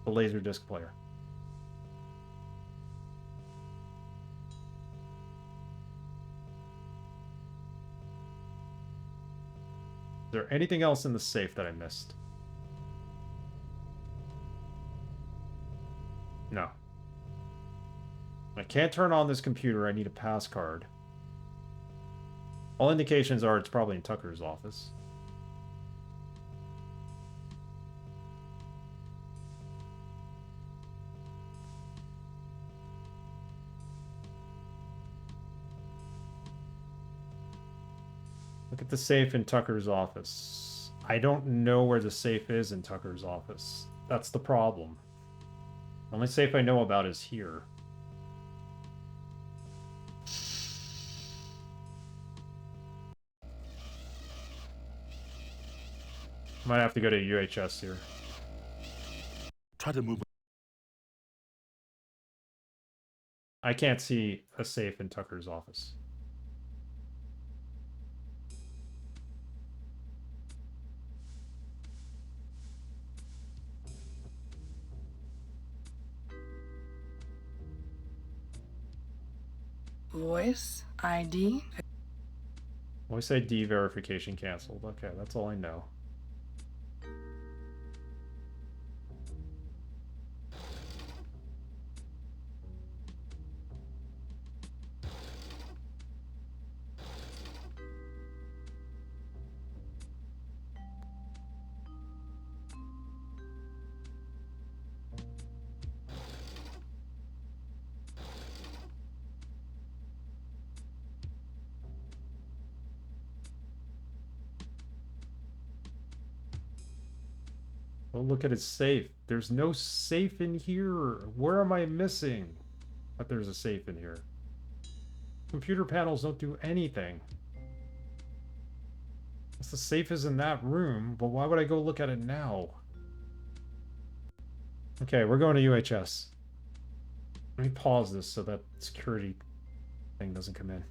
the Laserdisc player. Is there anything else in the safe that I missed? No. I can't turn on this computer. I need a pass card. All indications are it's probably in Tucker's office. Look at the safe in Tucker's office. I don't know where the safe is in Tucker's office. That's the problem. The only safe I know about is here. Might have to go to UHS here. Try to move. I can't see a safe in Tucker's office. Voice ID. Voice ID verification canceled. Okay, that's all I know. Oh, look at his safe. There's no safe in here. Where am I missing? But there's a safe in here. Computer panels don't do anything. The safe is in that room, but why would I go look at it now? Okay, we're going to UHS. Let me pause this so that security thing doesn't come in.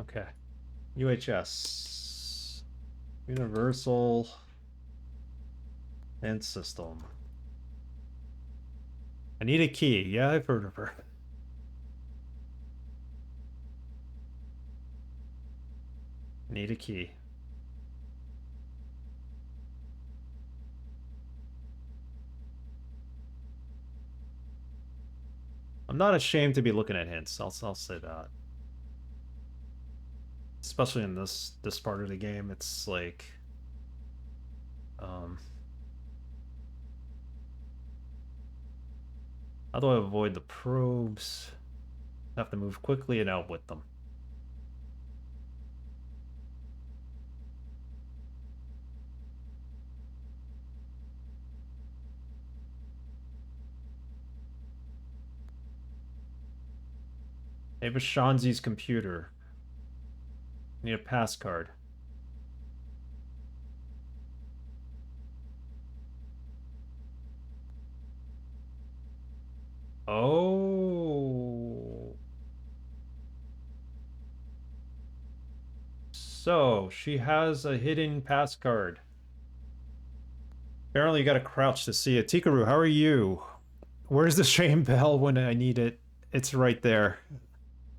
Okay. UHS. Universal And system. I need a key. Yeah, I've heard of her. Need a key. I'm not ashamed to be looking at hints. I'll say that. Especially in this part of the game, it's like, how do I avoid the probes? I have to move quickly and out with them. Maybe Shanzi's computer. Need a pass card. Oh. So, she has a hidden pass card. Apparently you gotta crouch to see it. Tikaru, how are you? Where's the shame bell when I need it? It's right there.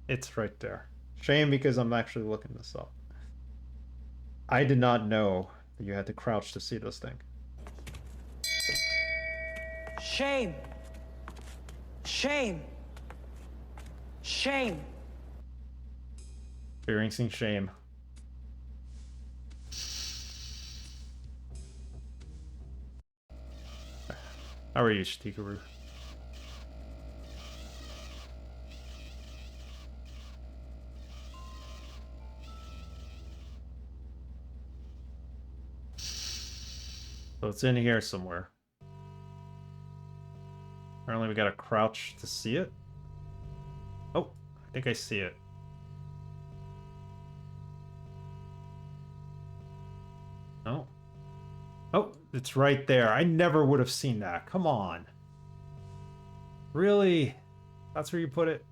It's right there. Shame because I'm actually looking this up. I did not know that you had to crouch to see this thing. Shame. Shame. Shame. Experiencing shame. How are you, Tikaru? So it's in here somewhere. Apparently we gotta crouch to see it. Oh, I think I see it. Oh. Oh, it's right there. I never would have seen that. Come on. Really? That's where you put it?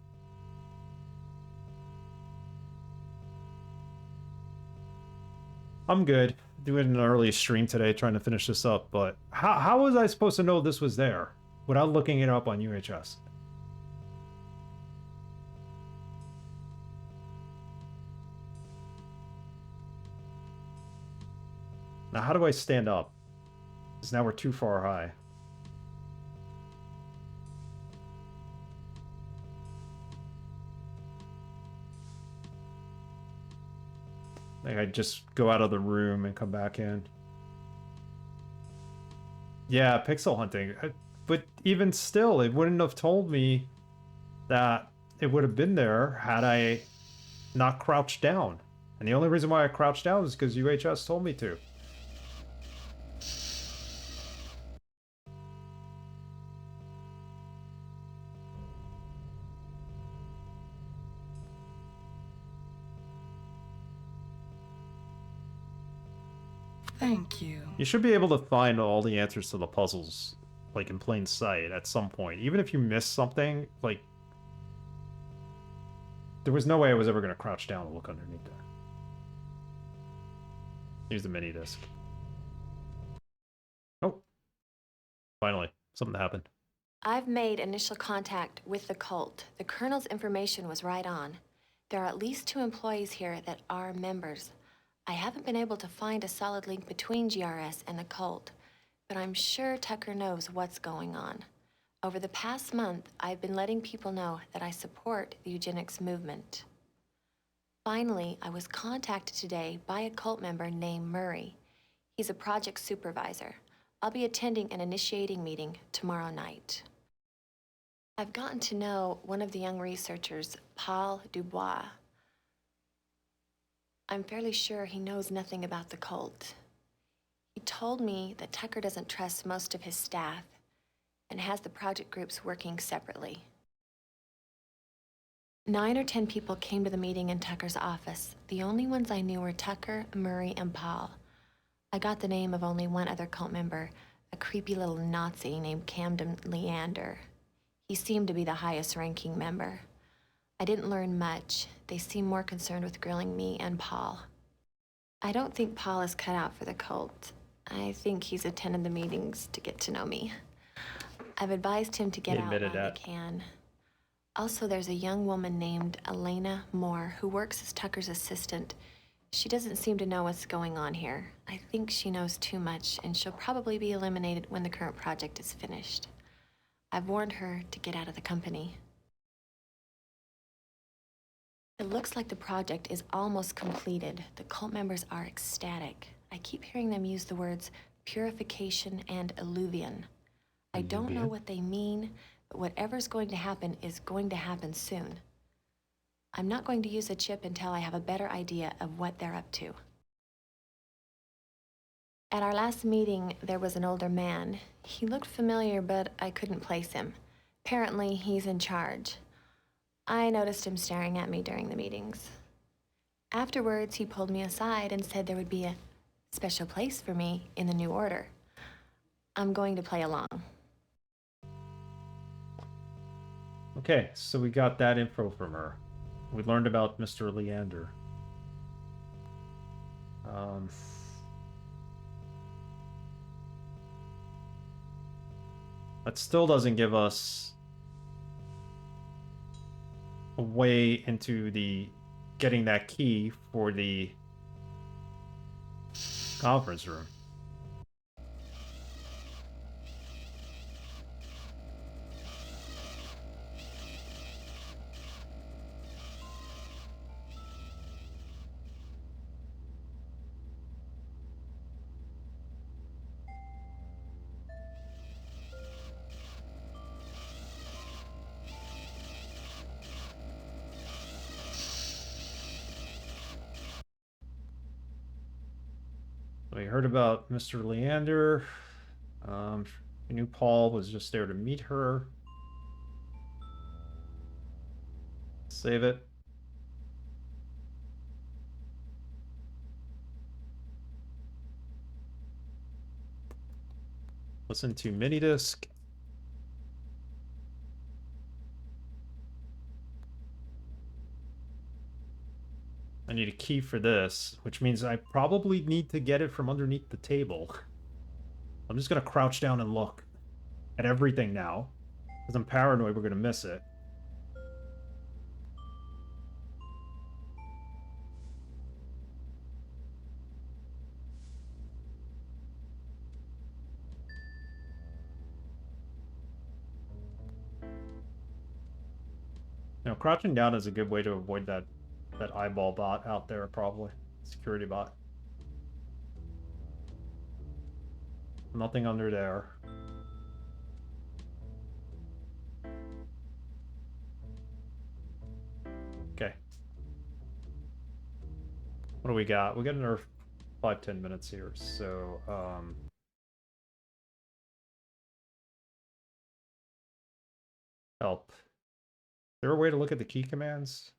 I'm good. Doing an early stream today trying to finish this up, but how was I supposed to know this was there without looking it up on UHS? Now how do I stand up? Because now we're too far high. Like I just go out of the room and come back in. Yeah, pixel hunting. But even still, it wouldn't have told me that it would have been there had I not crouched down. And the only reason why I crouched down is because UHS told me to. Thank you. You should be able to find all the answers to the puzzles, like in plain sight at some point. Even if you miss something, like... There was no way I was ever going to crouch down and look underneath there. Here's the mini disc. Oh. Finally, something happened. I've made initial contact with the cult. The Colonel's information was right on. There are at least 2 employees here that are members. I haven't been able to find a solid link between GRS and the cult, but I'm sure Tucker knows what's going on. Over the past month, I've been letting people know that I support the eugenics movement. Finally, I was contacted today by a cult member named Murray. He's a project supervisor. I'll be attending an initiating meeting tomorrow night. I've gotten to know one of the young researchers, Paul Dubois. I'm fairly sure he knows nothing about the cult. He told me that Tucker doesn't trust most of his staff and has the project groups working separately. 9 or 10 people came to the meeting in Tucker's office. The only ones I knew were Tucker, Murray, and Paul. I got the name of only one other cult member, a creepy little Nazi named Camden Leander. He seemed to be the highest ranking member. I didn't learn much. They seemed more concerned with grilling me and Paul. I don't think Paul is cut out for the cult. I think he's attended the meetings to get to know me. I've advised him to get He out while admitted that. he can. Also, there's a young woman named Elena Moore who works as Tucker's assistant. She doesn't seem to know what's going on here. I think she knows too much, and she'll probably be eliminated when the current project is finished. I've warned her to get out of the company. It looks like the project is almost completed. The cult members are ecstatic. I keep hearing them use the words purification and illuvion. I don't know what they mean, but whatever's going to happen is going to happen soon. I'm not going to use a chip until I have a better idea of what they're up to. At our last meeting, there was an older man. He looked familiar, but I couldn't place him. Apparently, he's in charge. I noticed him staring at me during the meetings. Afterwards, he pulled me aside and said there would be a special place for me in the new order. I'm going to play along. Okay, so we got that info from her. We learned about Mr. Leander. That still doesn't give us a way into the getting that key for the conference room. We heard about Mr. Leander. We knew Paul was just there to meet her. Save it. Listen to mini disc. I need a key for this, which means I probably need to get it from underneath the table. I'm just gonna crouch down and look at everything now, because I'm paranoid we're gonna miss it. Now, crouching down is a good way to avoid that eyeball bot out there, probably. Security bot. Nothing under there. Okay. What do we got? We got another 5-10 minutes here, so help. Is there a way to look at the key commands?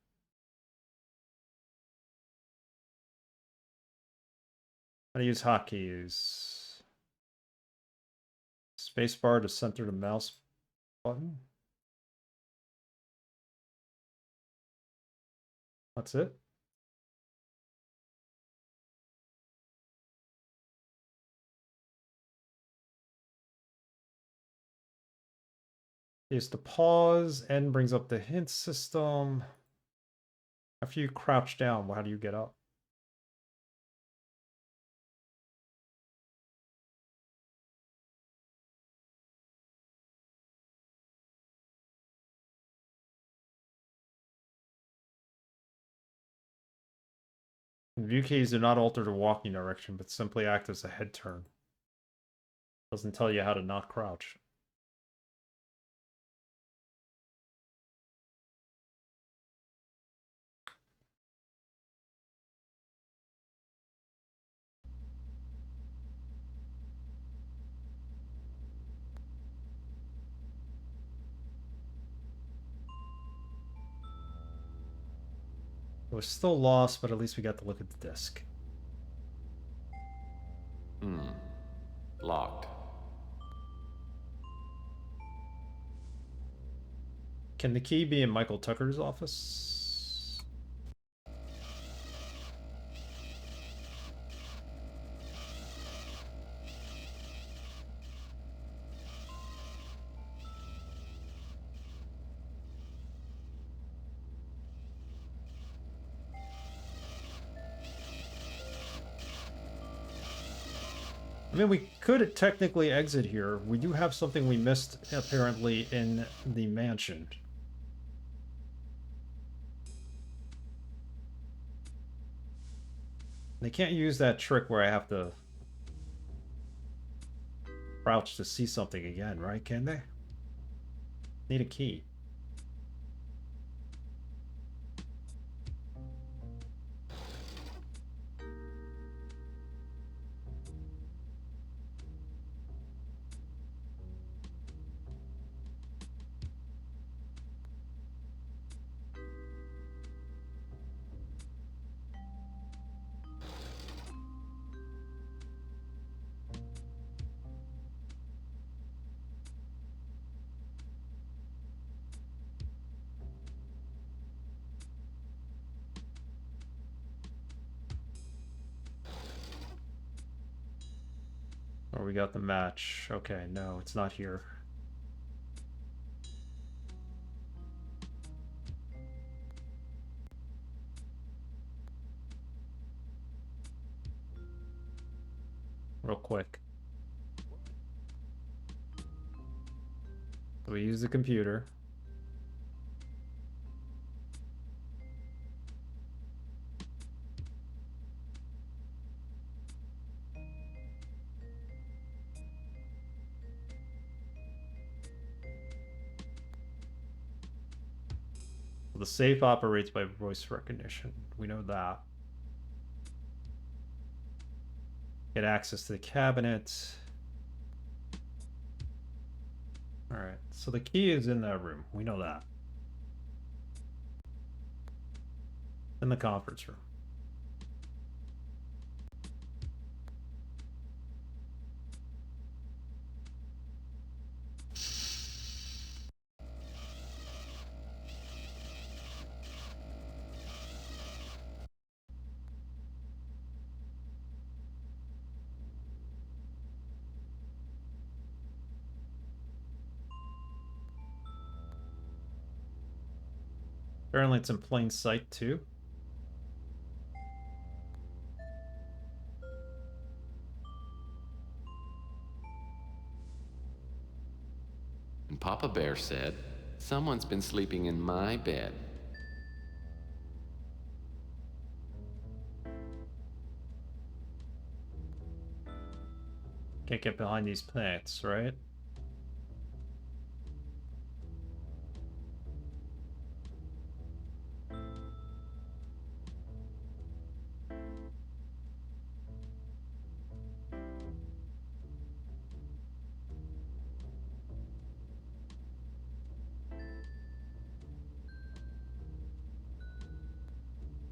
How to use hotkeys. Spacebar to center the mouse button. That's it. Is to pause, N brings up the hint system. After you crouch down, how do you get up? View keys do not alter the walking direction, but simply act as a head turn. Doesn't tell you how to not crouch. It was still lost, but at least we got to look at the disc. Locked. Can the key be in Michael Tucker's office? I mean, we could technically exit here. We do have something we missed, apparently, in the mansion. They can't use that trick where I have to crouch to see something again, right? Can they? Need a key. Or we got the match. Okay, no, it's not here. Real quick. So we use the computer. The safe operates by voice recognition. We know that. Get access to the cabinet. Alright, so the key is in that room. We know that. In the conference room. Apparently it's in plain sight too. And Papa Bear said, "Someone's been sleeping in my bed." Can't get behind these plants, right?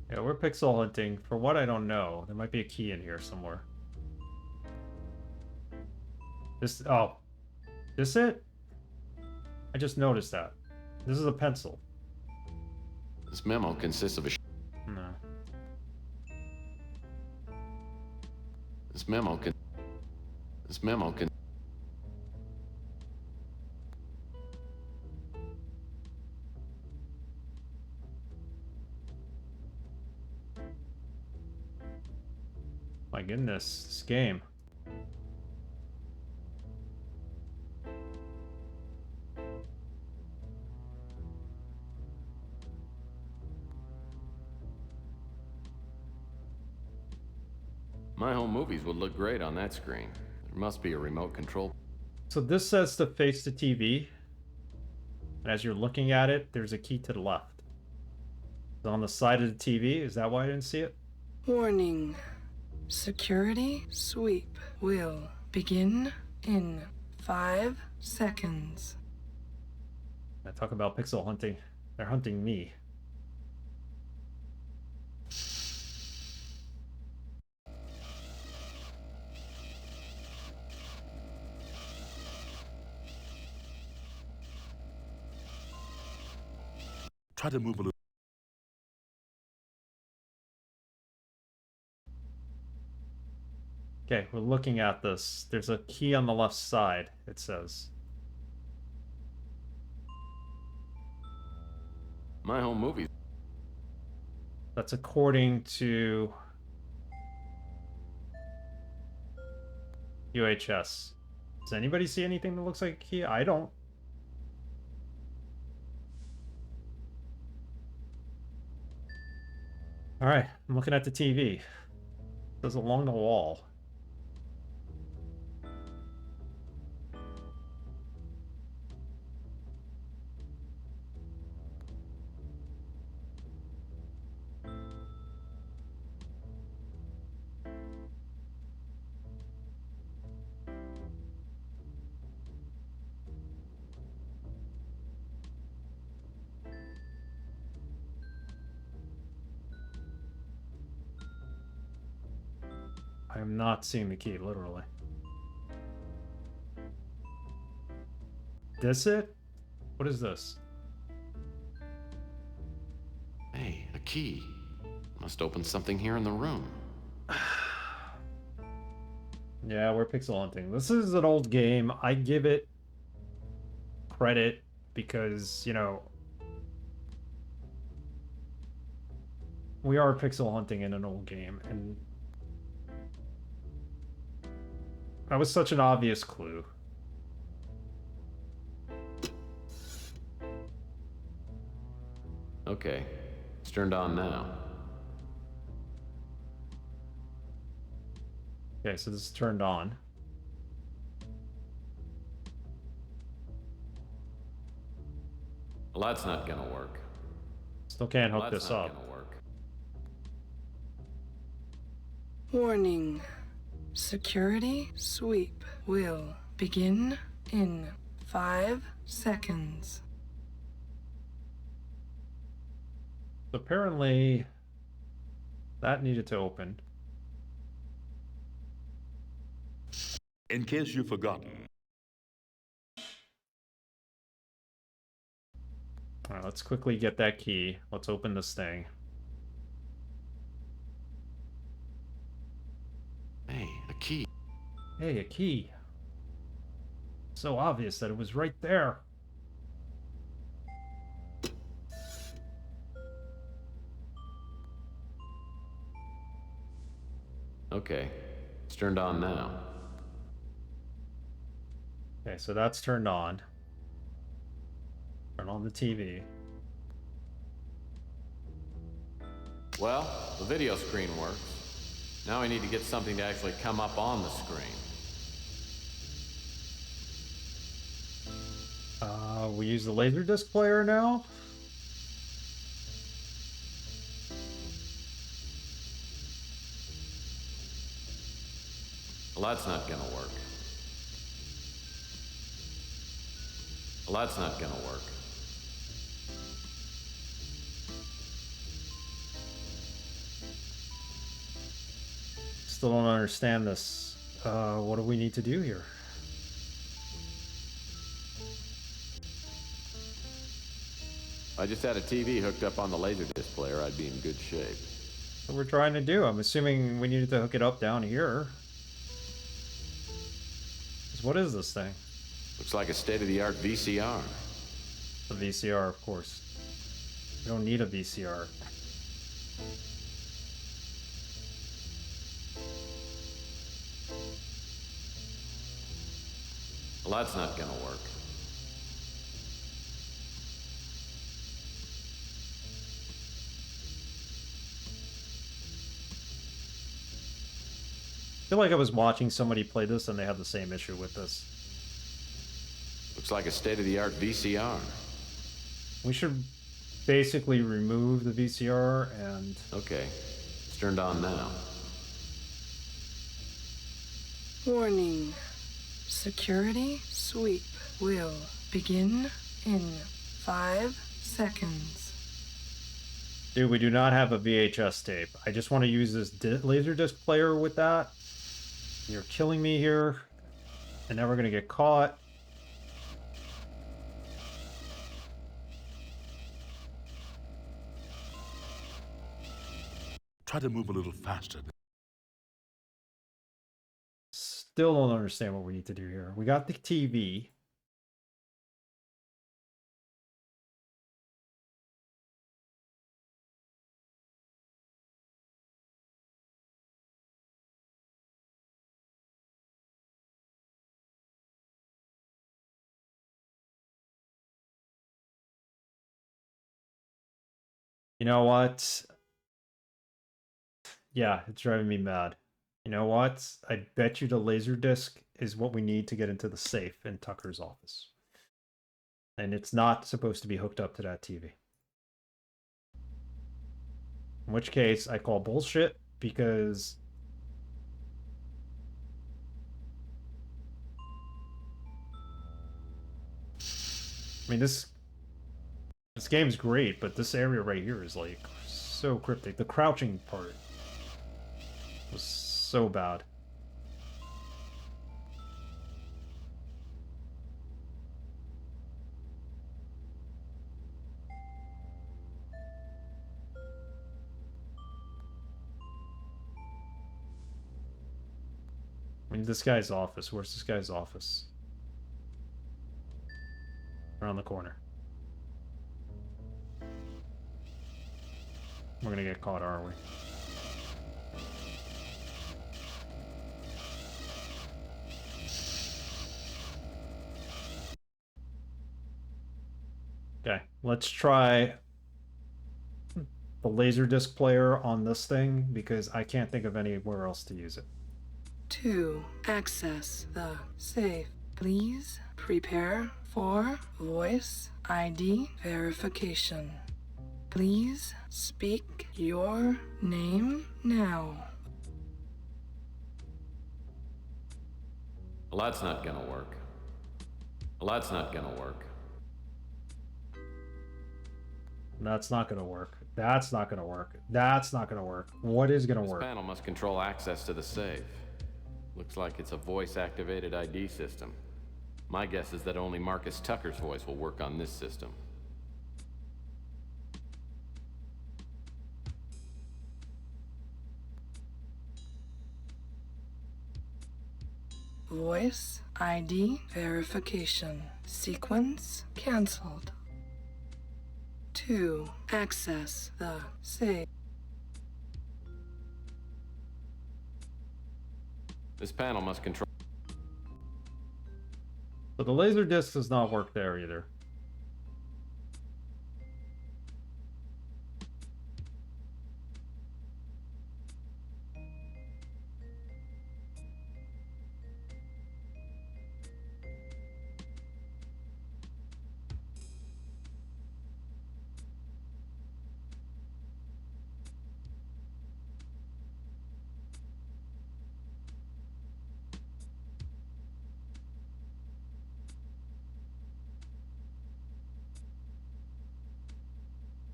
Yeah, we're pixel hunting. For what I don't know, there might be a key in here somewhere. Oh, this it? I just noticed that. This is a pencil. This memo consists of a... No. This memo can... My goodness, this game. My home movies would look great on that screen. There must be a remote control. So this says to face the TV. And as you're looking at it, there's a key to the left. It's on the side of the TV. Is that why I didn't see it? Warning. Security sweep will begin in 5 seconds. I talk about pixel hunting. They're hunting me. Try to move a little. Okay, we're looking at this. There's a key on the left side, it says. My home movies. That's according to UHS. Does anybody see anything that looks like a key? I don't. Alright, I'm looking at the TV. It says along the wall. I am not seeing the key, literally. This it? What is this? Hey, a key. Must open something here in the room. Yeah, we're pixel hunting. This is an old game. I give it credit because, you know, we are pixel hunting in an old game, and that was such an obvious clue. Okay, it's turned on now. Okay, so this is turned on. Well, that's not gonna work. Still can't hook Well, that's this not up. gonna work. Warning. Security sweep will begin in 5 seconds. Apparently, that needed to open. In case you've forgotten, Alright, let's quickly get that key. Let's open this thing. Hey, a key. Hey, a key. So obvious that it was right there. Okay, it's turned on now. Okay, so that's turned on. Turn on the TV. Well, the video screen works. Now I need to get something to actually come up on the screen. We use the Laserdisc player now. Well, that's not gonna work. Well, that's not gonna work. Still don't understand this. What do we need to do here? If I just had a TV hooked up on the Laserdisc player, I'd be in good shape. What we're trying to do? I'm assuming we needed to hook it up down here. 'Cause what is this thing? Looks like a state-of-the-art VCR. A VCR, of course. We don't need a VCR. Well, that's not gonna work. I feel like I was watching somebody play this and they had the same issue with this. Looks like a state-of-the-art VCR. We should basically remove the VCR and... Okay, it's turned on now. Warning. Security sweep will begin in 5 seconds. Dude, we do not have a VHS tape. I just want to use this Laserdisc player with that. You're killing me here. And now we're going to get caught. try to move a little faster. Still don't understand what we need to do here. We got the TV. You know what? Yeah, it's driving me mad. You know what? I bet you the laser disc is what we need to get into the safe in Tucker's office. And it's not supposed to be hooked up to that TV. In which case, I call bullshit because... I mean, this game's great, but this area right here is, like, so cryptic. The crouching part was so bad. I mean, this guy's office. Where's this guy's office? Around the corner. We're gonna get caught, aren't we? Okay, let's try the Laserdisc player on this thing because I can't think of anywhere else to use it. 2. Access the safe. Please prepare for voice ID verification. Please speak your name now. Well, that's not gonna work. Well, that's not gonna work. That's not gonna work. That's not gonna work. That's not gonna work. What is gonna work? This panel must control access to the safe. Looks like it's a voice-activated ID system. My guess is that only Marcus Tucker's voice will work on this system. Voice ID verification. Sequence canceled. 2. Access the safe. This panel must control... So the laser disc does not work there either.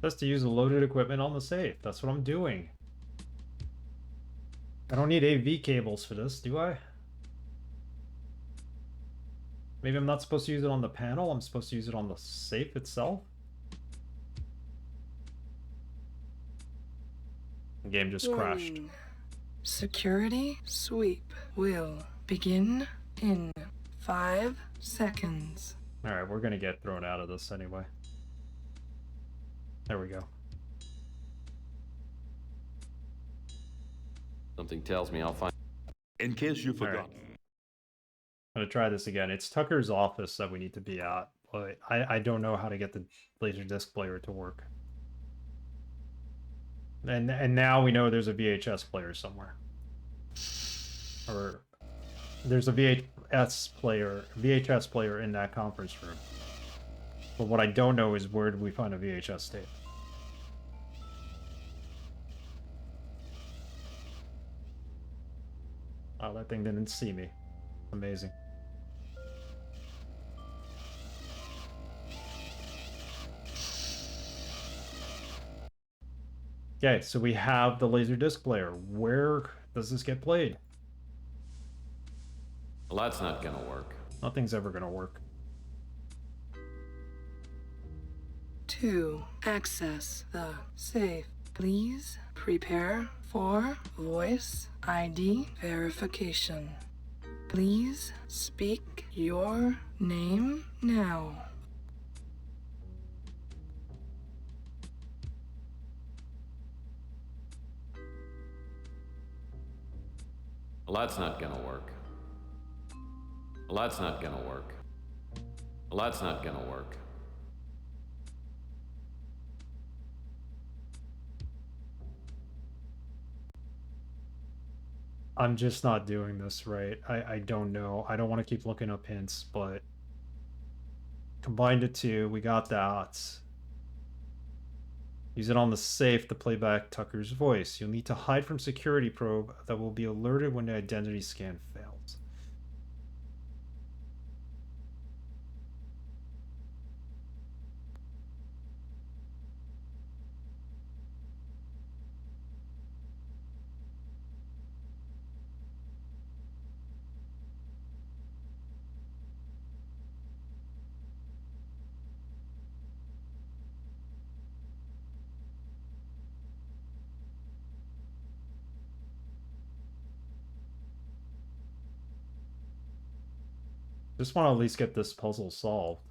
Just to use the loaded equipment on the safe. That's what I'm doing. I don't need AV cables for this, do I? Maybe I'm not supposed to use it on the panel. I'm supposed to use it on the safe itself. The game just crashed. Warning. Security sweep will begin in 5 seconds. Alright, we're gonna get thrown out of this anyway. There we go. Something tells me I'll find... In case you've forgotten. I'm gonna try this again. It's Tucker's office that we need to be at, but I don't know how to get the Laserdisc player to work. And now we know there's a VHS player somewhere. Or there's a VHS player in that conference room. But what I don't know is where do we find a VHS tape? Oh, that thing didn't see me. Amazing. Okay, so we have the Laserdisc player. Where does this get played? Well, that's not gonna work. Nothing's ever gonna work. 2. Access the safe. Please prepare for voice ID verification. Please speak your name now. Well, that's not gonna work. Well, that's not gonna work. Well, that's not gonna work. I'm just not doing this right. I don't know. I don't want to keep looking up hints, but combine the two. We got that. Use it on the safe to play back Tucker's voice. You'll need to hide from security probe that will be alerted when the identity scan fails. Just want to at least get this puzzle solved.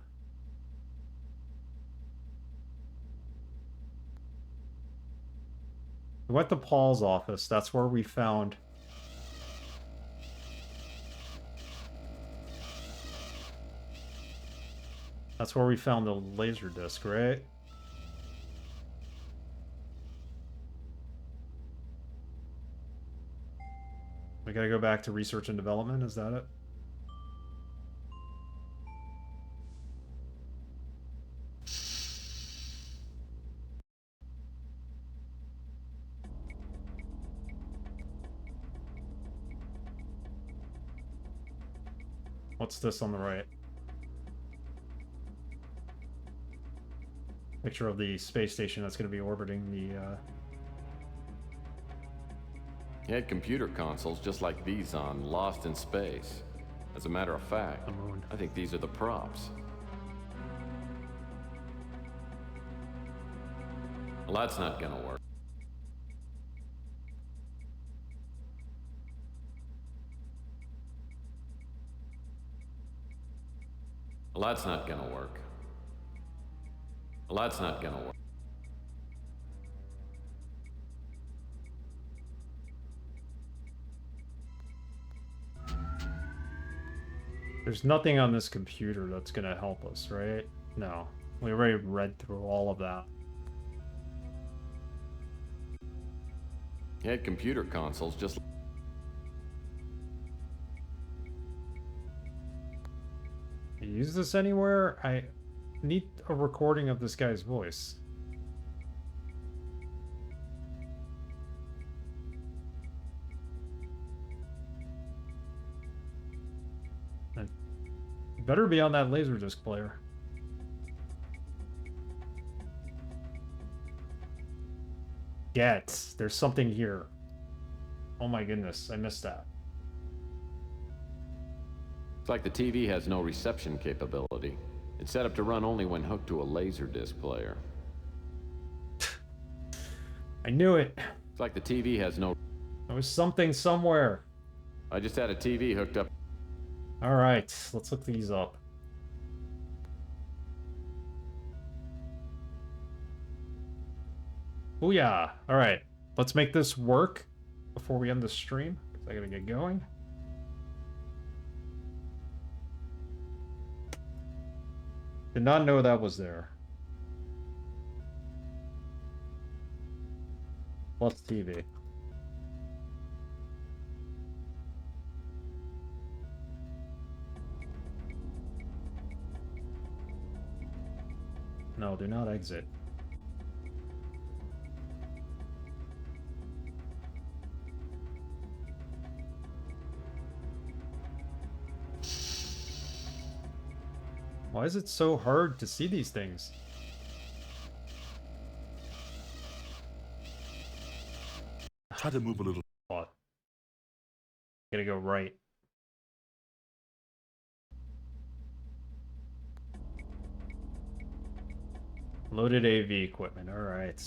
We went to Paul's office. That's where we found... That's where we found the laser disc, right? We gotta go back to research and development, is that it? What's this on the right? Picture of the space station that's going to be orbiting the... He had computer consoles just like these on Lost in Space. As a matter of fact, the moon. I think these are the props. Well, that's not gonna work. Well, that's not gonna work. Well, that's not gonna work. There's nothing on this computer that's going to help us, right? No. We already read through all of that. He had computer consoles just... Use this anywhere? I need a recording of this guy's voice. It better be on that Laserdisc player. Get. There's something here. Oh my goodness, I missed that. It's like the TV has no reception capability. It's set up to run only when hooked to a Laserdisc player. I knew it. It's like the TV has no... There was something somewhere. I just had a TV hooked up... Alright, let's look these up. Booyah! Alright, let's make this work before we end the stream, because I gotta get going. Did not know that was there. Plus TV. No, do not exit. Why is it so hard to see these things? Try to move a little. Gotta go right. Loaded AV equipment, alright.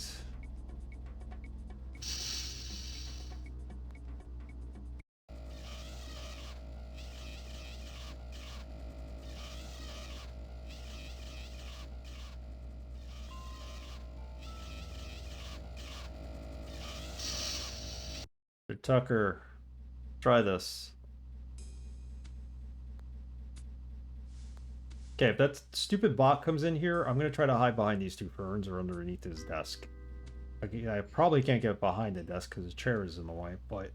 Tucker, try this. Okay, if that stupid bot comes in here, I'm going to try to hide behind these two ferns or underneath his desk. I probably can't get behind the desk because his chair is in the way, but...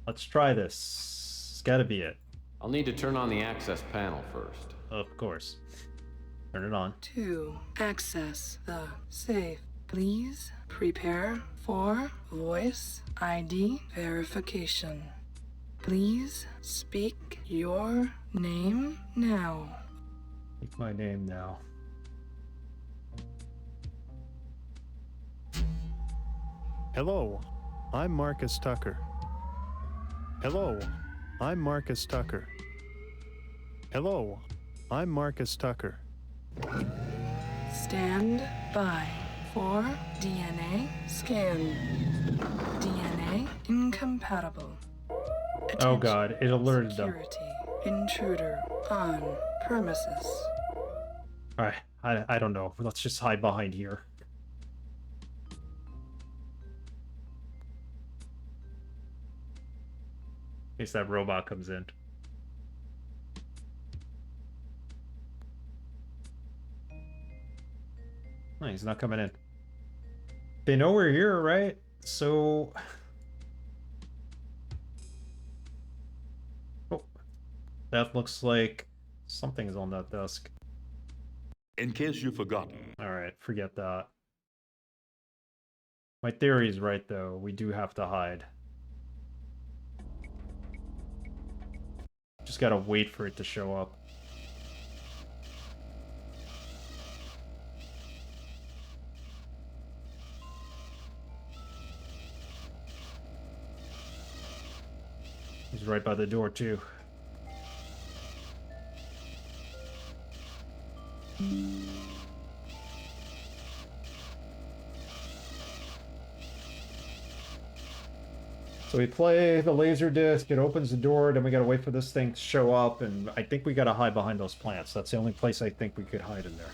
Let's try this. It's gotta be it. I'll need to turn on the access panel first. Of course. Turn it on. To access the safe, please prepare for voice ID verification. Please speak your name now. Take my name now. Hello, I'm Marcus Tucker. Hello, I'm Marcus Tucker. Hello, I'm Marcus Tucker. Stand by for DNA scan. DNA incompatible. Oh god, it alerted them. Security intruder on premises. Alright, I don't know. Let's just hide behind here. In case that robot comes in. No, he's not coming in. They know we're here, right? So... Oh. That looks like something's on that desk. In case you've forgotten, Alright, forget that. My theory is right, though. We do have to hide. Just gotta wait for it to show up. He's right by the door, too. So we play the laser disc, it opens the door, then we gotta wait for this thing to show up, and I think we gotta hide behind those plants. That's the only place I think we could hide in there.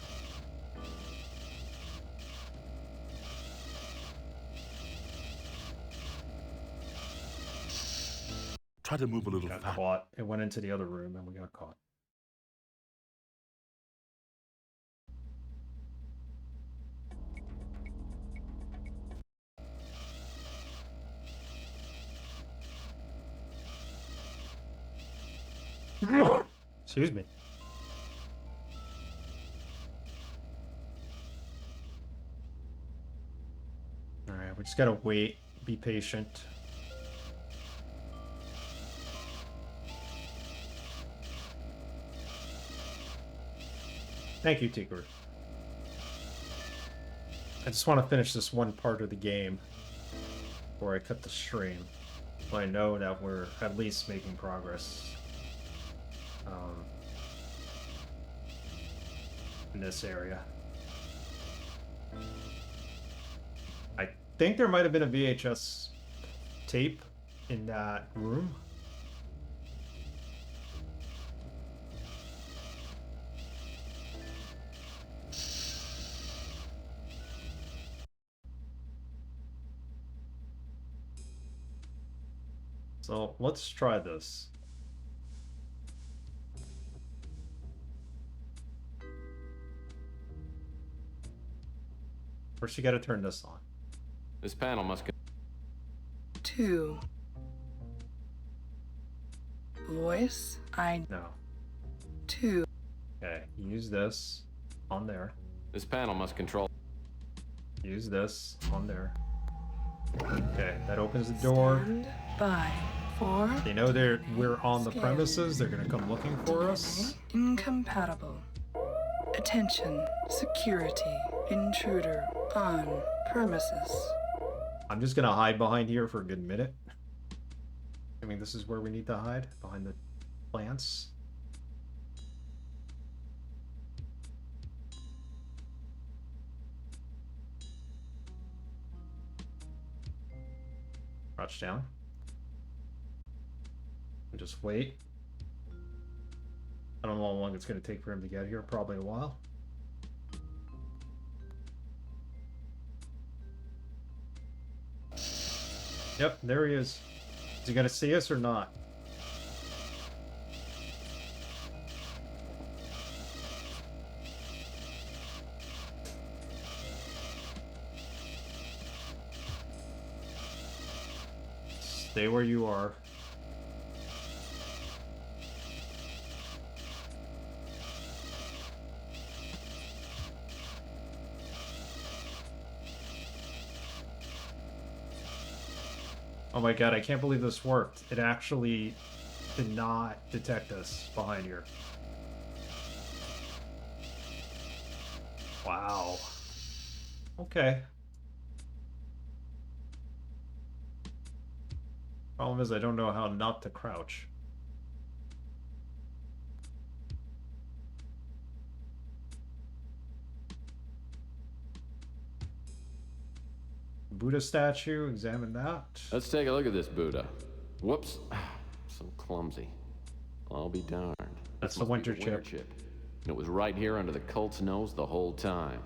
try to move a little Got faster. caught. It went into the other room and we got caught. Excuse me. Alright, we just gotta wait, be patient. Thank you, Tigger. I just want to finish this one part of the game before I cut the stream. So I know that we're at least making progress in this area. I think there might have been a VHS tape in that room. So let's try this. First, you gotta turn this on. This panel must... 2. Voice ID. No. 2. Okay, use this on there. This panel must control... Use this on there. Okay, that opens the door. Stand by for They know we're on the premises. They're gonna come looking for us. incompatible. Attention, security intruder on premises. I'm just gonna hide behind here for a good minute. I mean, this is where we need to hide, behind the plants. Crouch down. And just wait. I don't know how long it's going to take for him to get here. Probably a while. Yep, there he is. Is he going to see us or not? Stay where you are. Oh my god, I can't believe this worked. It actually did not detect us behind here. Wow. Okay. Problem is, I don't know how not to crouch. Buddha statue, examine that. Let's take a look at this Buddha. Whoops. So clumsy. I'll be darned. That's This the must be winter chip. And it was right here under the cult's nose the whole time.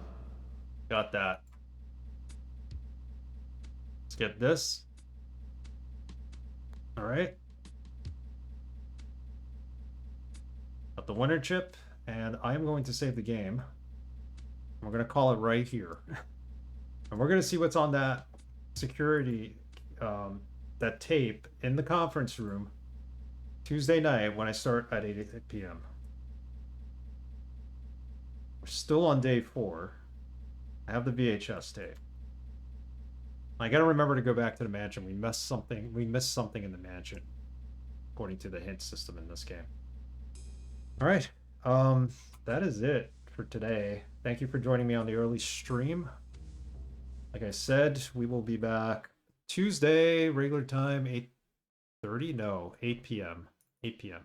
Got that. Let's get this. Alright. Got the winter chip, and I am going to save the game. We're going to call it right here. And we're going to see what's on that security, that tape in the conference room Tuesday night when I start at 8 p.m. We're still on day 4. I have the VHS tape. I got to remember to go back to the mansion. We missed something in the mansion, according to the hint system in this game. All right. That is it for today. Thank you for joining me on the early stream. Like I said, we will be back Tuesday, regular time, 8:30? No, 8 p.m. 8 p.m.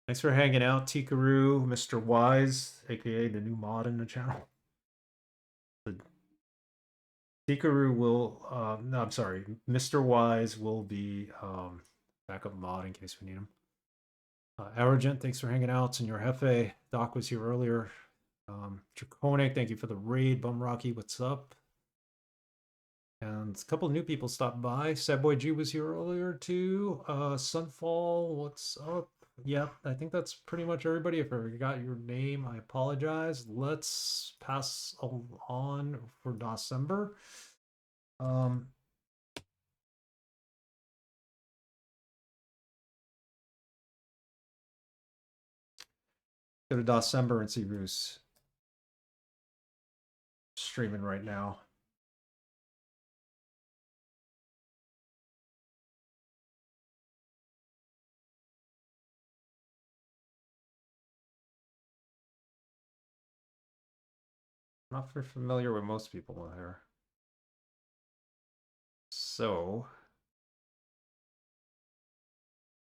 Thanks for hanging out, Tikaru, Mr. Wise, aka the new mod in the channel. Tikaru will, no, I'm sorry, Mr. Wise will be backup mod in case we need him. Arrogant, thanks for hanging out. Senor Jefe, Doc was here earlier. Draconic, thank you for the raid. Bum Rocky, what's up? And a couple of new people stopped by. Sad Boy G was here earlier too. Sunfall, what's up? Yeah, I think that's pretty much everybody. If I forgot your name, I apologize. Let's pass on for DOSember. Go to DOSember and see Roos streaming right now. Not very familiar with most people there. So,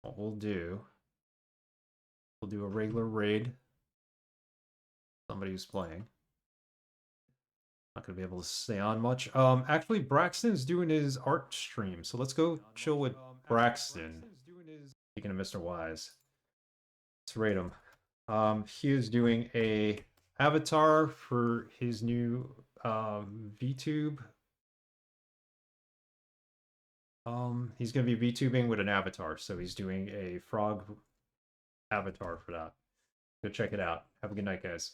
what we'll do a regular raid. Somebody who's playing. Not gonna be able to stay on much. Actually, Braxton's doing his art stream, so let's go chill with Braxton. Speaking of Mr. Wise, let's raid him. He is doing a avatar for his new VTube. He's gonna be VTubing with an avatar, so he's doing a frog avatar for that. Go check it out. Have a good night, guys.